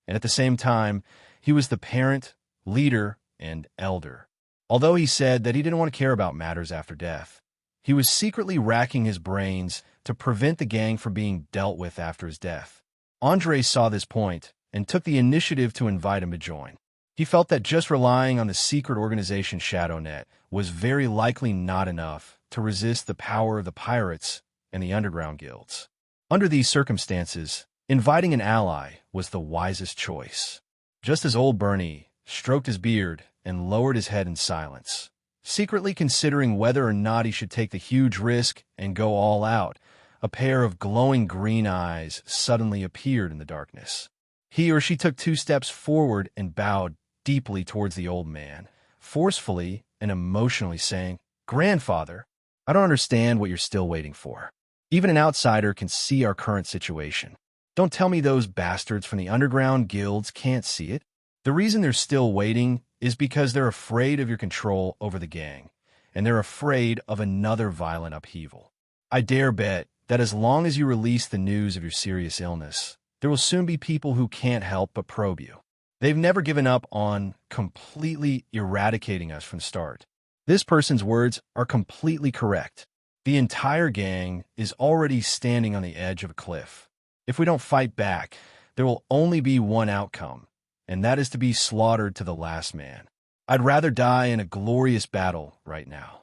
and at the same time, he was the parent, leader, and elder. Although he said that he didn't want to care about matters after death, he was secretly racking his brains to prevent the gang from being dealt with after his death. Andre saw this point and took the initiative to invite him to join. He felt that just relying on the secret organization ShadowNet was very likely not enough to resist the power of the pirates and the underground guilds. Under these circumstances, inviting an ally was the wisest choice. Just as old Bernie stroked his beard and lowered his head in silence, secretly considering whether or not he should take the huge risk and go all out, a pair of glowing green eyes suddenly appeared in the darkness. He or she took 2 steps forward and bowed deeply towards the old man, forcefully and emotionally saying, "Grandfather, I don't understand what you're still waiting for. Even an outsider can see our current situation. Don't tell me those bastards from the underground guilds can't see it. The reason they're still waiting is because they're afraid of your control over the gang, and they're afraid of another violent upheaval. I dare bet that as long as you release the news of your serious illness, there will soon be people who can't help but probe you. They've never given up on completely eradicating us from the start. This person's words are completely correct. The entire gang is already standing on the edge of a cliff. If we don't fight back, there will only be one outcome, and that is to be slaughtered to the last man. I'd rather die in a glorious battle right now.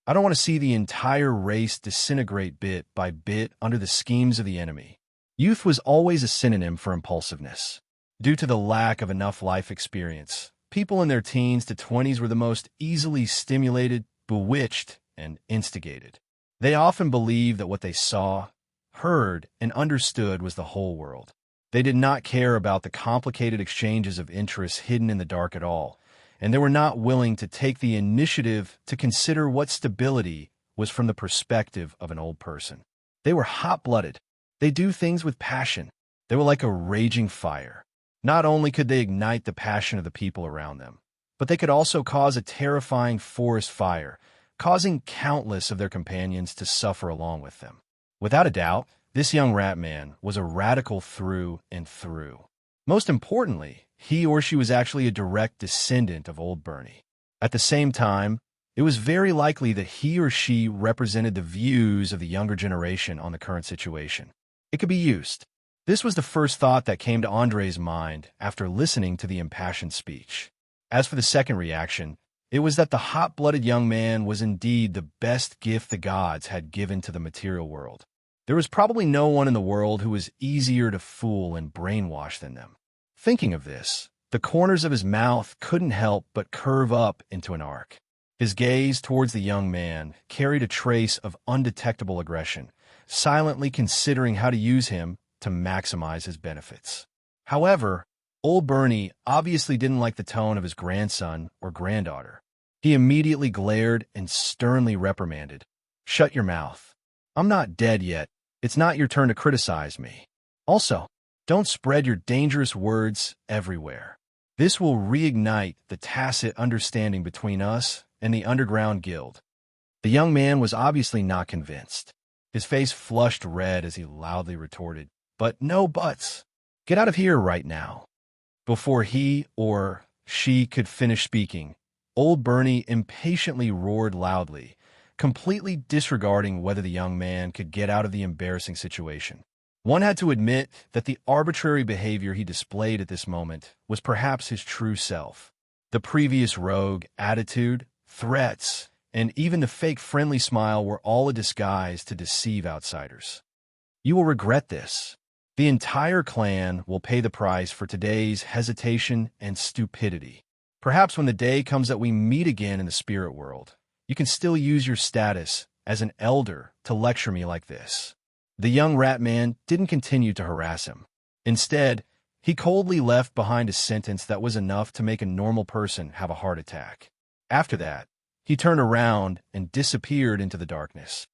I don't want to see the entire race disintegrate bit by bit under the schemes of the enemy." Youth was always a synonym for impulsiveness. Due to the lack of enough life experience, people in their teens to 20s were the most easily stimulated, bewitched, and instigated. They often believed that what they saw, heard, and understood was the whole world. They did not care about the complicated exchanges of interests hidden in the dark at all, and they were not willing to take the initiative to consider what stability was from the perspective of an old person. They were hot-blooded. They do things with passion. They were like a raging fire. Not only could they ignite the passion of the people around them, but they could also cause a terrifying forest fire, causing countless of their companions to suffer along with them. Without a doubt, this young rat man was a radical through and through. Most importantly, he or she was actually a direct descendant of old Bernie. At the same time, it was very likely that he or she represented the views of the younger generation on the current situation. It could be used. This was the first thought that came to Andre's mind after listening to the impassioned speech. As for the second reaction, it was that the hot-blooded young man was indeed the best gift the gods had given to the material world. There was probably no one in the world who was easier to fool and brainwash than them. Thinking of this, the corners of his mouth couldn't help but curve up into an arc. His gaze towards the young man carried a trace of undetectable aggression, silently considering how to use him to maximize his benefits. However, old Bernie obviously didn't like the tone of his grandson or granddaughter. He immediately glared and sternly reprimanded, "Shut your mouth. I'm not dead yet. It's not your turn to criticize me. Also, don't spread your dangerous words everywhere. This will reignite the tacit understanding between us and the underground guild." The young man was obviously not convinced. His face flushed red as he loudly retorted, "But no buts. Get out of here right now." Before he or she could finish speaking, old Bernie impatiently roared loudly, completely disregarding whether the young man could get out of the embarrassing situation. One had to admit that the arbitrary behavior he displayed at this moment was perhaps his true self. The previous rogue attitude, threats, and even the fake friendly smile were all a disguise to deceive outsiders. You will regret this. The entire clan will pay the price for today's hesitation and stupidity. Perhaps when the day comes that we meet again in the spirit world, you can still use your status as an elder to lecture me like this. The young rat man didn't continue to harass him. Instead, he coldly left behind a sentence that was enough to make a normal person have a heart attack. After that, he turned around and disappeared into the darkness.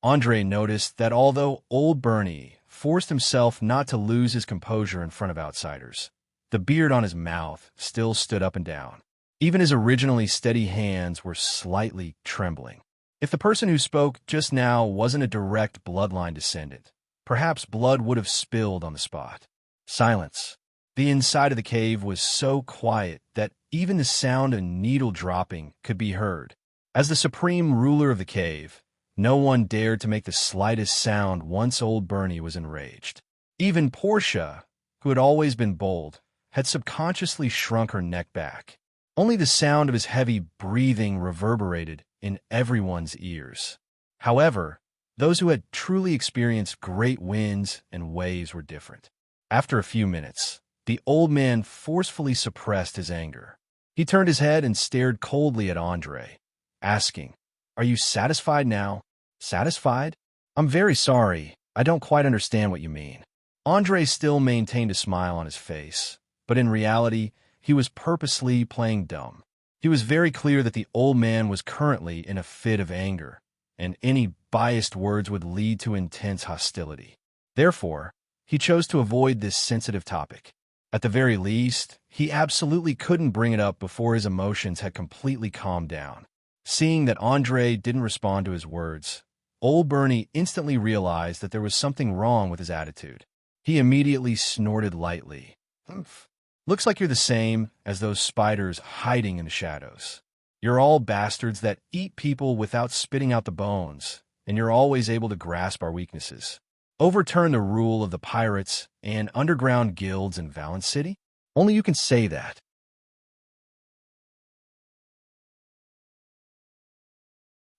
Andre noticed that although old Bernie forced himself not to lose his composure in front of outsiders, the beard on his mouth still stood up and down. Even his originally steady hands were slightly trembling. If the person who spoke just now wasn't a direct bloodline descendant, perhaps blood would have spilled on the spot. Silence. The inside of the cave was so quiet that even the sound of needle dropping could be heard. As the supreme ruler of the cave, no one dared to make the slightest sound once old Bernie was enraged. Even Portia, who had always been bold, had subconsciously shrunk her neck back. Only the sound of his heavy breathing reverberated in everyone's ears. However, those who had truly experienced great winds and waves were different. After a few minutes, the old man forcefully suppressed his anger. He turned his head and stared coldly at Andre, asking, "Are you satisfied now?" "Satisfied? I'm very sorry. I don't quite understand what you mean." Andre still maintained a smile on his face, but in reality, he was purposely playing dumb. He was very clear that the old man was currently in a fit of anger, and any biased words would lead to intense hostility. Therefore, he chose to avoid this sensitive topic. At the very least, he absolutely couldn't bring it up before his emotions had completely calmed down. Seeing that Andre didn't respond to his words, old Bernie instantly realized that there was something wrong with his attitude. He immediately snorted lightly. "Humph. Looks like you're the same as those spiders hiding in the shadows. You're all bastards that eat people without spitting out the bones, and you're always able to grasp our weaknesses. Overturn the rule of the pirates and underground guilds in Valence City? Only you can say that."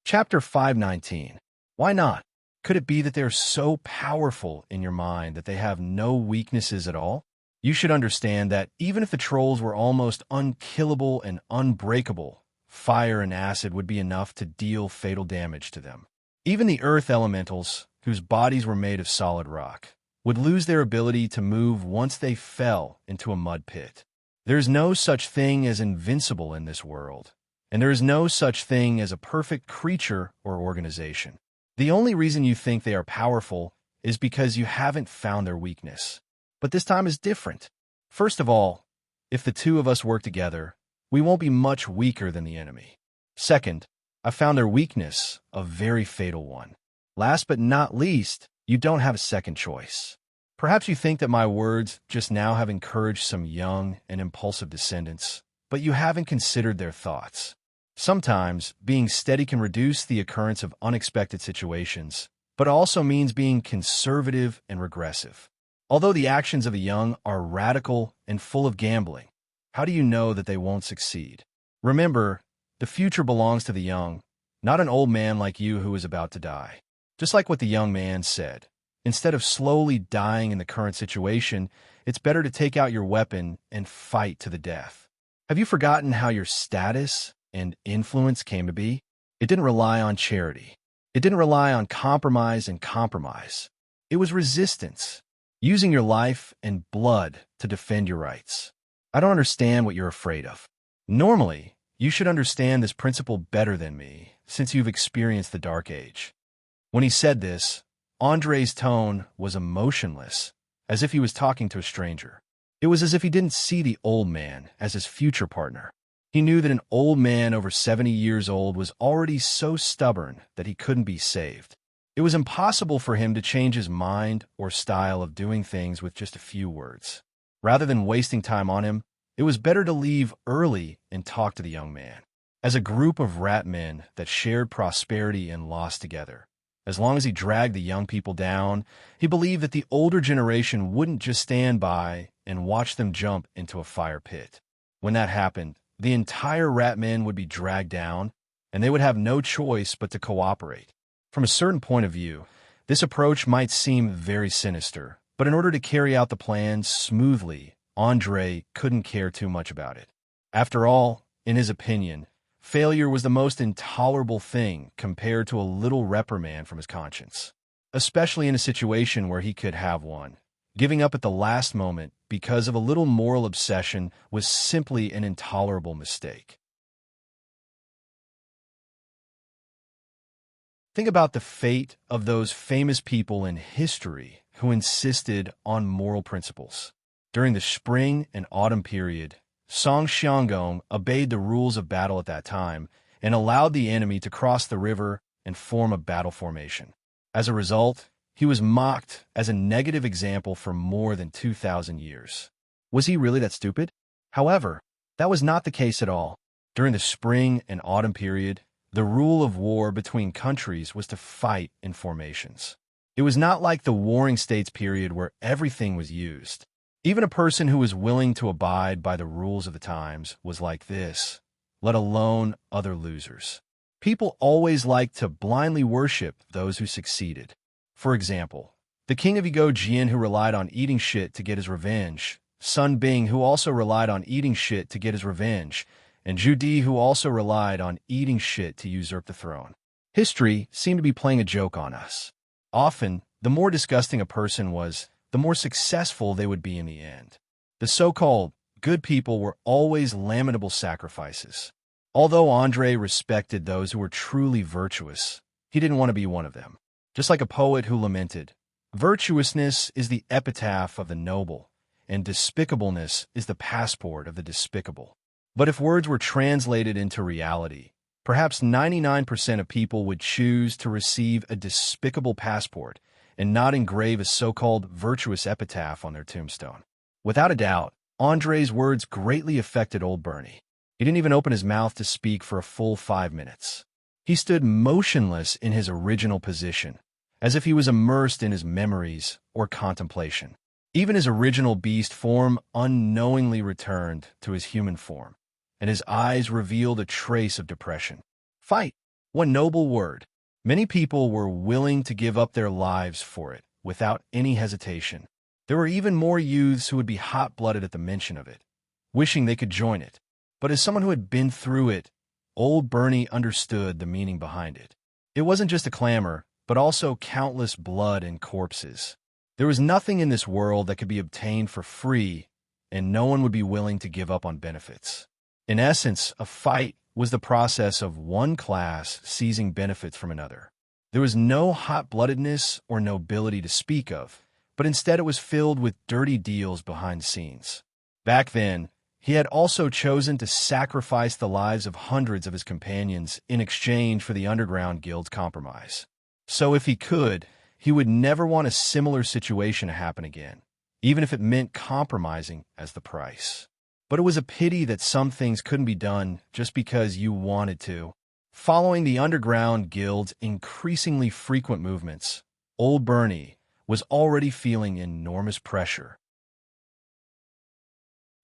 Chapter 519. Why not? Could it be that they're so powerful in your mind that they have no weaknesses at all? You should understand that even if the trolls were almost unkillable and unbreakable, fire and acid would be enough to deal fatal damage to them. Even the earth elementals, whose bodies were made of solid rock, would lose their ability to move once they fell into a mud pit. There's no such thing as invincible in this world, and there is no such thing as a perfect creature or organization. The only reason you think they are powerful is because you haven't found their weakness. But this time is different. First of all, if the two of us work together, we won't be much weaker than the enemy. Second, I found their weakness a very fatal one. Last but not least, you don't have a second choice. Perhaps you think that my words just now have encouraged some young and impulsive descendants, but you haven't considered their thoughts. Sometimes, being steady can reduce the occurrence of unexpected situations, but also means being conservative and regressive. Although the actions of the young are radical and full of gambling, how do you know that they won't succeed? Remember, the future belongs to the young, not an old man like you who is about to die. Just like what the young man said, instead of slowly dying in the current situation, it's better to take out your weapon and fight to the death. Have you forgotten how your status and influence came to be? It didn't rely on charity. It didn't rely on compromise and compromise. It was resistance, using your life and blood to defend your rights. I don't understand what you're afraid of. Normally, you should understand this principle better than me, since you've experienced the Dark Age. When he said this, Andre's tone was emotionless, as if he was talking to a stranger. It was as if he didn't see the old man as his future partner. He knew that an old man over 70 years old was already so stubborn that he couldn't be saved. It was impossible for him to change his mind or style of doing things with just a few words. Rather than wasting time on him, it was better to leave early and talk to the young man. As a group of rat men that shared prosperity and loss together, as long as he dragged the young people down, he believed that the older generation wouldn't just stand by and watch them jump into a fire pit. When that happened, the entire rat men would be dragged down, and they would have no choice but to cooperate. From a certain point of view, this approach might seem very sinister, but in order to carry out the plan smoothly, Andre couldn't care too much about it. After all, in his opinion, failure was the most intolerable thing compared to a little reprimand from his conscience, especially in a situation where he could have one. Giving up at the last moment because of a little moral obsession was simply an intolerable mistake. Think about the fate of those famous people in history who insisted on moral principles. During the spring and autumn period, Song Xianggong obeyed the rules of battle at that time and allowed the enemy to cross the river and form a battle formation. As a result, he was mocked as a negative example for more than 2,000 years. Was he really that stupid? However, that was not the case at all. During the spring and autumn period, the rule of war between countries was to fight in formations. It was not like the Warring States period where everything was used. Even a person who was willing to abide by the rules of the times was like this, let alone other losers. People always liked to blindly worship those who succeeded. For example, the king of Ego Jian, who relied on eating shit to get his revenge, Sun Bing, who also relied on eating shit to get his revenge, and Zhu Di, who also relied on eating shit to usurp the throne. History seemed to be playing a joke on us. Often, the more disgusting a person was, the more successful they would be in the end. The so-called good people were always lamentable sacrifices. Although Andre respected those who were truly virtuous, he didn't want to be one of them. Just like a poet who lamented, "Virtuousness is the epitaph of the noble, and despicableness is the passport of the despicable." But if words were translated into reality, perhaps 99% of people would choose to receive a despicable passport and not engrave a so-called virtuous epitaph on their tombstone. Without a doubt, Andre's words greatly affected old Bernie. He didn't even open his mouth to speak for a full 5 minutes. He stood motionless in his original position, as if he was immersed in his memories or contemplation. Even his original beast form unknowingly returned to his human form, and his eyes revealed a trace of depression. Fight! What noble word! Many people were willing to give up their lives for it, without any hesitation. There were even more youths who would be hot-blooded at the mention of it, wishing they could join it. But as someone who had been through it, old Bernie understood the meaning behind it. It wasn't just a clamor, but also countless blood and corpses. There was nothing in this world that could be obtained for free, and no one would be willing to give up on benefits. In essence, a fight was the process of one class seizing benefits from another. There was no hot-bloodedness or nobility to speak of, but instead it was filled with dirty deals behind the scenes. Back then, he had also chosen to sacrifice the lives of hundreds of his companions in exchange for the underground guild's compromise. So if he could, he would never want a similar situation to happen again, even if it meant compromising as the price. But it was a pity that some things couldn't be done just because you wanted to. Following the underground guild's increasingly frequent movements, old Bernie was already feeling enormous pressure.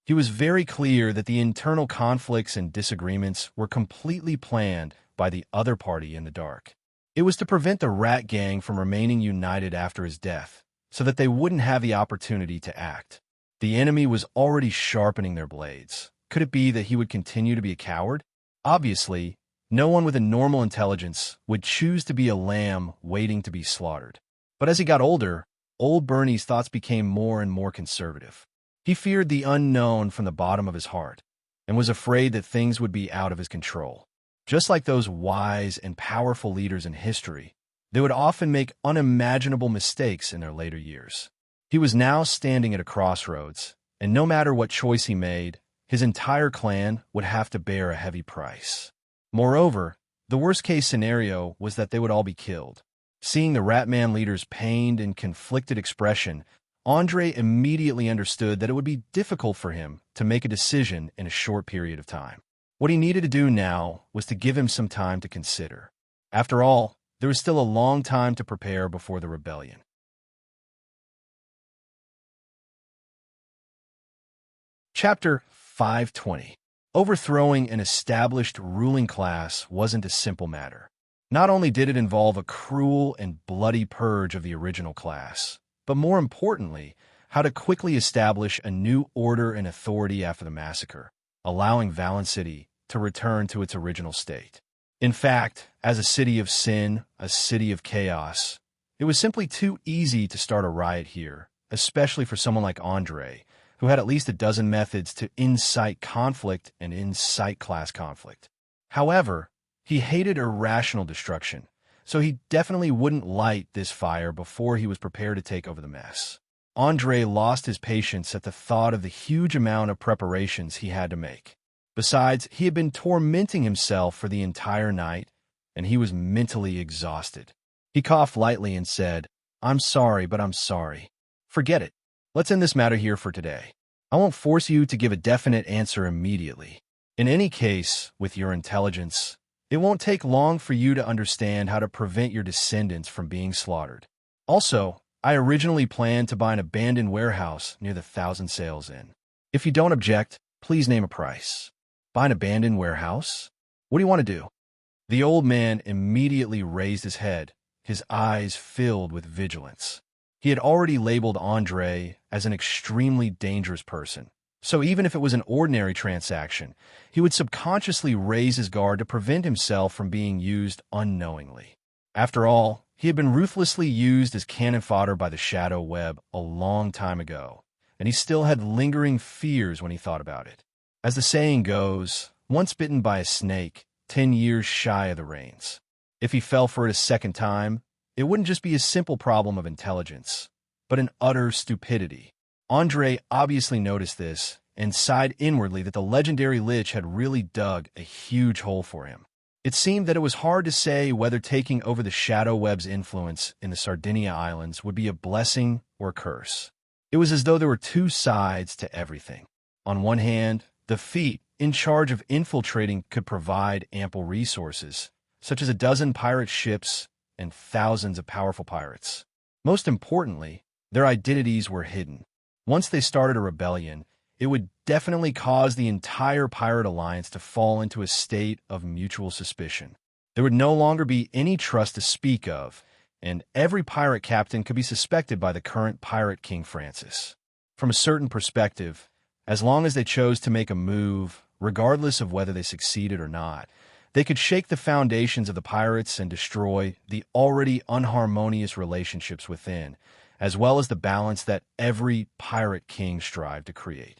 He was very clear that the internal conflicts and disagreements were completely planned by the other party in the dark. It was to prevent the rat gang from remaining united after his death, so that they wouldn't have the opportunity to act. The enemy was already sharpening their blades. Could it be that he would continue to be a coward? Obviously, no one with a normal intelligence would choose to be a lamb waiting to be slaughtered. But as he got older, old Bernie's thoughts became more and more conservative. He feared the unknown from the bottom of his heart, and was afraid that things would be out of his control. Just like those wise and powerful leaders in history, they would often make unimaginable mistakes in their later years. He was now standing at a crossroads, and no matter what choice he made, his entire clan would have to bear a heavy price. Moreover, the worst-case scenario was that they would all be killed. Seeing the Ratman leader's pained and conflicted expression, Andre immediately understood that it would be difficult for him to make a decision in a short period of time. What he needed to do now was to give him some time to consider. After all, there was still a long time to prepare before the rebellion. Chapter 520. Overthrowing an established ruling class wasn't a simple matter. Not only did it involve a cruel and bloody purge of the original class, but more importantly, how to quickly establish a new order and authority after the massacre, allowing Valen City to return to its original state. In fact, as a city of sin, a city of chaos, it was simply too easy to start a riot here, especially for someone like Andre, who had at least a dozen methods to incite conflict and incite class conflict. However, he hated irrational destruction, so he definitely wouldn't light this fire before he was prepared to take over the mess. Andre lost his patience at the thought of the huge amount of preparations he had to make. Besides, he had been tormenting himself for the entire night, and he was mentally exhausted. He coughed lightly and said, "I'm sorry, but I'm sorry. Forget it. Let's end this matter here for today. I won't force you to give a definite answer immediately. In any case, with your intelligence, it won't take long for you to understand how to prevent your descendants from being slaughtered. Also, I originally planned to buy an abandoned warehouse near the Thousand Sails Inn. If you don't object, please name a price." "Buy an abandoned warehouse? What do you want to do?" The old man immediately raised his head, his eyes filled with vigilance. He had already labeled Andre as an extremely dangerous person, so even if it was an ordinary transaction, he would subconsciously raise his guard to prevent himself from being used unknowingly. After all, he had been ruthlessly used as cannon fodder by the Shadow Web a long time ago, and he still had lingering fears when he thought about it. As the saying goes, once bitten by a snake, 10 years shy of the reins. If he fell for it a second time, it wouldn't just be a simple problem of intelligence, but an utter stupidity. Andre obviously noticed this and sighed inwardly that the legendary Lich had really dug a huge hole for him. It seemed that it was hard to say whether taking over the Shadow Web's influence in the Sardinia Islands would be a blessing or a curse. It was as though there were two sides to everything. On one hand, the Feet, in charge of infiltrating, could provide ample resources, such as a dozen pirate ships and thousands of powerful pirates. Most importantly, their identities were hidden. Once they started a rebellion, it would definitely cause the entire pirate alliance to fall into a state of mutual suspicion. There would no longer be any trust to speak of, and every pirate captain could be suspected by the current pirate King Francis. From a certain perspective, as long as they chose to make a move, regardless of whether they succeeded or not, they could shake the foundations of the pirates and destroy the already unharmonious relationships within, as well as the balance that every pirate king strived to create.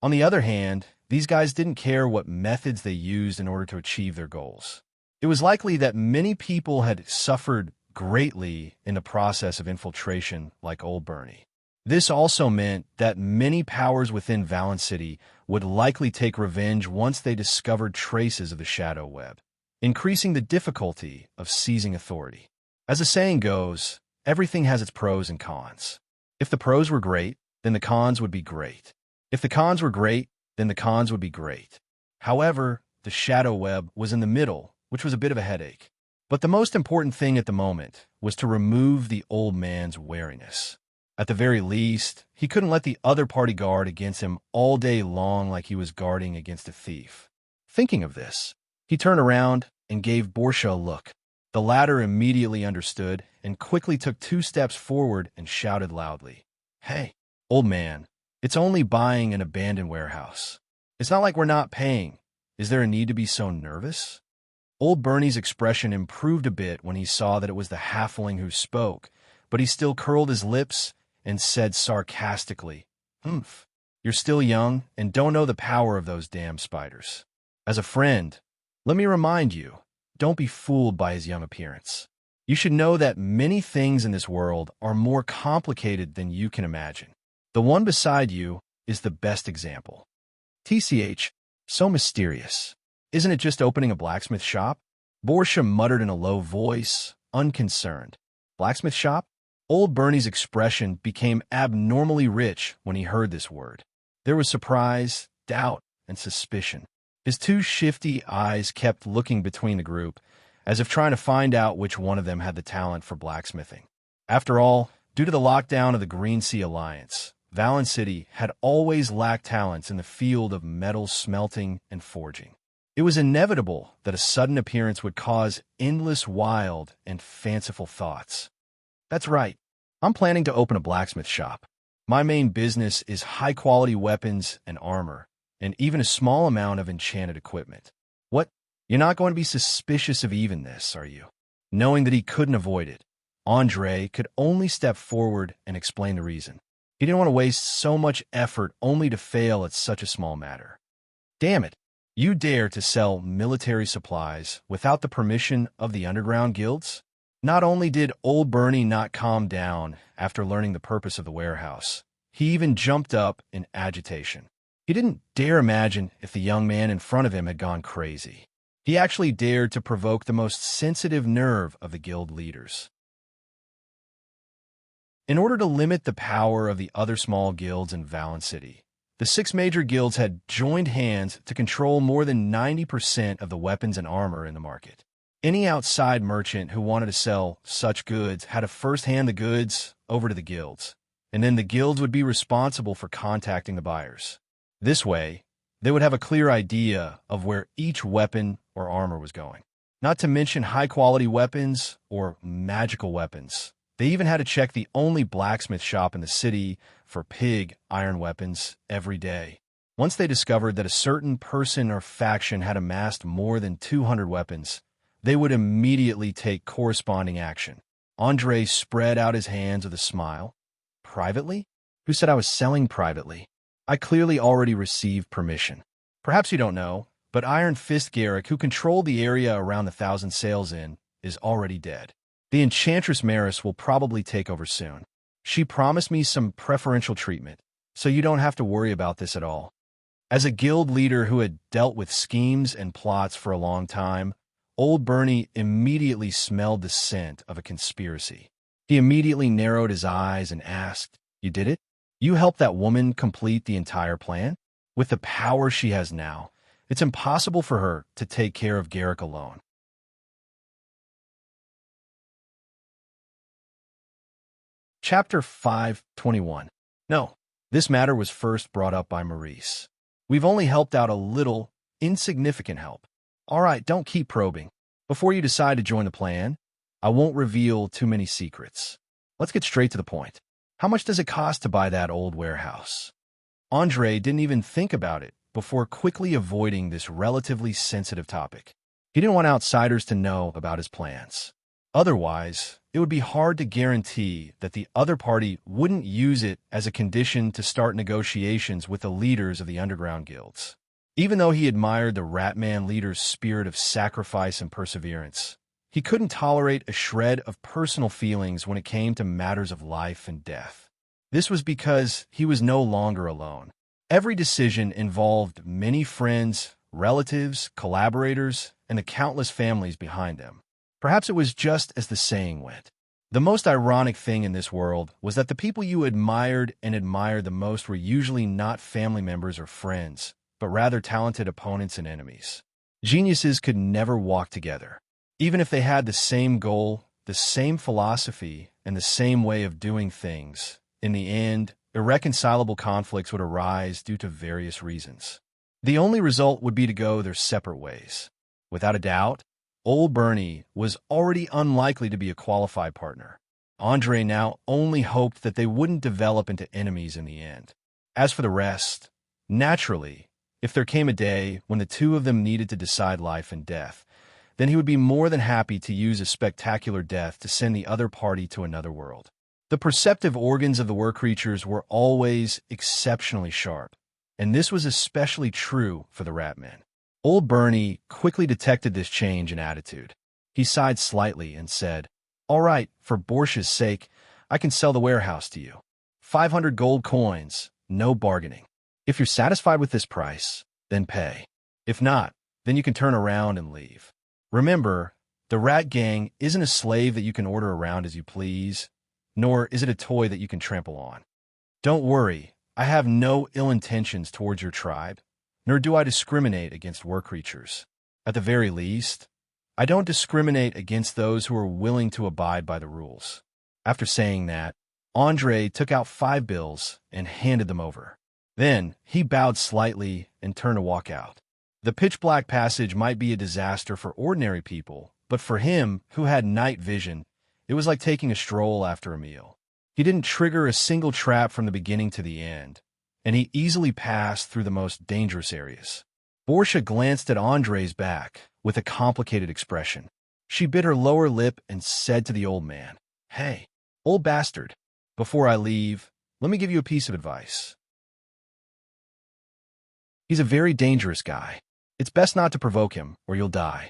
On the other hand, these guys didn't care what methods they used in order to achieve their goals. It was likely that many people had suffered greatly in the process of infiltration like Old Bernie. This also meant that many powers within Valen City would likely take revenge once they discovered traces of the Shadow Web, increasing the difficulty of seizing authority. As the saying goes, everything has its pros and cons. If the pros were great, then the cons would be great. If the cons were great, then the cons would be great. However, the Shadow Web was in the middle, which was a bit of a headache. But the most important thing at the moment was to remove the old man's wariness. At the very least, he couldn't let the other party guard against him all day long like he was guarding against a thief. Thinking of this, he turned around and gave Borsha a look. The latter immediately understood and quickly took 2 steps forward and shouted loudly, "Hey, old man, it's only buying an abandoned warehouse. It's not like we're not paying. Is there a need to be so nervous?" Old Bernie's expression improved a bit when he saw that it was the halfling who spoke, but he still curled his lips and said sarcastically, "Humph, you're still young and don't know the power of those damn spiders. As a friend, let me remind you, don't be fooled by his young appearance. You should know that many things in this world are more complicated than you can imagine. The one beside you is the best example. TCH, so mysterious. Isn't it just opening a blacksmith shop? Borsha muttered in a low voice, unconcerned. Blacksmith shop? Old Bernie's expression became abnormally rich when he heard this word. There was surprise, doubt, and suspicion. His two shifty eyes kept looking between the group, as if trying to find out which one of them had the talent for blacksmithing. After all, due to the lockdown of the Green Sea Alliance, Valen City had always lacked talents in the field of metal smelting and forging. It was inevitable that a sudden appearance would cause endless wild and fanciful thoughts. That's right. I'm planning to open a blacksmith shop. My main business is high-quality weapons and armor, and even a small amount of enchanted equipment. What? You're not going to be suspicious of even this, are you? Knowing that he couldn't avoid it, Andre could only step forward and explain the reason. He didn't want to waste so much effort only to fail at such a small matter. Damn it! You dare to sell military supplies without the permission of the underground guilds? Not only did old Bernie not calm down after learning the purpose of the warehouse, he even jumped up in agitation. He didn't dare imagine if the young man in front of him had gone crazy. He actually dared to provoke the most sensitive nerve of the guild leaders. In order to limit the power of the other small guilds in Valen City, the 6 major guilds had joined hands to control more than 90% of the weapons and armor in the market. Any outside merchant who wanted to sell such goods had to first hand the goods over to the guilds, and then the guilds would be responsible for contacting the buyers. This way, they would have a clear idea of where each weapon or armor was going. Not to mention high-quality weapons or magical weapons. They even had to check the only blacksmith shop in the city for pig iron weapons every day. Once they discovered that a certain person or faction had amassed more than 200 weapons, they would immediately take corresponding action. Andre spread out his hands with a smile. Privately? Who said I was selling privately? I clearly already received permission. Perhaps you don't know, but Iron Fist Garrick, who controlled the area around the Thousand Sails Inn, is already dead. The Enchantress Maris will probably take over soon. She promised me some preferential treatment, so you don't have to worry about this at all. As a guild leader who had dealt with schemes and plots for a long time, old Bernie immediately smelled the scent of a conspiracy. He immediately narrowed his eyes and asked, "You did it? You helped that woman complete the entire plan? With the power she has now, it's impossible for her to take care of Garrick alone." Chapter 5:21. No, this matter was first brought up by Maurice. We've only helped out a little, insignificant help. All right, don't keep probing. Before you decide to join the plan, I won't reveal too many secrets. Let's get straight to the point. How much does it cost to buy that old warehouse? Andre didn't even think about it before quickly avoiding this relatively sensitive topic. He didn't want outsiders to know about his plans. Otherwise, it would be hard to guarantee that the other party wouldn't use it as a condition to start negotiations with the leaders of the underground guilds. Even though he admired the Ratman leader's spirit of sacrifice and perseverance, he couldn't tolerate a shred of personal feelings when it came to matters of life and death. This was because he was no longer alone. Every decision involved many friends, relatives, collaborators, and the countless families behind them. Perhaps it was just as the saying went. The most ironic thing in this world was that the people you admired the most were usually not family members or friends, but rather talented opponents and enemies. Geniuses could never walk together. Even if they had the same goal, the same philosophy, and the same way of doing things, in the end, irreconcilable conflicts would arise due to various reasons. The only result would be to go their separate ways. Without a doubt, old Bernie was already unlikely to be a qualified partner. Andre now only hoped that they wouldn't develop into enemies in the end. As for the rest, naturally, if there came a day when the two of them needed to decide life and death, then he would be more than happy to use a spectacular death to send the other party to another world. The perceptive organs of the were creatures were always exceptionally sharp, and this was especially true for the Ratmen. Old Bernie quickly detected this change in attitude. He sighed slightly and said, "All right, for Borsha's sake, I can sell the warehouse to you. 500 gold coins, no bargaining. If you're satisfied with this price, then pay. If not, then you can turn around and leave." Remember, the rat gang isn't a slave that you can order around as you please, nor is it a toy that you can trample on. Don't worry, I have no ill intentions towards your tribe, nor do I discriminate against war creatures. At the very least, I don't discriminate against those who are willing to abide by the rules. After saying that, Andre took out 5 bills and handed them over. Then, he bowed slightly and turned to walk out. The pitch-black passage might be a disaster for ordinary people, but for him, who had night vision, it was like taking a stroll after a meal. He didn't trigger a single trap from the beginning to the end, and he easily passed through the most dangerous areas. Portia glanced at Andre's back with a complicated expression. She bit her lower lip and said to the old man, "Hey, old bastard, before I leave, let me give you a piece of advice. He's a very dangerous guy. It's best not to provoke him, or you'll die.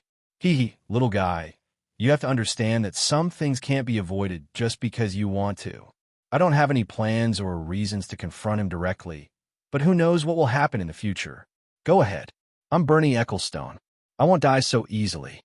Little guy, you have to understand that some things can't be avoided just because you want to. I don't have any plans or reasons to confront him directly, but who knows what will happen in the future. Go ahead. I'm Bernie Ecclestone. I won't die so easily."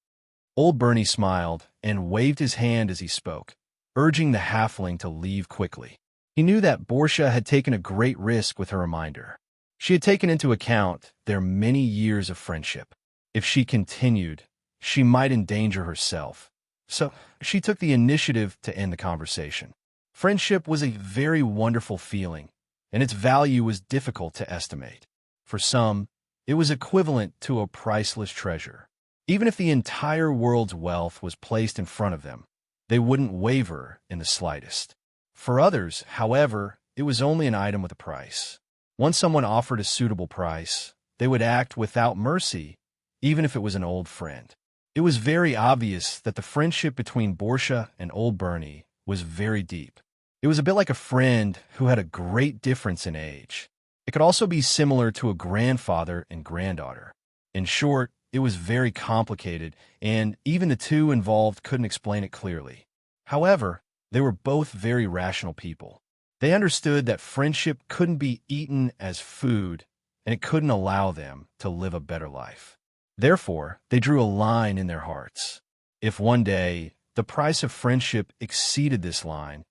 Old Bernie smiled and waved his hand as he spoke, urging the halfling to leave quickly. He knew that Portia had taken a great risk with her reminder. She had taken into account their many years of friendship. If she continued, she might endanger herself. So she took the initiative to end the conversation. Friendship was a very wonderful feeling, and its value was difficult to estimate. For some, it was equivalent to a priceless treasure. Even if the entire world's wealth was placed in front of them, they wouldn't waver in the slightest. For others, however, it was only an item with a price. Once someone offered a suitable price, they would act without mercy, even if it was an old friend. It was very obvious that the friendship between Portia and old Bernie was very deep. It was a bit like a friend who had a great difference in age. It could also be similar to a grandfather and granddaughter. In short, it was very complicated, and even the two involved couldn't explain it clearly. However, they were both very rational people. They understood that friendship couldn't be eaten as food, and it couldn't allow them to live a better life. Therefore, they drew a line in their hearts. If one day the price of friendship exceeded this line,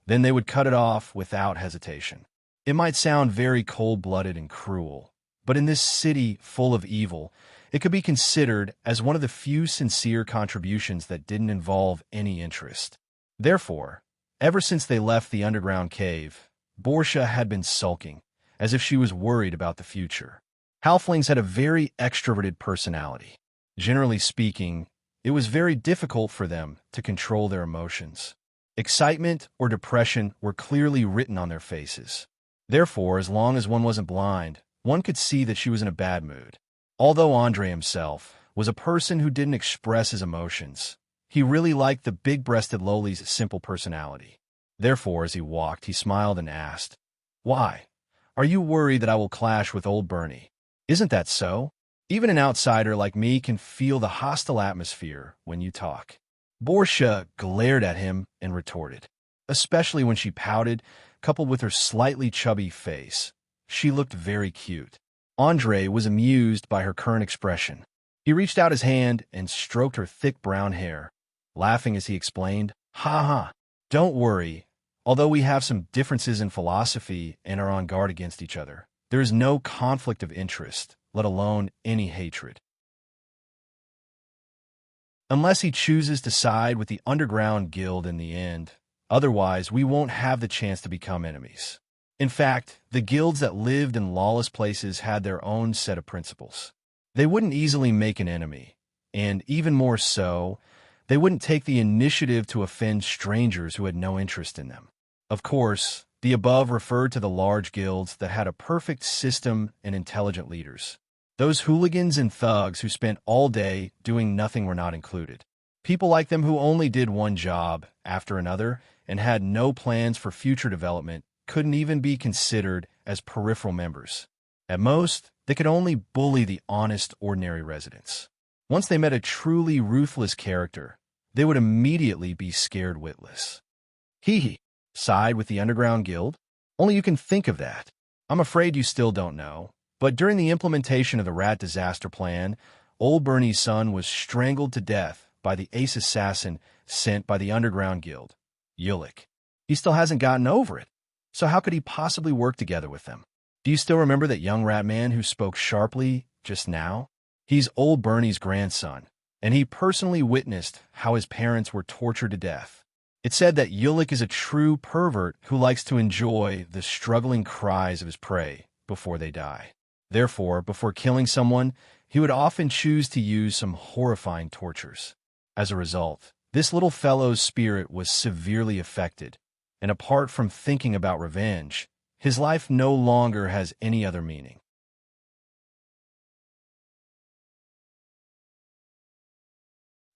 then they would cut it off without hesitation. It might sound very cold-blooded and cruel, but in this city full of evil, it could be considered as one of the few sincere contributions that didn't involve any interest. Therefore, ever since they left the underground cave, Portia had been sulking, as if she was worried about the future. Halflings had a very extroverted personality. Generally speaking, it was very difficult for them to control their emotions. Excitement or depression were clearly written on their faces. Therefore, as long as one wasn't blind, one could see that she was in a bad mood. Although Andre himself was a person who didn't express his emotions, he really liked the big-breasted Loli's simple personality. Therefore, as he walked, he smiled and asked, "Why? Are you worried that I will clash with old Bernie? Isn't that so? Even an outsider like me can feel the hostile atmosphere when you talk." Portia glared at him and retorted, especially when she pouted, coupled with her slightly chubby face. She looked very cute. Andre was amused by her current expression. He reached out his hand and stroked her thick brown hair, laughing as he explained, "Ha ha, don't worry. Although we have some differences in philosophy and are on guard against each other, there is no conflict of interest, let alone any hatred. Unless he chooses to side with the underground guild in the end, otherwise we won't have the chance to become enemies." In fact, the guilds that lived in lawless places had their own set of principles. They wouldn't easily make an enemy, and even more so, they wouldn't take the initiative to offend strangers who had no interest in them. Of course, the above referred to the large guilds that had a perfect system and intelligent leaders. Those hooligans and thugs who spent all day doing nothing were not included. People like them who only did one job after another and had no plans for future development couldn't even be considered as peripheral members. At most, they could only bully the honest, ordinary residents. Once they met a truly ruthless character, they would immediately be scared witless. Side with the underground guild? Only you can think of that. I'm afraid you still don't know, but during the implementation of the rat disaster plan, Old Bernie's son was strangled to death by the ace assassin sent by the Underground Guild, Ulik. He still hasn't gotten over it. So how could he possibly work together with them? Do you still remember that young rat man who spoke sharply just now? He's Old Bernie's grandson, and he personally witnessed how his parents were tortured to death. It said that Ulik is a true pervert who likes to enjoy the struggling cries of his prey before they die. Therefore, before killing someone, he would often choose to use some horrifying tortures. As a result, this little fellow's spirit was severely affected, and apart from thinking about revenge, his life no longer has any other meaning.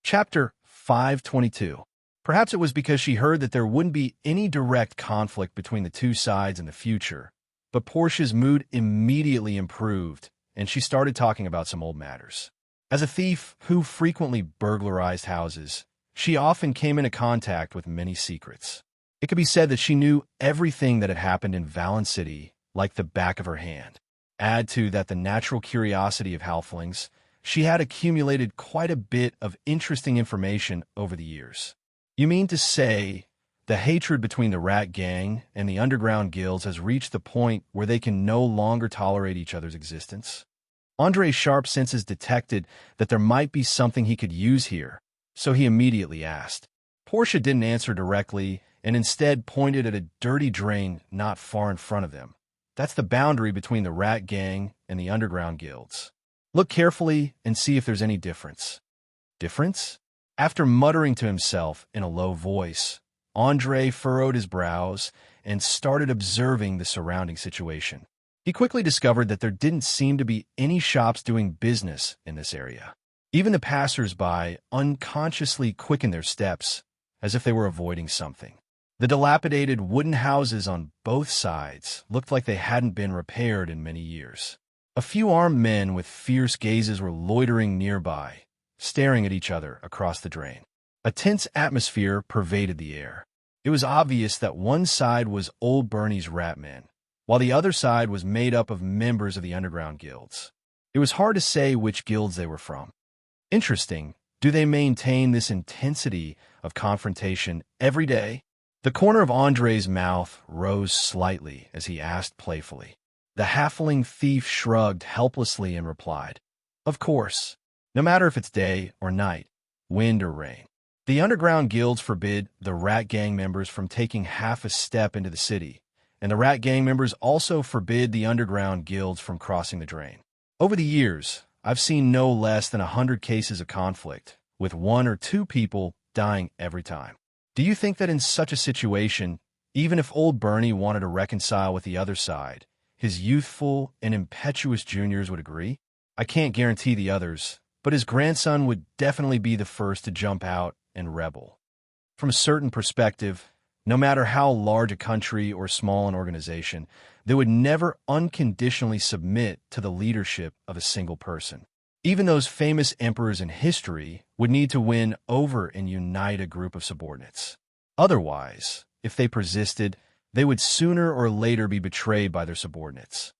Chapter 522. Perhaps it was because she heard that there wouldn't be any direct conflict between the two sides in the future, but Portia's mood immediately improved, and she started talking about some old matters. As a thief who frequently burglarized houses, she often came into contact with many secrets. It could be said that she knew everything that had happened in Valen City like the back of her hand. Add to that the natural curiosity of halflings, she had accumulated quite a bit of interesting information over the years. You mean to say the hatred between the Rat Gang and the underground guilds has reached the point where they can no longer tolerate each other's existence? Andre's sharp senses detected that there might be something he could use here, so he immediately asked. Portia didn't answer directly and instead pointed at a dirty drain not far in front of them. That's the boundary between the Rat Gang and the underground guilds. Look carefully and see if there's any difference. Difference? After muttering to himself in a low voice, Andre furrowed his brows and started observing the surrounding situation. He quickly discovered that there didn't seem to be any shops doing business in this area. Even the passers-by unconsciously quickened their steps, as if they were avoiding something. The dilapidated wooden houses on both sides looked like they hadn't been repaired in many years. A few armed men with fierce gazes were loitering nearby, staring at each other across the drain. A tense atmosphere pervaded the air. It was obvious that one side was Old Bernie's rat men, while the other side was made up of members of the underground guilds. It was hard to say which guilds they were from. Interesting, do they maintain this intensity of confrontation every day? The corner of Andre's mouth rose slightly as he asked playfully. The halfling thief shrugged helplessly and replied, "Of course, no matter if it's day or night, wind or rain. The underground guilds forbid the Rat Gang members from taking half a step into the city, and the Rat Gang members also forbid the underground guilds from crossing the drain. Over the years, I've seen no less than 100 cases of conflict, with 1 or 2 people dying every time. Do you think that in such a situation, even if Old Bernie wanted to reconcile with the other side, his youthful and impetuous juniors would agree? I can't guarantee the others, but his grandson would definitely be the first to jump out and rebel. From a certain perspective, no matter how large a country or small an organization, they would never unconditionally submit to the leadership of a single person. Even those famous emperors in history would need to win over and unite a group of subordinates. Otherwise, if they persisted, they would sooner or later be betrayed by their subordinates.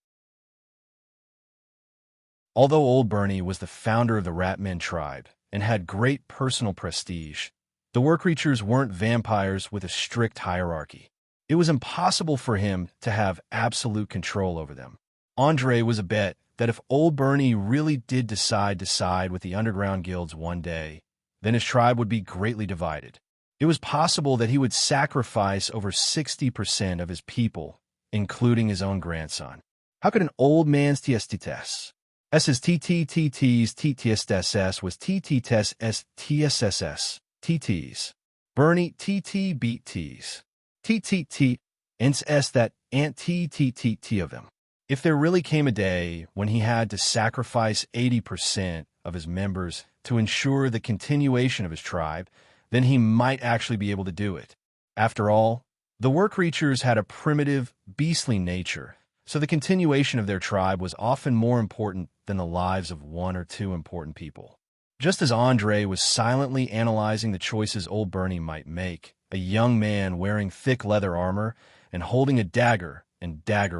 Although Old Bernie was the founder of the Ratmen tribe and had great personal prestige, the work creatures weren't vampires with a strict hierarchy. It was impossible for him to have absolute control over them. Andre was a bet that if Old Bernie really did decide to side with the underground guilds one day, then his tribe would be greatly divided. It was possible that he would sacrifice over 60% of his people, including his own grandson. How could an old man's TSTS? S's TTTT's TTSS was TTTS TSSS TTs. Bernie TT beat T's. TTT ents S that ant TTTT of them. If there really came a day when he had to sacrifice 80% of his members to ensure the continuation of his tribe, then he might actually be able to do it. After all, the work creatures had a primitive, beastly nature, so the continuation of their tribe was often more important than the lives of 1 or 2 important people. Just as Andre was silently analyzing the choices Old Bernie might make, a young man wearing thick leather armor and holding a dagger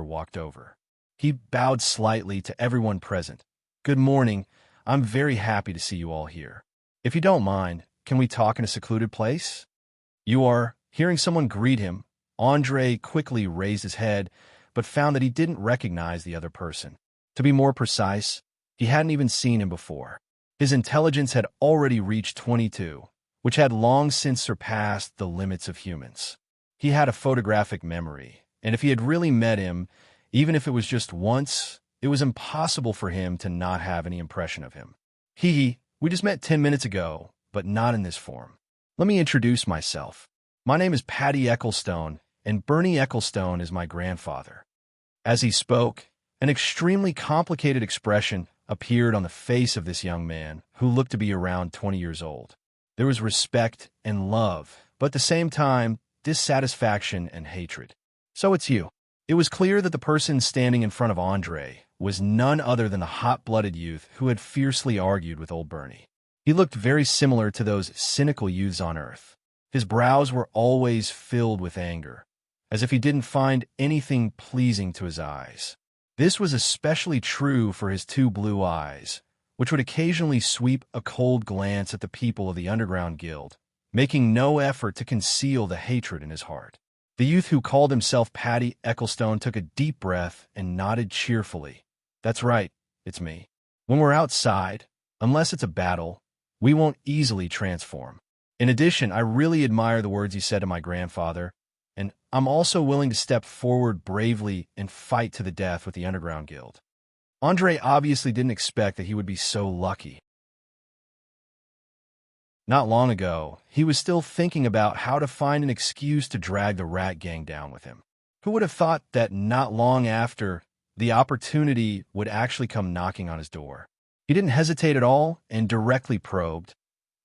walked over. He bowed slightly to everyone present. "Good morning. I'm very happy to see you all here. If you don't mind, can we talk in a secluded place? You are hearing someone greet him. Andre quickly raised his head, but found that he didn't recognize the other person. To be more precise, he hadn't even seen him before. His intelligence had already reached 22, which had long since surpassed the limits of humans. He had a photographic memory, and if he had really met him, even if it was just once, it was impossible for him to not have any impression of him. We just met 10 minutes ago, but not in this form. Let me introduce myself. My name is Patty Ecclestone, and Bernie Ecclestone is my grandfather. As he spoke, an extremely complicated expression appeared on the face of this young man, who looked to be around 20 years old. There was respect and love, but at the same time, dissatisfaction and hatred. So it's you. It was clear that the person standing in front of Andre was none other than the hot-blooded youth who had fiercely argued with old Bernie. He looked very similar to those cynical youths on Earth. His brows were always filled with anger, as if he didn't find anything pleasing to his eyes. This was especially true for his two blue eyes, which would occasionally sweep a cold glance at the people of the Underground Guild, making no effort to conceal the hatred in his heart. The youth who called himself Patty Ecclestone took a deep breath and nodded cheerfully. That's right, it's me. When we're outside, unless it's a battle, we won't easily transform. In addition, I really admire the words you said to my grandfather, and I'm also willing to step forward bravely and fight to the death with the Underground Guild. Andre obviously didn't expect that he would be so lucky. Not long ago, he was still thinking about how to find an excuse to drag the rat gang down with him. Who would have thought that not long after, the opportunity would actually come knocking on his door? He didn't hesitate at all and directly probed.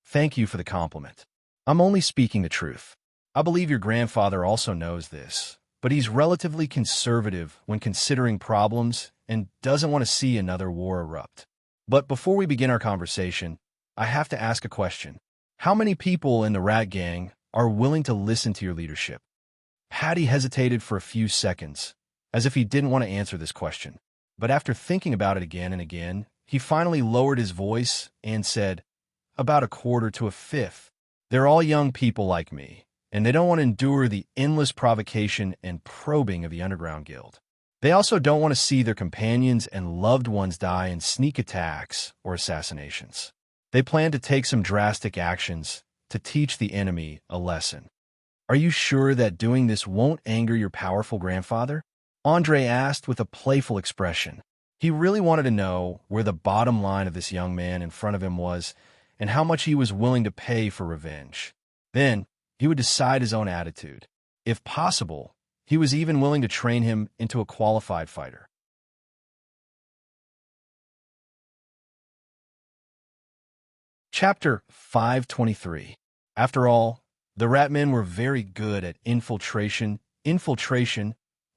Thank you for the compliment. I'm only speaking the truth. I believe your grandfather also knows this, but he's relatively conservative when considering problems and doesn't want to see another war erupt. But before we begin our conversation, I have to ask a question. How many people in the rat gang are willing to listen to your leadership? Patty hesitated for a few seconds, as if he didn't want to answer this question. But after thinking about it again and again, he finally lowered his voice and said, about a quarter to a fifth. They're all young people like me, and they don't want to endure the endless provocation and probing of the Underground Guild. They also don't want to see their companions and loved ones die in sneak attacks or assassinations. They plan to take some drastic actions to teach the enemy a lesson. Are you sure that doing this won't anger your powerful grandfather? Andre asked with a playful expression. He really wanted to know where the bottom line of this young man in front of him was and how much he was willing to pay for revenge. Then, he would decide his own attitude. If possible, he was even willing to train him into a qualified fighter. Chapter 523. After all, the Ratmen were very good at infiltration,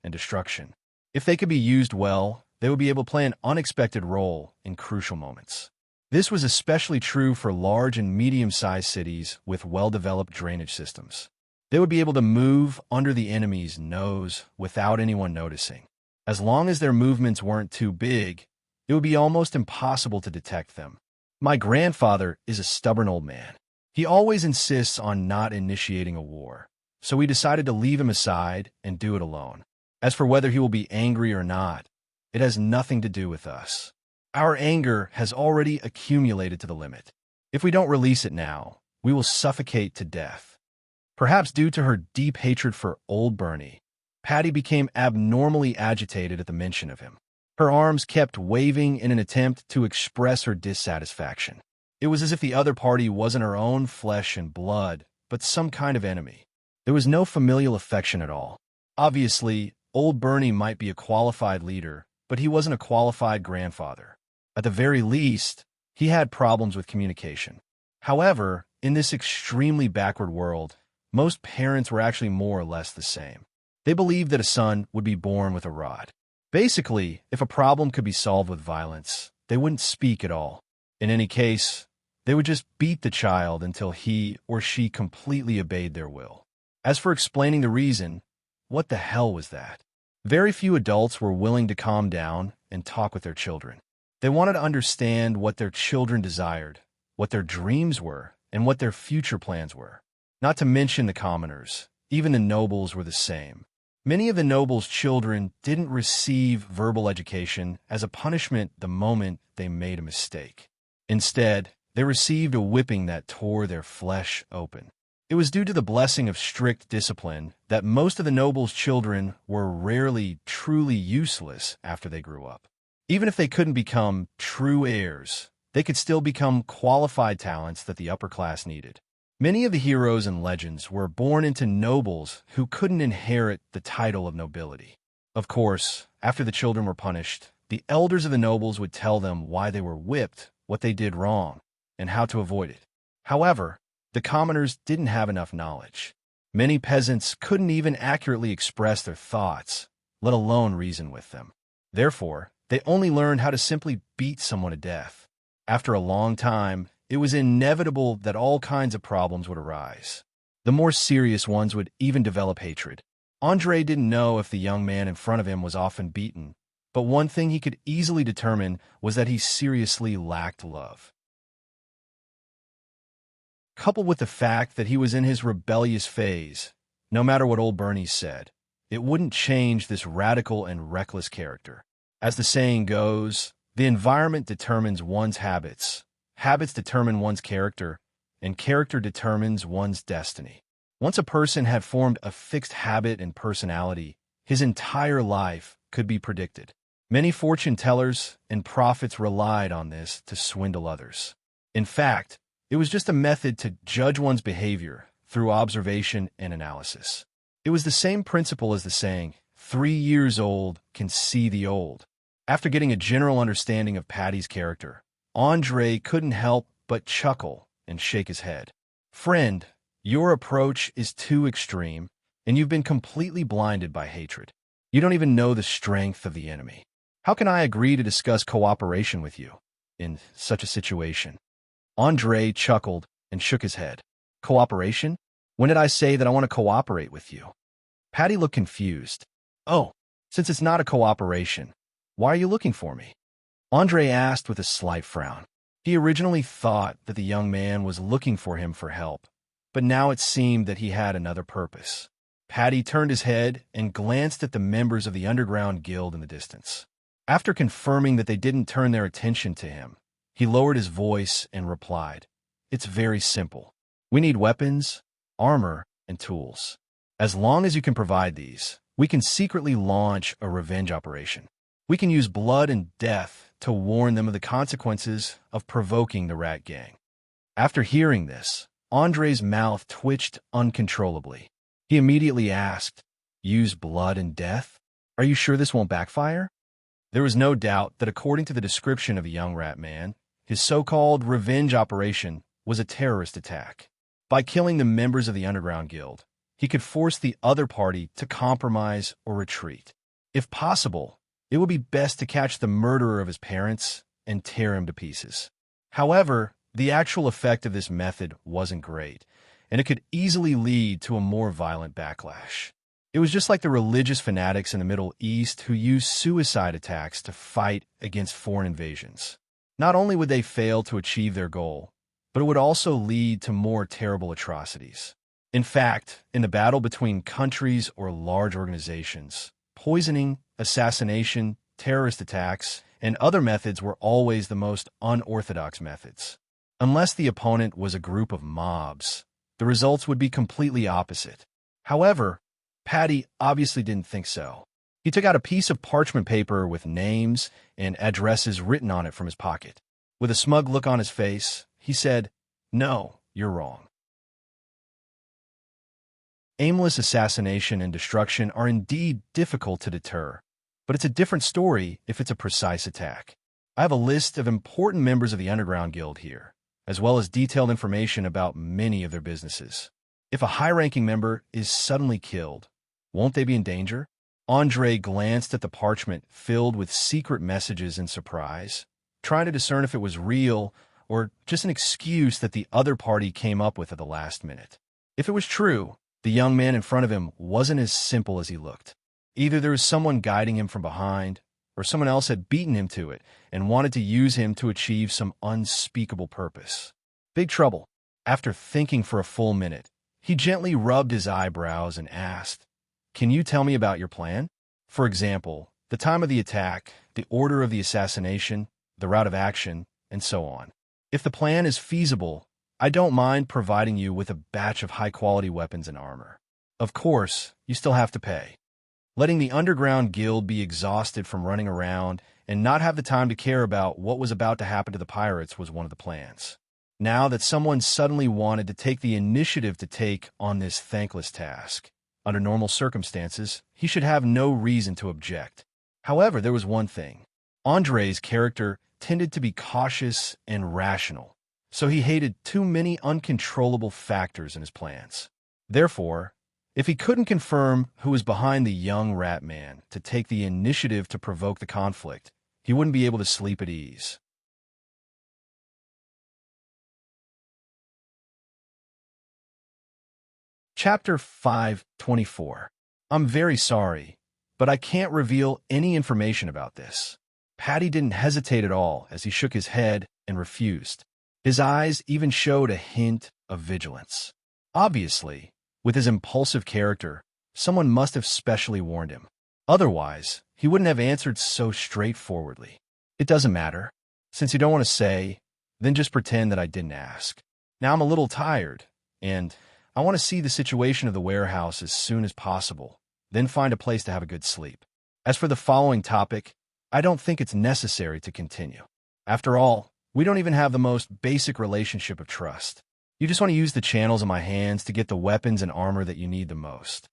and destruction. If they could be used well, they would be able to play an unexpected role in crucial moments. This was especially true for large and medium-sized cities with well-developed drainage systems. They would be able to move under the enemy's nose without anyone noticing. As long as their movements weren't too big, it would be almost impossible to detect them. My grandfather is a stubborn old man. He always insists on not initiating a war, so we decided to leave him aside and do it alone. As for whether he will be angry or not, it has nothing to do with us. Our anger has already accumulated to the limit. If we don't release it now, we will suffocate to death. Perhaps due to her deep hatred for old Bernie, Patty became abnormally agitated at the mention of him. Her arms kept waving in an attempt to express her dissatisfaction. It was as if the other party wasn't her own flesh and blood, but some kind of enemy. There was no familial affection at all. Obviously, old Bernie might be a qualified leader, but he wasn't a qualified grandfather. At the very least, he had problems with communication. However, in this extremely backward world, most parents were actually more or less the same. They believed that a son would be born with a rod. Basically, if a problem could be solved with violence, they wouldn't speak at all. In any case, they would just beat the child until he or she completely obeyed their will. As for explaining the reason, what the hell was that? Very few adults were willing to calm down and talk with their children. They wanted to understand what their children desired, what their dreams were, and what their future plans were. Not to mention the commoners. Even the nobles were the same. Many of the nobles' children didn't receive verbal education as a punishment the moment they made a mistake. Instead, they received a whipping that tore their flesh open. It was due to the blessing of strict discipline that most of the nobles' children were rarely truly useless after they grew up. Even if they couldn't become true heirs, they could still become qualified talents that the upper class needed. Many of the heroes and legends were born into nobles who couldn't inherit the title of nobility. Of course, after the children were punished, the elders of the nobles would tell them why they were whipped, what they did wrong, and how to avoid it. However, the commoners didn't have enough knowledge. Many peasants couldn't even accurately express their thoughts, let alone reason with them. Therefore, they only learned how to simply beat someone to death. After a long time, it was inevitable that all kinds of problems would arise. The more serious ones would even develop hatred. André didn't know if the young man in front of him was often beaten, but one thing he could easily determine was that he seriously lacked love. Coupled with the fact that he was in his rebellious phase, no matter what old Bernie said, it wouldn't change this radical and reckless character. As the saying goes, the environment determines one's habits, habits determine one's character, and character determines one's destiny. Once a person had formed a fixed habit and personality, his entire life could be predicted. Many fortune tellers and prophets relied on this to swindle others. In fact, it was just a method to judge one's behavior through observation and analysis. It was the same principle as the saying, 3 years old can see the old. After getting a general understanding of Patty's character, André couldn't help but chuckle and shake his head. Friend, your approach is too extreme, and you've been completely blinded by hatred. You don't even know the strength of the enemy. How can I agree to discuss cooperation with you in such a situation? André chuckled and shook his head. Cooperation? When did I say that I want to cooperate with you? Patty looked confused. Oh, since it's not a cooperation, why are you looking for me? André asked with a slight frown. He originally thought that the young man was looking for him for help, but now it seemed that he had another purpose. Patty turned his head and glanced at the members of the underground guild in the distance. After confirming that they didn't turn their attention to him, he lowered his voice and replied, It's very simple. We need weapons, armor, and tools. As long as you can provide these, we can secretly launch a revenge operation. We can use blood and death to warn them of the consequences of provoking the rat gang. After hearing this, André's mouth twitched uncontrollably. He immediately asked, Use blood and death? Are you sure this won't backfire? There was no doubt that according to the description of the young rat man, his so-called revenge operation was a terrorist attack. By killing the members of the underground guild, he could force the other party to compromise or retreat. If possible, it would be best to catch the murderer of his parents and tear him to pieces. However, the actual effect of this method wasn't great, and it could easily lead to a more violent backlash. It was just like the religious fanatics in the Middle East who used suicide attacks to fight against foreign invasions. Not only would they fail to achieve their goal, but it would also lead to more terrible atrocities. In fact, in the battle between countries or large organizations, poisoning, assassination, terrorist attacks, and other methods were always the most unorthodox methods. Unless the opponent was a group of mobs, the results would be completely opposite. However, Patty obviously didn't think so. He took out a piece of parchment paper with names and addresses written on it from his pocket. With a smug look on his face, he said, No, you're wrong. Aimless assassination and destruction are indeed difficult to deter, but it's a different story if it's a precise attack. I have a list of important members of the Underground Guild here, as well as detailed information about many of their businesses. If a high-ranking member is suddenly killed, won't they be in danger? André glanced at the parchment filled with secret messages in surprise, trying to discern if it was real or just an excuse that the other party came up with at the last minute. If it was true, the young man in front of him wasn't as simple as he looked. Either there was someone guiding him from behind, or someone else had beaten him to it and wanted to use him to achieve some unspeakable purpose. Big trouble. After thinking for a full minute, he gently rubbed his eyebrows and asked, "Can you tell me about your plan? For example, the time of the attack, the order of the assassination, the route of action, and so on. If the plan is feasible, I don't mind providing you with a batch of high-quality weapons and armor. Of course, you still have to pay." Letting the underground guild be exhausted from running around and not have the time to care about what was about to happen to the pirates was one of the plans. Now that someone suddenly wanted to take the initiative to take on this thankless task, under normal circumstances, he should have no reason to object. However, there was one thing. Andre's character tended to be cautious and rational, so he hated too many uncontrollable factors in his plans. Therefore, if he couldn't confirm who was behind the young rat man to take the initiative to provoke the conflict, he wouldn't be able to sleep at ease. Chapter 524. I'm very sorry, but I can't reveal any information about this. Paddy didn't hesitate at all as he shook his head and refused. His eyes even showed a hint of vigilance. Obviously, with his impulsive character, someone must have specially warned him. Otherwise, he wouldn't have answered so straightforwardly. "It doesn't matter. Since you don't want to say, then just pretend that I didn't ask. Now I'm a little tired, and I want to see the situation of the warehouse as soon as possible, then find a place to have a good sleep. As for the following topic, I don't think it's necessary to continue. After all, we don't even have the most basic relationship of trust. You just want to use the channels in my hands to get the weapons and armor that you need the most."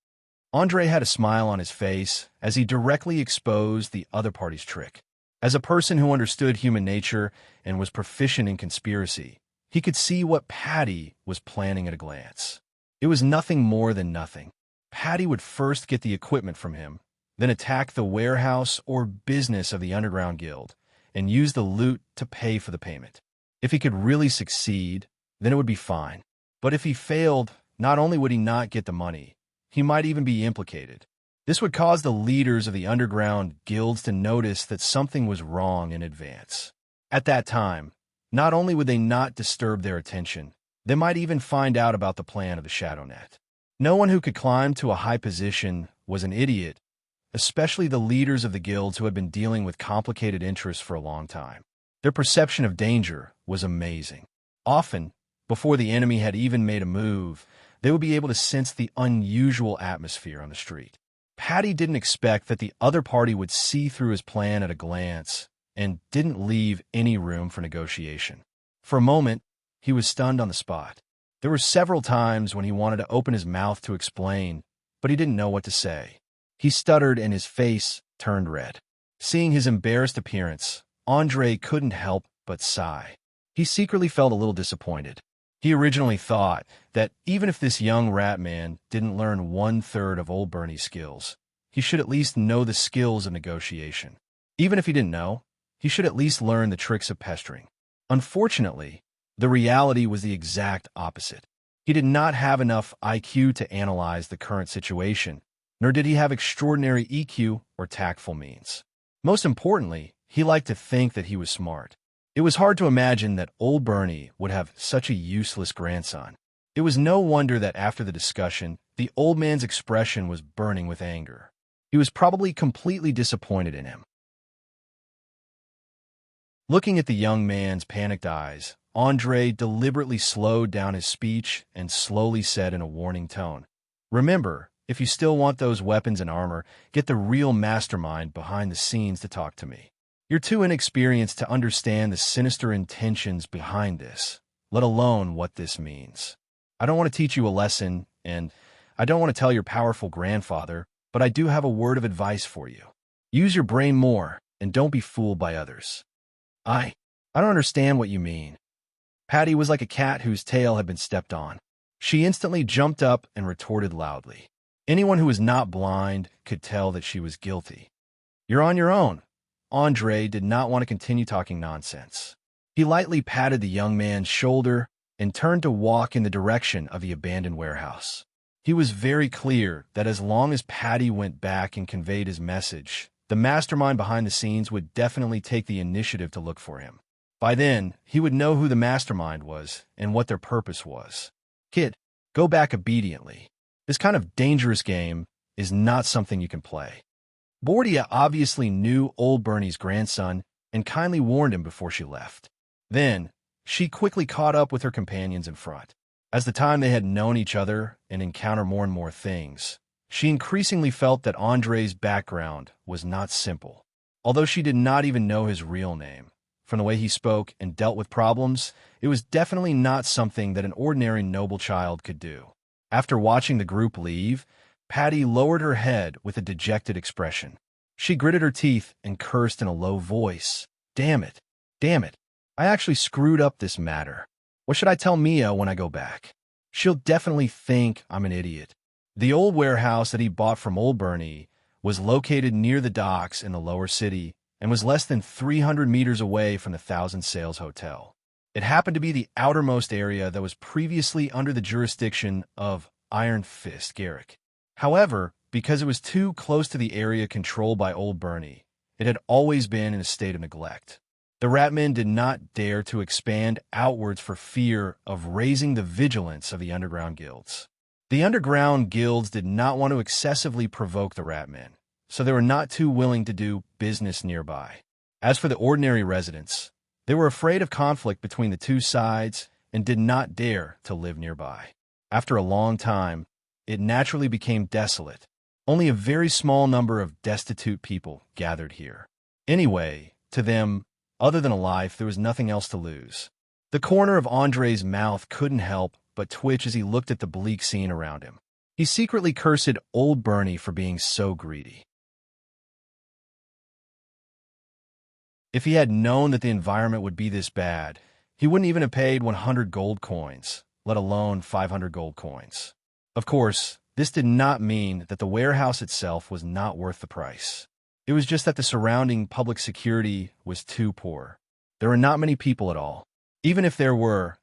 Andre had a smile on his face as he directly exposed the other party's trick. As a person who understood human nature and was proficient in conspiracy, he could see what Paddy was planning at a glance. It was nothing more than nothing. Paddy would first get the equipment from him, then attack the warehouse or business of the Underground Guild, and use the loot to pay for the payment. If he could really succeed, then it would be fine. But if he failed, not only would he not get the money, he might even be implicated. This would cause the leaders of the underground guilds to notice that something was wrong in advance. At that time, not only would they not disturb their attention, they might even find out about the plan of the Shadow Net. No one who could climb to a high position was an idiot, especially the leaders of the guilds who had been dealing with complicated interests for a long time. Their perception of danger was amazing. Often, before the enemy had even made a move, they would be able to sense the unusual atmosphere on the street. Paddy didn't expect that the other party would see through his plan at a glance and didn't leave any room for negotiation. For a moment, he was stunned on the spot. There were several times when he wanted to open his mouth to explain, but he didn't know what to say. He stuttered and his face turned red. Seeing his embarrassed appearance, Andre couldn't help but sigh. He secretly felt a little disappointed. He originally thought that even if this young rat man didn't learn 1/3 of Old Bernie's skills, he should at least know the skills of negotiation. Even if he didn't know, he should at least learn the tricks of pestering. Unfortunately, the reality was the exact opposite. He did not have enough IQ to analyze the current situation, nor did he have extraordinary EQ or tactful means. Most importantly, he liked to think that he was smart. It was hard to imagine that Old Bernie would have such a useless grandson. It was no wonder that after the discussion, the old man's expression was burning with anger. He was probably completely disappointed in him. Looking at the young man's panicked eyes, Andre deliberately slowed down his speech and slowly said in a warning tone, "Remember, if you still want those weapons and armor, get the real mastermind behind the scenes to talk to me. You're too inexperienced to understand the sinister intentions behind this, let alone what this means. I don't want to teach you a lesson, and I don't want to tell your powerful grandfather, but I do have a word of advice for you. Use your brain more, and don't be fooled by others." I don't understand what you mean." Paddy was like a cat whose tail had been stepped on. She instantly jumped up and retorted loudly. Anyone who was not blind could tell that she was guilty. "You're on your own." Andre did not want to continue talking nonsense. He lightly patted the young man's shoulder and turned to walk in the direction of the abandoned warehouse. He was very clear that as long as Paddy went back and conveyed his message, the mastermind behind the scenes would definitely take the initiative to look for him. By then, he would know who the mastermind was and what their purpose was. Kid, go back obediently. This kind of dangerous game is not something you can play. Bordia obviously knew old Bernie's grandson and kindly warned him before she left. Then, she quickly caught up with her companions in front. As the time they had known each other and encountered more and more things, she increasingly felt that Andre's background was not simple. Although she did not even know his real name, from the way he spoke and dealt with problems, it was definitely not something that an ordinary noble child could do. After watching the group leave, Patty lowered her head with a dejected expression. She gritted her teeth and cursed in a low voice. Damn it. Damn it. I actually screwed up this matter. What should I tell Mia when I go back? She'll definitely think I'm an idiot. The old warehouse that he bought from old Bernie was located near the docks in the lower city and was less than 300 meters away from the Thousand Sails Hotel. It happened to be the outermost area that was previously under the jurisdiction of Iron Fist Garrick. However, because it was too close to the area controlled by old Bernie, it had always been in a state of neglect. The Ratmen did not dare to expand outwards for fear of raising the vigilance of the underground guilds. The underground guilds did not want to excessively provoke the Ratmen, so they were not too willing to do business nearby. As for the ordinary residents, they were afraid of conflict between the two sides and did not dare to live nearby. After a long time, it naturally became desolate. Only a very small number of destitute people gathered here. Anyway, to them, other than a life, there was nothing else to lose. The corner of Andre's mouth couldn't help but twitch as he looked at the bleak scene around him. He secretly cursed old Bernie for being so greedy. If he had known that the environment would be this bad, he wouldn't even have paid 100 gold coins, let alone 500 gold coins. Of course, this did not mean that the warehouse itself was not worth the price. It was just that the surrounding public security was too poor. There were not many people at all. Even if there were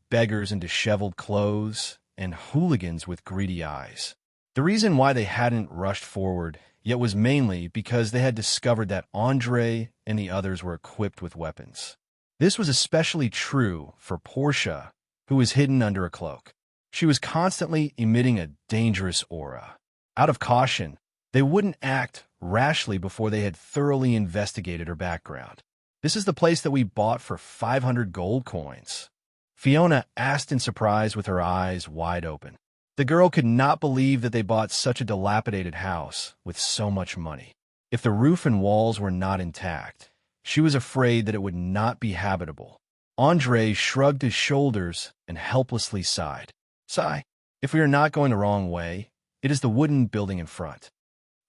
beggars in disheveled clothes and hooligans with greedy eyes. The reason why they hadn't rushed forward yet was mainly because they had discovered that Andre and the others were equipped with weapons. This was especially true for Portia, who was hidden under a cloak. She was constantly emitting a dangerous aura. Out of caution, they wouldn't act rashly before they had thoroughly investigated her background. This is the place that we bought for 500 gold coins. Fiona asked in surprise with her eyes wide open. The girl could not believe that they bought such a dilapidated house with so much money. If the roof and walls were not intact, she was afraid that it would not be habitable. Andre shrugged his shoulders and helplessly sighed. Sigh, if we are not going the wrong way, it is the wooden building in front.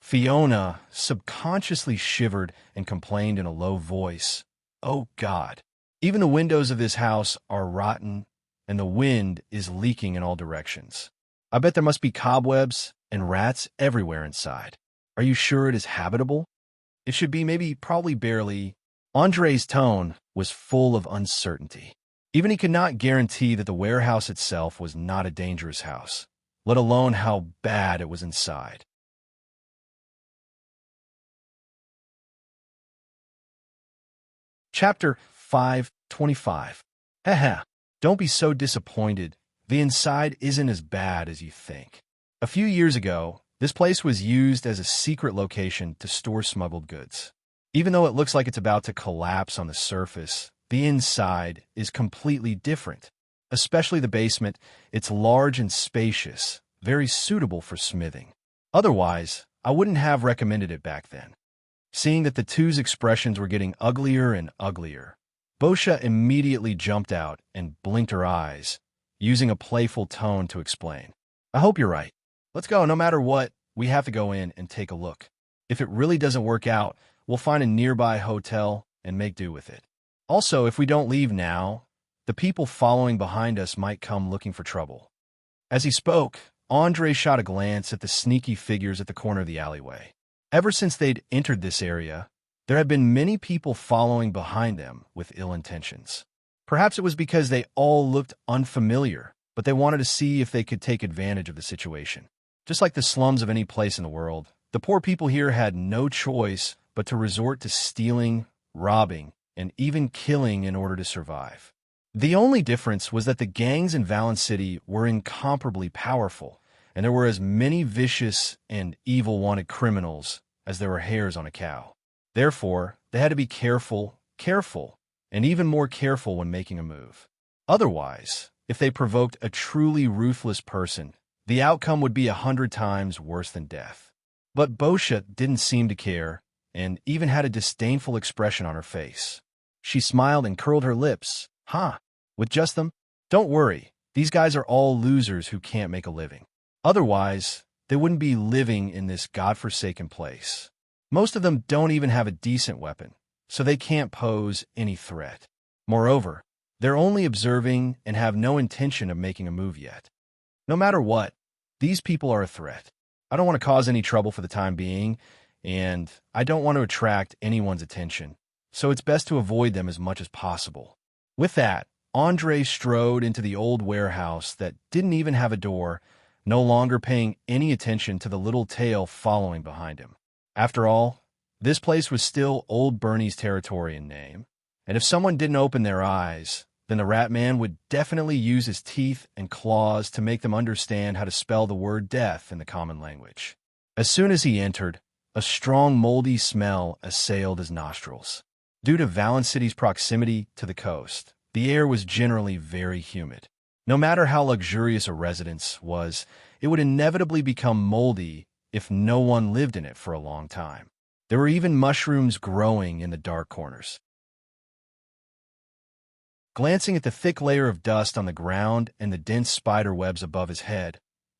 Fiona subconsciously shivered and complained in a low voice, "Oh God, even the windows of this house are rotten and the wind is leaking in all directions. I bet there must be cobwebs and rats everywhere inside. Are you sure it is habitable? It should be probably barely." Andre's tone was full of uncertainty. Even he could not guarantee that the warehouse itself was not a dangerous house, let alone how bad it was inside. Chapter 5:25. Haha, don't be so disappointed. The inside isn't as bad as you think. A few years ago, this place was used as a secret location to store smuggled goods. Even though it looks like it's about to collapse on the surface, the inside is completely different. Especially the basement, it's large and spacious, very suitable for smithing. Otherwise, I wouldn't have recommended it back then. Seeing that the two's expressions were getting uglier and uglier, Boscia immediately jumped out and blinked her eyes, using a playful tone to explain. I hope you're right. Let's go. No matter what, we have to go in and take a look. If it really doesn't work out, we'll find a nearby hotel and make do with it. Also, if we don't leave now, the people following behind us might come looking for trouble. As he spoke, Andre shot a glance at the sneaky figures at the corner of the alleyway. Ever since they'd entered this area, there had been many people following behind them with ill intentions. Perhaps it was because they all looked unfamiliar, but they wanted to see if they could take advantage of the situation. Just like the slums of any place in the world, The poor people here had no choice but to resort to stealing, robbing, and even killing in order to survive. The only difference was that the gangs in Valence City were incomparably powerful, and there were as many vicious and evil-wanted criminals as there were hairs on a cow. Therefore, they had to be careful, and even more careful when making a move. Otherwise, if they provoked a truly ruthless person, the outcome would be 100 times worse than death. But Boscia didn't seem to care, and even had a disdainful expression on her face. She smiled and curled her lips. With just them? Don't worry, these guys are all losers who can't make a living. Otherwise, they wouldn't be living in this godforsaken place. Most of them don't even have a decent weapon, so they can't pose any threat. Moreover, they're only observing and have no intention of making a move yet. No matter what, these people are a threat. I don't want to cause any trouble for the time being, and I don't want to attract anyone's attention, so it's best to avoid them as much as possible. With that, Andre strode into the old warehouse that didn't even have a door, no longer paying any attention to the little tail following behind him. After all, this place was still Old Bernie's territory in name, and if someone didn't open their eyes, then the Rat Man would definitely use his teeth and claws to make them understand how to spell the word death in the common language. As soon as he entered, a strong moldy smell assailed his nostrils. Due to Valence City's proximity to the coast, the air was generally very humid. No matter how luxurious a residence was, it would inevitably become moldy if no one lived in it for a long time. There were even mushrooms growing in the dark corners. Glancing at the thick layer of dust on the ground and the dense spider webs above his head,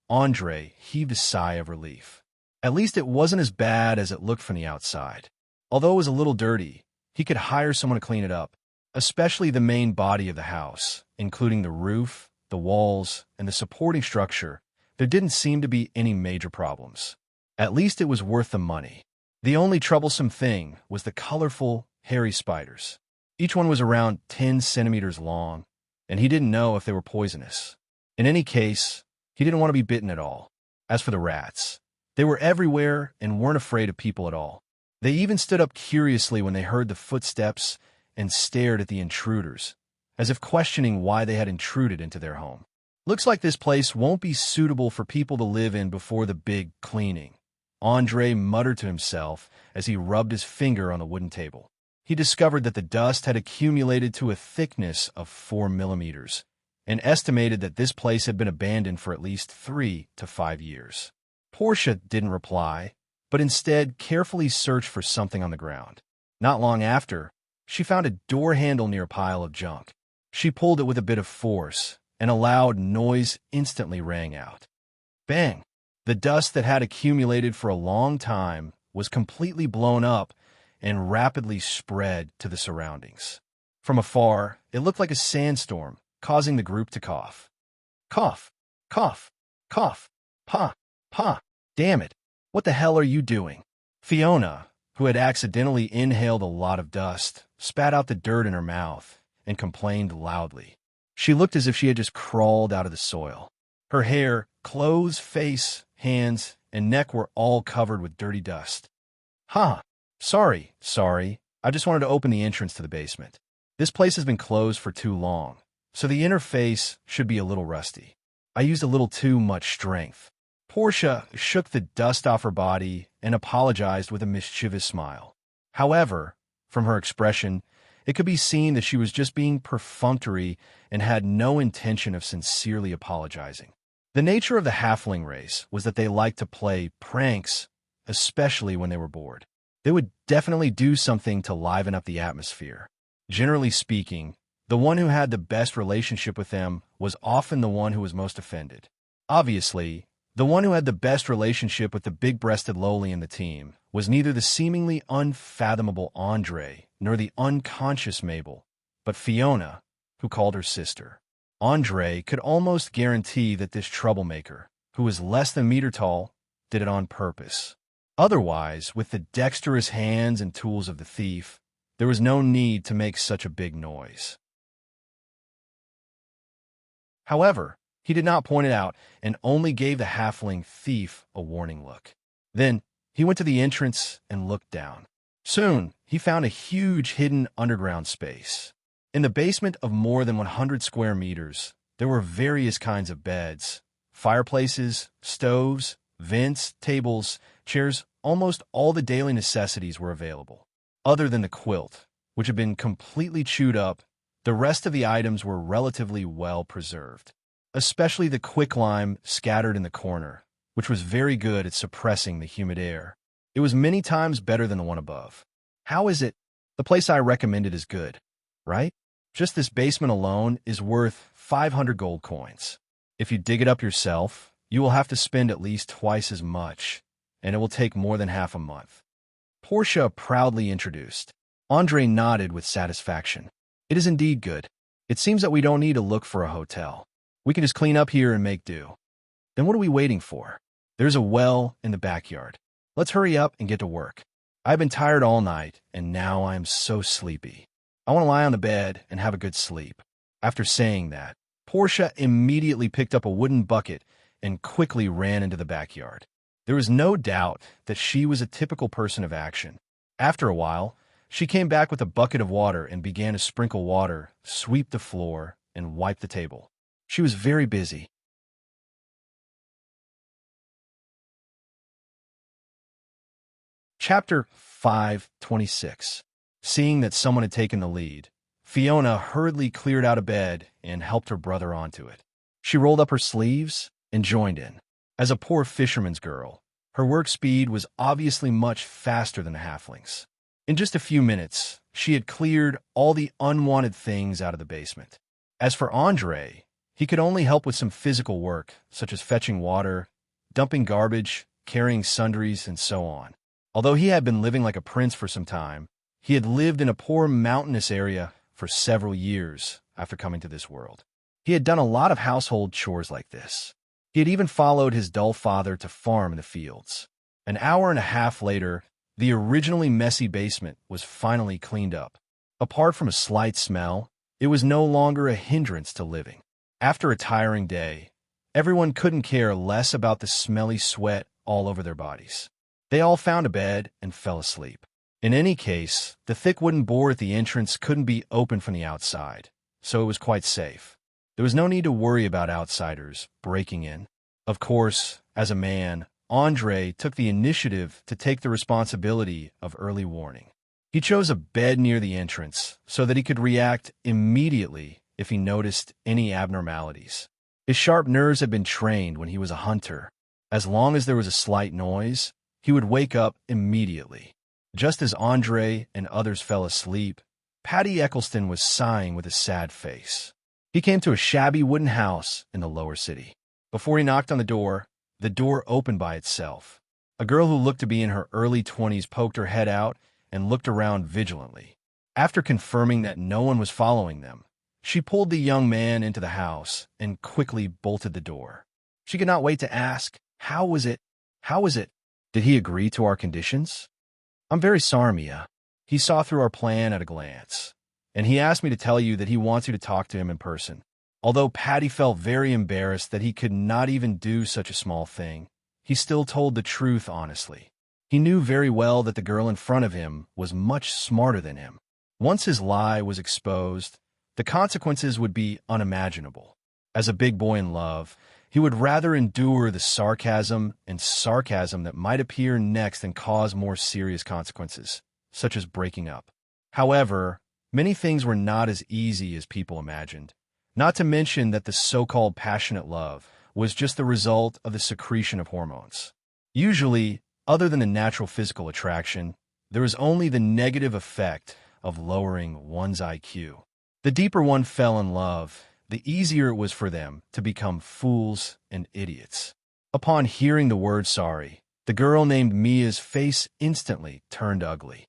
Andre heaved a sigh of relief. At least it wasn't as bad as it looked from the outside. Although it was a little dirty, he could hire someone to clean it up, especially the main body of the house, including the roof, the walls, and the supporting structure. There didn't seem to be any major problems. At least it was worth the money. The only troublesome thing was the colorful, hairy spiders. Each one was around 10 centimeters long, and he didn't know if they were poisonous. In any case, he didn't want to be bitten at all. As for the rats, they were everywhere and weren't afraid of people at all. They even stood up curiously when they heard the footsteps and stared at the intruders, as if questioning why they had intruded into their home. Looks like this place won't be suitable for people to live in before the big cleaning, Andre muttered to himself as he rubbed his finger on the wooden table. He discovered that the dust had accumulated to a thickness of 4 millimeters, and estimated that this place had been abandoned for at least 3 to 5 years. Portia didn't reply, but instead carefully searched for something on the ground. Not long after, she found a door handle near a pile of junk. She pulled it with a bit of force, and a loud noise instantly rang out. Bang! The dust that had accumulated for a long time was completely blown up and rapidly spread to the surroundings. From afar, it looked like a sandstorm, causing the group to cough. Cough, cough, cough, pa, pa. Damn it, what the hell are you doing? Fiona, who had accidentally inhaled a lot of dust, spat out the dirt in her mouth and complained loudly. She looked as if she had just crawled out of the soil. Her hair, clothes, face, hands, and neck were all covered with dirty dust. Sorry. I just wanted to open the entrance to the basement. This place has been closed for too long, so the interface should be a little rusty. I used a little too much strength. Portia shook the dust off her body and apologized with a mischievous smile. However, from her expression, it could be seen that she was just being perfunctory and had no intention of sincerely apologizing. The nature of the halfling race was that they liked to play pranks, especially when they were bored. They would definitely do something to liven up the atmosphere. Generally speaking, the one who had the best relationship with them was often the one who was most offended. Obviously, the one who had the best relationship with the big-breasted lowly in the team was neither the seemingly unfathomable Andre nor the unconscious Mabel, but Fiona, who called her sister. Andre could almost guarantee that this troublemaker, who was less than meter tall, did it on purpose. Otherwise, with the dexterous hands and tools of the thief, there was no need to make such a big noise. However, he did not point it out and only gave the halfling thief a warning look. Then, He went to the entrance and looked down. Soon, he found a huge hidden underground space. In the basement of more than 100 square meters, there were various kinds of beds, fireplaces, stoves, vents, tables, chairs. Almost all the daily necessities were available. Other than the quilt, which had been completely chewed up, the rest of the items were relatively well preserved, especially the quicklime scattered in the corner, which was very good at suppressing the humid air. It was many times better than the one above. How is it? The place I recommended is good, right? Just this basement alone is worth 500 gold coins. If you dig it up yourself, you will have to spend at least twice as much, and it will take more than half a month. Portia proudly introduced. Andre nodded with satisfaction. It is indeed good. It seems that we don't need to look for a hotel. We can just clean up here and make do. Then what are we waiting for? There's a well in the backyard. Let's hurry up and get to work. I've been tired all night, and now I am so sleepy. I want to lie on the bed and have a good sleep. After saying that, Portia immediately picked up a wooden bucket and quickly ran into the backyard. There was no doubt that she was a typical person of action. After a while, she came back with a bucket of water and began to sprinkle water, sweep the floor, and wipe the table. She was very busy. Chapter 5:26. Seeing that someone had taken the lead, Fiona hurriedly cleared out of bed and helped her brother onto it. She rolled up her sleeves and joined in. As a poor fisherman's girl, her work speed was obviously much faster than the halflings. In just a few minutes, she had cleared all the unwanted things out of the basement. As for Andre, he could only help with some physical work, such as fetching water, dumping garbage, carrying sundries, and so on. Although he had been living like a prince for some time, he had lived in a poor mountainous area for several years after coming to this world. He had done a lot of household chores like this. He had even followed his dull father to farm in the fields. An hour and a half later, the originally messy basement was finally cleaned up. Apart from a slight smell, it was no longer a hindrance to living. After a tiring day, everyone couldn't care less about the smelly sweat all over their bodies. They all found a bed and fell asleep. In any case, the thick wooden board at the entrance couldn't be opened from the outside, so it was quite safe. There was no need to worry about outsiders breaking in. Of course, as a man, Andre took the initiative to take the responsibility of early warning. He chose a bed near the entrance so that he could react immediately if he noticed any abnormalities. His sharp nerves had been trained when he was a hunter. As long as there was a slight noise, he would wake up immediately. Just as Andre and others fell asleep, Paddy Eccleston was sighing with a sad face. He came to a shabby wooden house in the lower city. Before he knocked on the door opened by itself. A girl who looked to be in her early 20s poked her head out and looked around vigilantly. After confirming that no one was following them, she pulled the young man into the house and quickly bolted the door. She could not wait to ask, How was it? Did he agree to our conditions? I'm very sorry, Mia. He saw through our plan at a glance, and he asked me to tell you that he wants you to talk to him in person. Although Paddy felt very embarrassed that he could not even do such a small thing, he still told the truth honestly. He knew very well that the girl in front of him was much smarter than him. Once his lie was exposed, the consequences would be unimaginable. As a big boy in love, he would rather endure the sarcasm that might appear next than cause more serious consequences, such as breaking up. However, many things were not as easy as people imagined, not to mention that the so-called passionate love was just the result of the secretion of hormones. Usually, other than the natural physical attraction, there is only the negative effect of lowering one's IQ. The deeper one fell in love, the easier it was for them to become fools and idiots. Upon hearing the word sorry, the girl named Mia's face instantly turned ugly.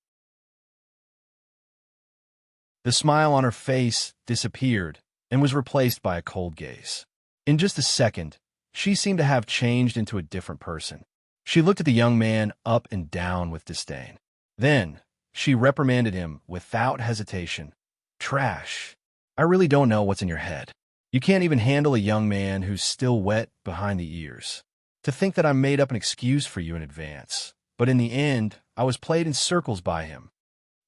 The smile on her face disappeared and was replaced by a cold gaze. In just a second, she seemed to have changed into a different person. She looked at the young man up and down with disdain. Then, she reprimanded him without hesitation. Trash. I really don't know what's in your head. You can't even handle a young man who's still wet behind the ears. To think that I made up an excuse for you in advance, but in the end, I was played in circles by him.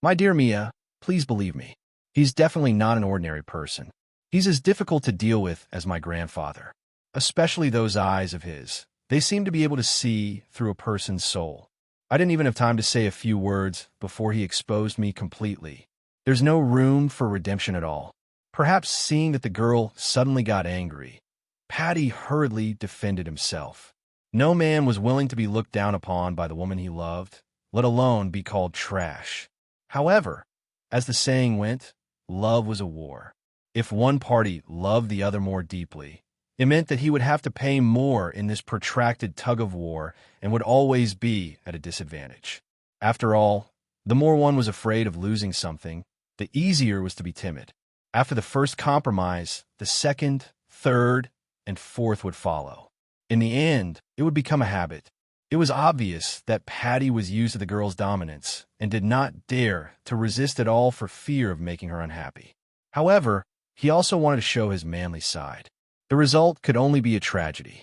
My dear Mia, please believe me. He's definitely not an ordinary person. He's as difficult to deal with as my grandfather. Especially those eyes of his. They seem to be able to see through a person's soul. I didn't even have time to say a few words before he exposed me completely. There's no room for redemption at all. Perhaps seeing that the girl suddenly got angry, Patty hurriedly defended himself. No man was willing to be looked down upon by the woman he loved, let alone be called trash. However, as the saying went, love was a war. If one party loved the other more deeply, it meant that he would have to pay more in this protracted tug-of-war and would always be at a disadvantage. After all, the more one was afraid of losing something, the easier it was to be timid. After the first compromise, the second, third, and fourth would follow. In the end, it would become a habit. It was obvious that Patty was used to the girl's dominance and did not dare to resist at all for fear of making her unhappy. However, he also wanted to show his manly side. The result could only be a tragedy.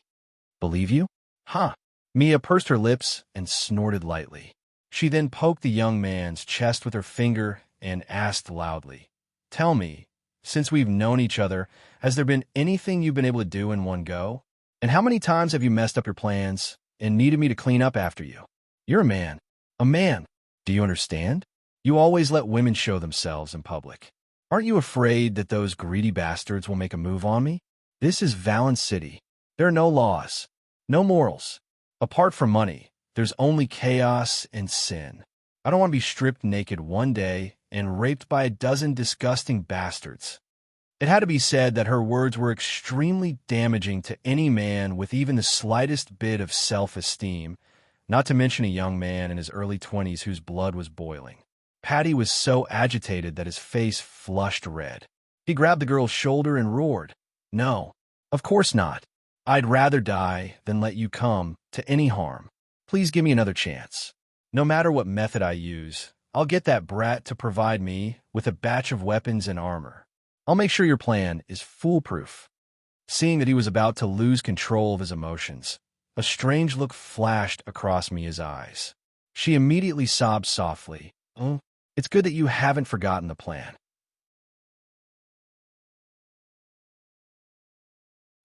Believe you? Huh. Mia pursed her lips and snorted lightly. She then poked the young man's chest with her finger and asked loudly, "Tell me, since we've known each other, has there been anything you've been able to do in one go? And how many times have you messed up your plans and needed me to clean up after you? You're a man. A man. Do you understand? You always let women show themselves in public. Aren't you afraid that those greedy bastards will make a move on me? This is Valence City. There are no laws, no morals. Apart from money, there's only chaos and sin. I don't want to be stripped naked one day and raped by a dozen disgusting bastards." It had to be said that her words were extremely damaging to any man with even the slightest bit of self-esteem, not to mention a young man in his early 20s whose blood was boiling. Patty was so agitated that his face flushed red. He grabbed the girl's shoulder and roared, "No, of course not. I'd rather die than let you come to any harm. Please give me another chance. No matter what method I use, I'll get that brat to provide me with a batch of weapons and armor. I'll make sure your plan is foolproof." Seeing that he was about to lose control of his emotions, a strange look flashed across Mia's eyes. She immediately sobbed softly. "Oh, it's good that you haven't forgotten the plan.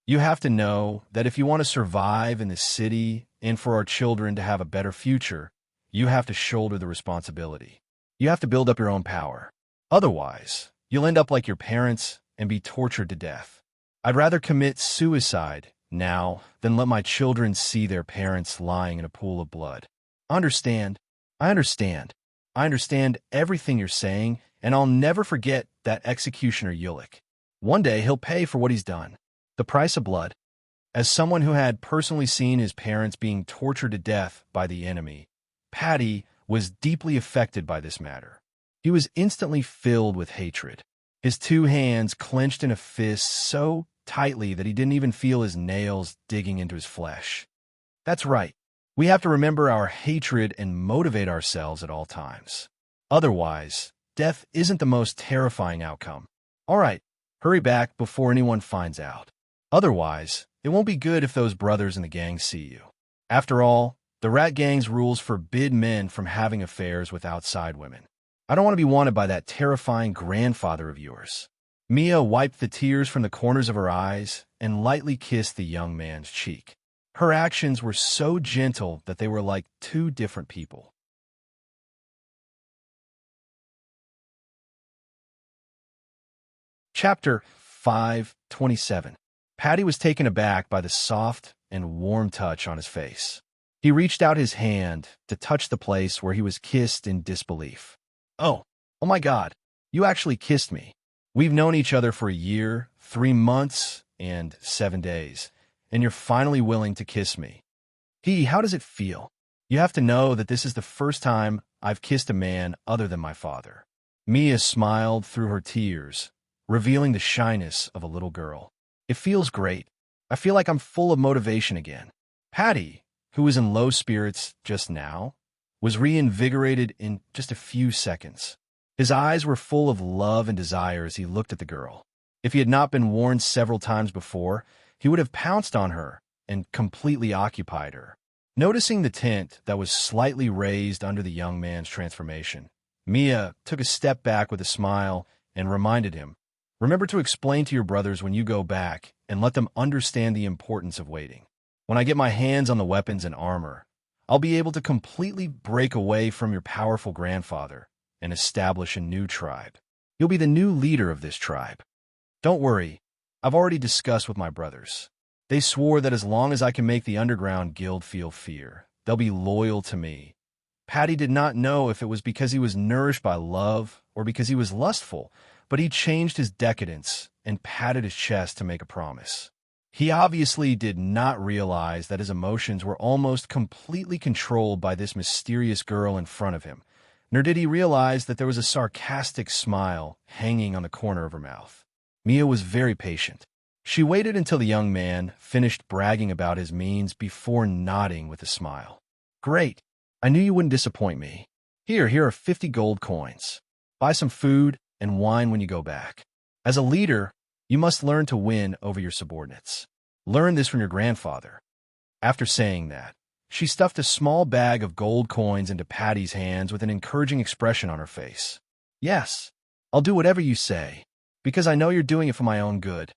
You have to know that if you want to survive in this city and for our children to have a better future, you have to shoulder the responsibility. You have to build up your own power. Otherwise, you'll end up like your parents and be tortured to death. I'd rather commit suicide now than let my children see their parents lying in a pool of blood. Understand? I understand. I understand everything you're saying, and I'll never forget that executioner Ulick. One day he'll pay for what he's done. The price of blood. As someone who had personally seen his parents being tortured to death by the enemy, Patty was deeply affected by this matter. He was instantly filled with hatred. His two hands clenched in a fist so tightly that he didn't even feel his nails digging into his flesh. That's right. We have to remember our hatred and motivate ourselves at all times. Otherwise, death isn't the most terrifying outcome. All right, hurry back before anyone finds out. Otherwise, it won't be good if those brothers in the gang see you. After all, the rat gang's rules forbid men from having affairs with outside women. I don't want to be wanted by that terrifying grandfather of yours." Mia wiped the tears from the corners of her eyes and lightly kissed the young man's cheek. Her actions were so gentle that they were like two different people. Chapter 5:27. Patty was taken aback by the soft and warm touch on his face. He reached out his hand to touch the place where he was kissed in disbelief. Oh my God, you actually kissed me. We've known each other for a year, 3 months, and 7 days, and you're finally willing to kiss me. How does it feel? You have to know that this is the first time I've kissed a man other than my father. Mia smiled through her tears, revealing the shyness of a little girl. It feels great. I feel like I'm full of motivation again. Patty, who was in low spirits just now, was reinvigorated in just a few seconds. His eyes were full of love and desire as he looked at the girl. If he had not been warned several times before, he would have pounced on her and completely occupied her. Noticing the tint that was slightly raised under the young man's transformation, Mia took a step back with a smile and reminded him, "Remember to explain to your brothers when you go back and let them understand the importance of waiting. When I get my hands on the weapons and armor, I'll be able to completely break away from your powerful grandfather and establish a new tribe. You'll be the new leader of this tribe. Don't worry, I've already discussed with my brothers. They swore that as long as I can make the underground guild feel fear, they'll be loyal to me." Patty did not know if it was because he was nourished by love or because he was lustful, but he changed his decadence and patted his chest to make a promise. He obviously did not realize that his emotions were almost completely controlled by this mysterious girl in front of him, nor did he realize that there was a sarcastic smile hanging on the corner of her mouth. Mia was very patient. She waited until the young man finished bragging about his means before nodding with a smile. "Great. I knew you wouldn't disappoint me. Here are 50 gold coins. Buy some food and wine when you go back. As a leader, you must learn to win over your subordinates. Learn this from your grandfather." After saying that, she stuffed a small bag of gold coins into Patty's hands with an encouraging expression on her face. "Yes, I'll do whatever you say, because I know you're doing it for my own good."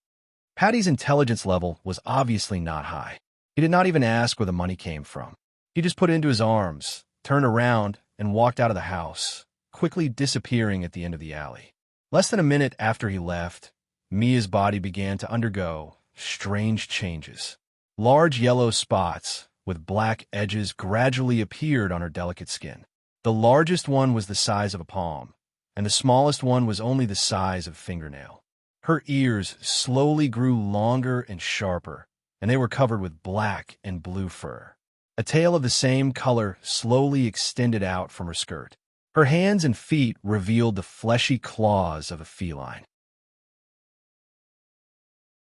Patty's intelligence level was obviously not high. He did not even ask where the money came from. He just put it into his arms, turned around, and walked out of the house, quickly disappearing at the end of the alley. Less than a minute after he left, Mia's body began to undergo strange changes. Large yellow spots with black edges gradually appeared on her delicate skin. The largest one was the size of a palm, and the smallest one was only the size of a fingernail. Her ears slowly grew longer and sharper, and they were covered with black and blue fur. A tail of the same color slowly extended out from her skirt. Her hands and feet revealed the fleshy claws of a feline.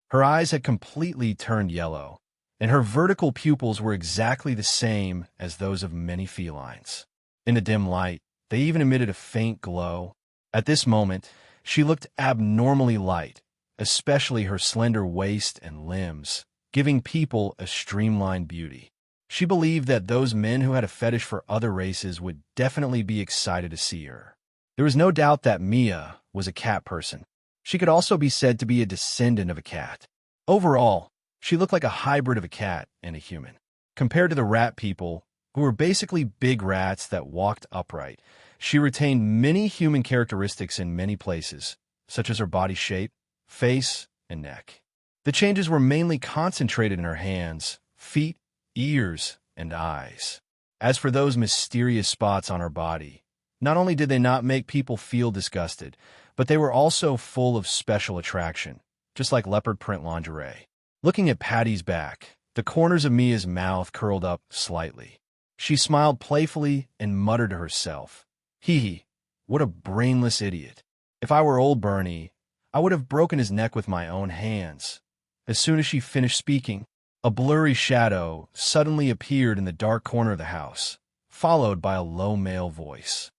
Her eyes had completely turned yellow, and her vertical pupils were exactly the same as those of many felines. In the dim light, they even emitted a faint glow. At this moment, she looked abnormally light, especially her slender waist and limbs, giving people a streamlined beauty. She believed that those men who had a fetish for other races would definitely be excited to see her. There was no doubt that Mia was a cat person. She could also be said to be a descendant of a cat. Overall, she looked like a hybrid of a cat and a human. Compared to the rat people, who were basically big rats that walked upright, she retained many human characteristics in many places, such as her body shape, face, and neck. The changes were mainly concentrated in her hands, feet, ears, and eyes. As for those mysterious spots on her body, not only did they not make people feel disgusted, but they were also full of special attraction, just like leopard print lingerie. Looking at Patty's back, the corners of Mia's mouth curled up slightly. She smiled playfully and muttered to herself, "Hee, what a brainless idiot. If I were old Bernie, I would have broken his neck with my own hands." As soon as she finished speaking, a blurry shadow suddenly appeared in the dark corner of the house, followed by a low male voice.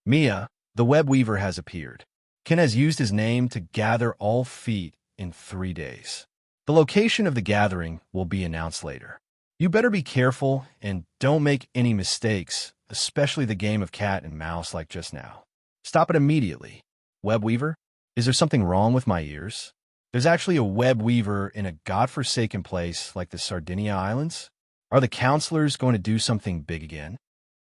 "Mia, the web weaver has appeared. Ken has used his name to gather all feet in 3 days. The location of the gathering will be announced later. You better be careful and don't make any mistakes, especially the game of cat and mouse like just now. Stop it immediately. Web weaver, is there something wrong with my ears? There's actually a web weaver in a godforsaken place like the Sardinia Islands? Are the counselors going to do something big again?"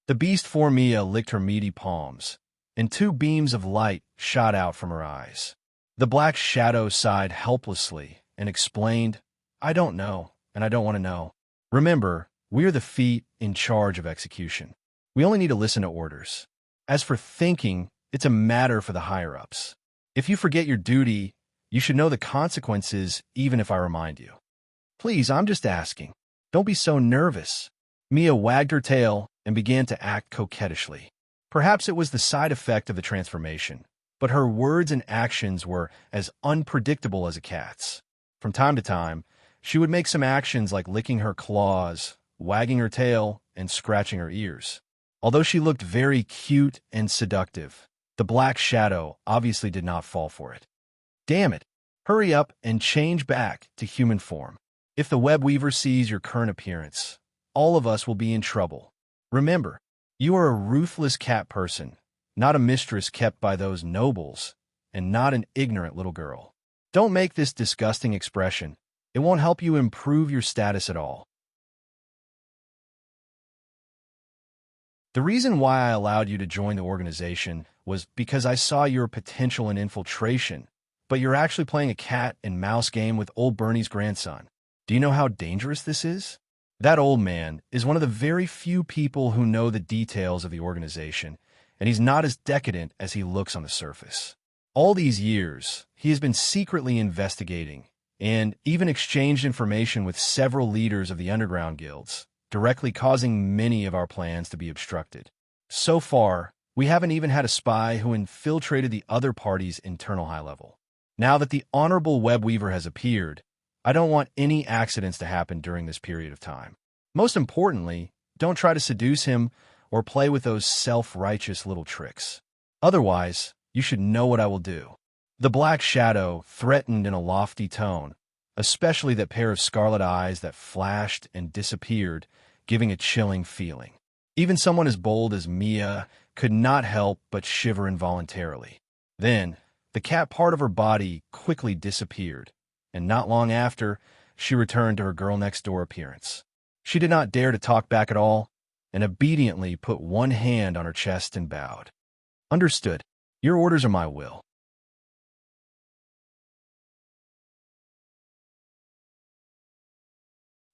The beast for Mia licked her meaty palms, and 2 beams of light shot out from her eyes. The black shadow sighed helplessly and explained, "I don't know, and I don't want to know. Remember, we're the feet in charge of execution. We only need to listen to orders. As for thinking, it's a matter for the higher-ups. If you forget your duty, you should know the consequences even if I remind you. Please, I'm just asking. Don't be so nervous." Mia wagged her tail and began to act coquettishly. Perhaps it was the side effect of the transformation, but her words and actions were as unpredictable as a cat's. From time to time, she would make some actions like licking her claws, wagging her tail, and scratching her ears. Although she looked very cute and seductive, the black shadow obviously did not fall for it. "Damn it! Hurry up and change back to human form. If the web weaver sees your current appearance, all of us will be in trouble. Remember, you are a ruthless cat person, not a mistress kept by those nobles, and not an ignorant little girl. Don't make this disgusting expression. It won't help you improve your status at all. The reason why I allowed you to join the organization was because I saw your potential in infiltration, but you're actually playing a cat and mouse game with old Bernie's grandson. Do you know how dangerous this is? That old man is one of the very few people who know the details of the organization, and he's not as decadent as he looks on the surface. All these years, he has been secretly investigating and even exchanged information with several leaders of the underground guilds, directly causing many of our plans to be obstructed. So far, we haven't even had a spy who infiltrated the other party's internal high level. Now that the honorable webweaver has appeared, I don't want any accidents to happen during this period of time. Most importantly, don't try to seduce him or play with those self-righteous little tricks. Otherwise, you should know what I will do. The Black Shadow threatened in a lofty tone, especially that pair of scarlet eyes that flashed and disappeared, giving a chilling feeling. Even someone as bold as Mia could not help but shiver involuntarily. Then, the cat part of her body quickly disappeared, and not long after, she returned to her girl-next-door appearance. She did not dare to talk back at all, and obediently put one hand on her chest and bowed. Understood. Your orders are my will.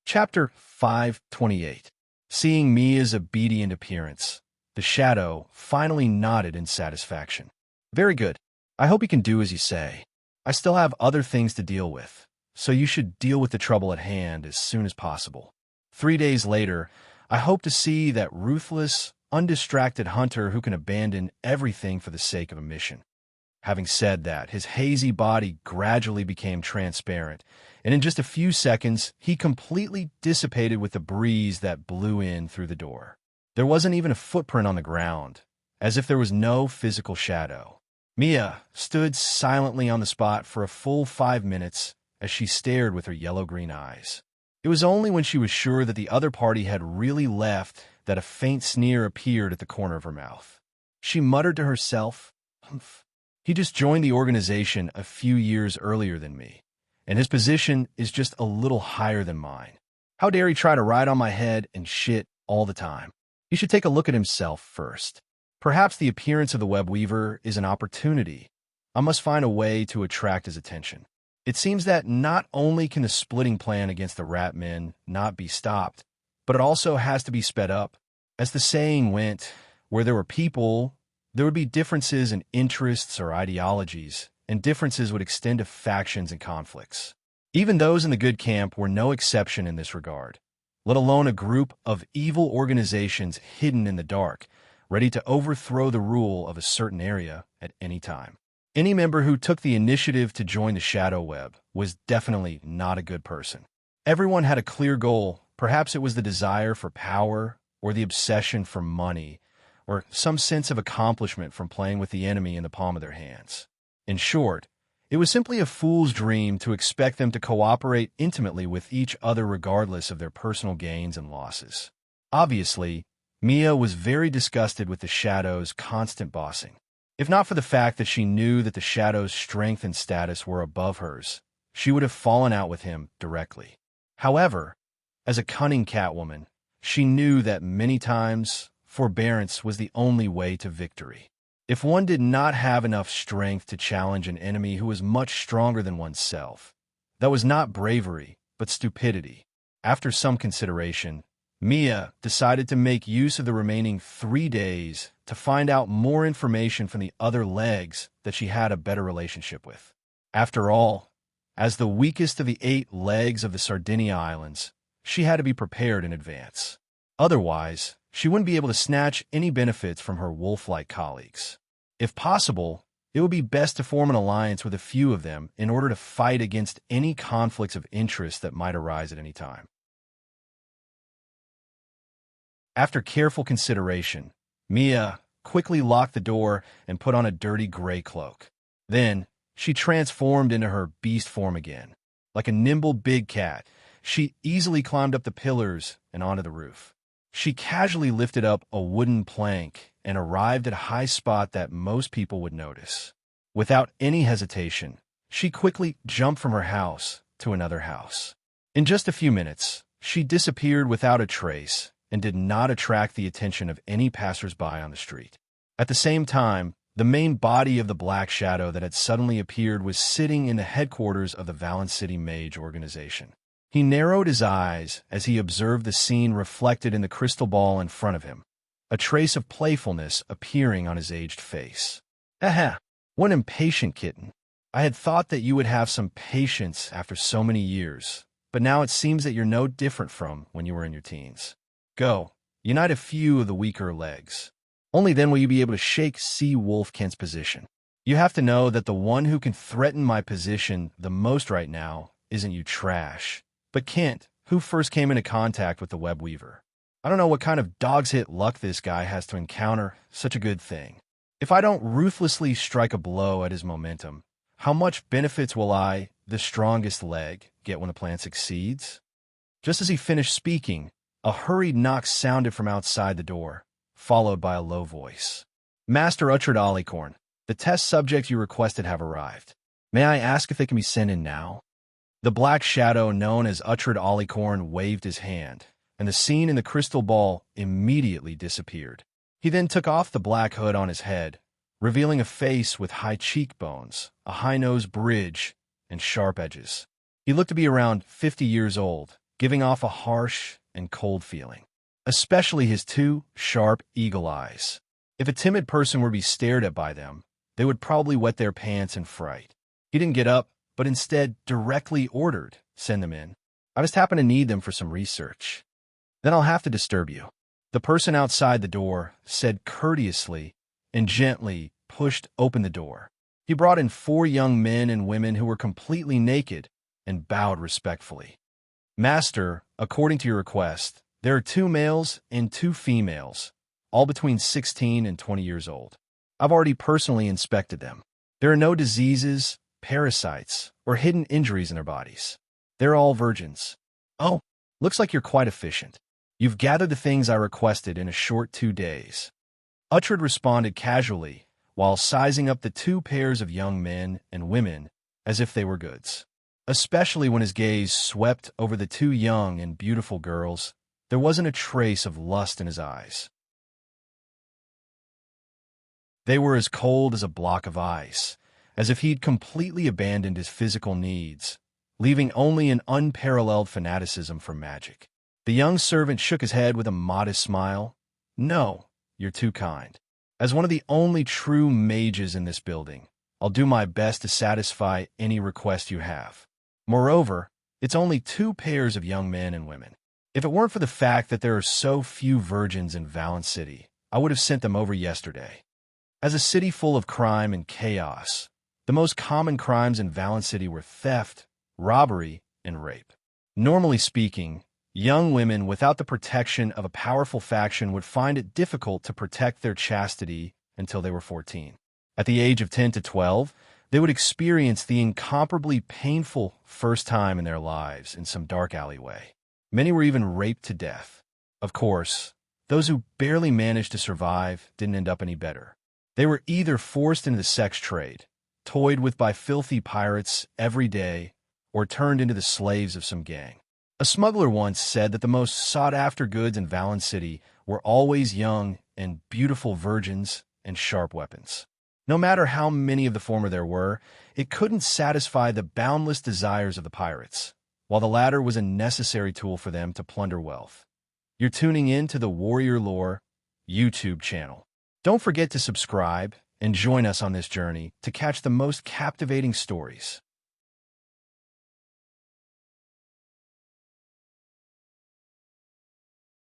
Chapter 528. Seeing Mia's obedient appearance, the shadow finally nodded in satisfaction. Very good. I hope you can do as you say. I still have other things to deal with, so you should deal with the trouble at hand as soon as possible. 3 days later, I hope to see that ruthless, undistracted hunter who can abandon everything for the sake of a mission. Having said that, his hazy body gradually became transparent, and in just a few seconds, he completely dissipated with the breeze that blew in through the door. There wasn't even a footprint on the ground, as if there was no physical shadow. Mia stood silently on the spot for a full 5 minutes as she stared with her yellow-green eyes. It was only when she was sure that the other party had really left that a faint sneer appeared at the corner of her mouth. She muttered to herself, "Humph. He just joined the organization a few years earlier than me, and his position is just a little higher than mine. How dare he try to ride on my head and shit all the time? He should take a look at himself first. Perhaps the appearance of the web weaver is an opportunity. I must find a way to attract his attention. It seems that not only can the splitting plan against the rat men not be stopped, but it also has to be sped up. As the saying went, where there were people, there would be differences in interests or ideologies, and differences would extend to factions and conflicts. Even those in the good camp were no exception in this regard, let alone a group of evil organizations hidden in the dark, ready to overthrow the rule of a certain area at any time. Any member who took the initiative to join the Shadow Web was definitely not a good person. Everyone had a clear goal. Perhaps it was the desire for power, or the obsession for money, or some sense of accomplishment from playing with the enemy in the palm of their hands. In short, it was simply a fool's dream to expect them to cooperate intimately with each other regardless of their personal gains and losses. Obviously, Mia was very disgusted with the Shadow's constant bossing. If not for the fact that she knew that the Shadow's strength and status were above hers, she would have fallen out with him directly. However, as a cunning Catwoman, she knew that many times forbearance was the only way to victory. If one did not have enough strength to challenge an enemy who was much stronger than oneself, that was not bravery, but stupidity. After some consideration, Mia decided to make use of the remaining 3 days to find out more information from the other legs that she had a better relationship with. After all, as the weakest of the 8 legs of the Sardinia Islands, she had to be prepared in advance. Otherwise, she wouldn't be able to snatch any benefits from her wolf-like colleagues. If possible, it would be best to form an alliance with a few of them in order to fight against any conflicts of interest that might arise at any time. After careful consideration, Mia quickly locked the door and put on a dirty gray cloak. Then, she transformed into her beast form again. Like a nimble big cat, She easily climbed up the pillars and onto the roof. She casually lifted up a wooden plank and arrived at a high spot that most people would notice. Without any hesitation, she quickly jumped from her house to another house. In just a few minutes, she disappeared without a trace and did not attract the attention of any passersby on the street. At the same time, the main body of the black shadow that had suddenly appeared was sitting in the headquarters of the Valence City Mage organization. He narrowed his eyes as he observed the scene reflected in the crystal ball in front of him, a trace of playfulness appearing on his aged face. "Aha! What an impatient kitten. I had thought that you would have some patience after so many years, but now it seems that you're no different from when you were in your teens. Go, unite a few of the weaker legs. Only then will you be able to shake Sea Wolf Kent's position. You have to know that the one who can threaten my position the most right now isn't you trash, but Kent, who first came into contact with the web weaver. I don't know what kind of dog's hit luck this guy has to encounter such a good thing. If I don't ruthlessly strike a blow at his momentum, how much benefits will I, the strongest leg, get when the plan succeeds?" Just as he finished speaking, a hurried knock sounded from outside the door, followed by a low voice. "Master Uhtred Alicorn, the test subjects you requested have arrived. May I ask if they can be sent in now?" The black shadow known as Uhtred Alicorn waved his hand, and the scene in the crystal ball immediately disappeared. He then took off the black hood on his head, revealing a face with high cheekbones, a high-nosed bridge, and sharp edges. He looked to be around 50 years old, giving off a harsh and cold feeling, especially his two sharp eagle eyes. If a timid person were to be stared at by them, they would probably wet their pants in fright. He didn't get up, but instead directly ordered, "Send them in. I just happen to need them for some research. Then I'll have to disturb you." The person outside the door said courteously and gently pushed open the door. He brought in 4 young men and women who were completely naked and bowed respectfully. "Master, according to your request, there are 2 males and 2 females, all between 16 and 20 years old. I've already personally inspected them. There are no diseases, parasites, or hidden injuries in their bodies. They're all virgins." "Oh, looks like you're quite efficient. You've gathered the things I requested in a short 2 days." Uhtred responded casually, while sizing up the 2 pairs of young men and women as if they were goods. Especially when his gaze swept over the 2 young and beautiful girls, there wasn't a trace of lust in his eyes. They were as cold as a block of ice, as if he'd completely abandoned his physical needs, leaving only an unparalleled fanaticism for magic. The young servant shook his head with a modest smile. "No, you're too kind. As one of the only true mages in this building, I'll do my best to satisfy any request you have. Moreover, it's only 2 pairs of young men and women. If it weren't for the fact that there are so few virgins in Valence City, I would have sent them over yesterday." As a city full of crime and chaos, the most common crimes in Valence City were theft, robbery, and rape. Normally speaking, young women without the protection of a powerful faction would find it difficult to protect their chastity until they were 14. At the age of 10 to 12, they would experience the incomparably painful first time in their lives in some dark alleyway. Many were even raped to death. Of course, those who barely managed to survive didn't end up any better. They were either forced into the sex trade, toyed with by filthy pirates every day, or turned into the slaves of some gang. A smuggler once said that the most sought-after goods in Valence City were always young and beautiful virgins and sharp weapons. No matter how many of the former there were, it couldn't satisfy the boundless desires of the pirates, while the latter was a necessary tool for them to plunder wealth. You're tuning in to the Warrior Lore YouTube channel. Don't forget to subscribe and join us on this journey to catch the most captivating stories.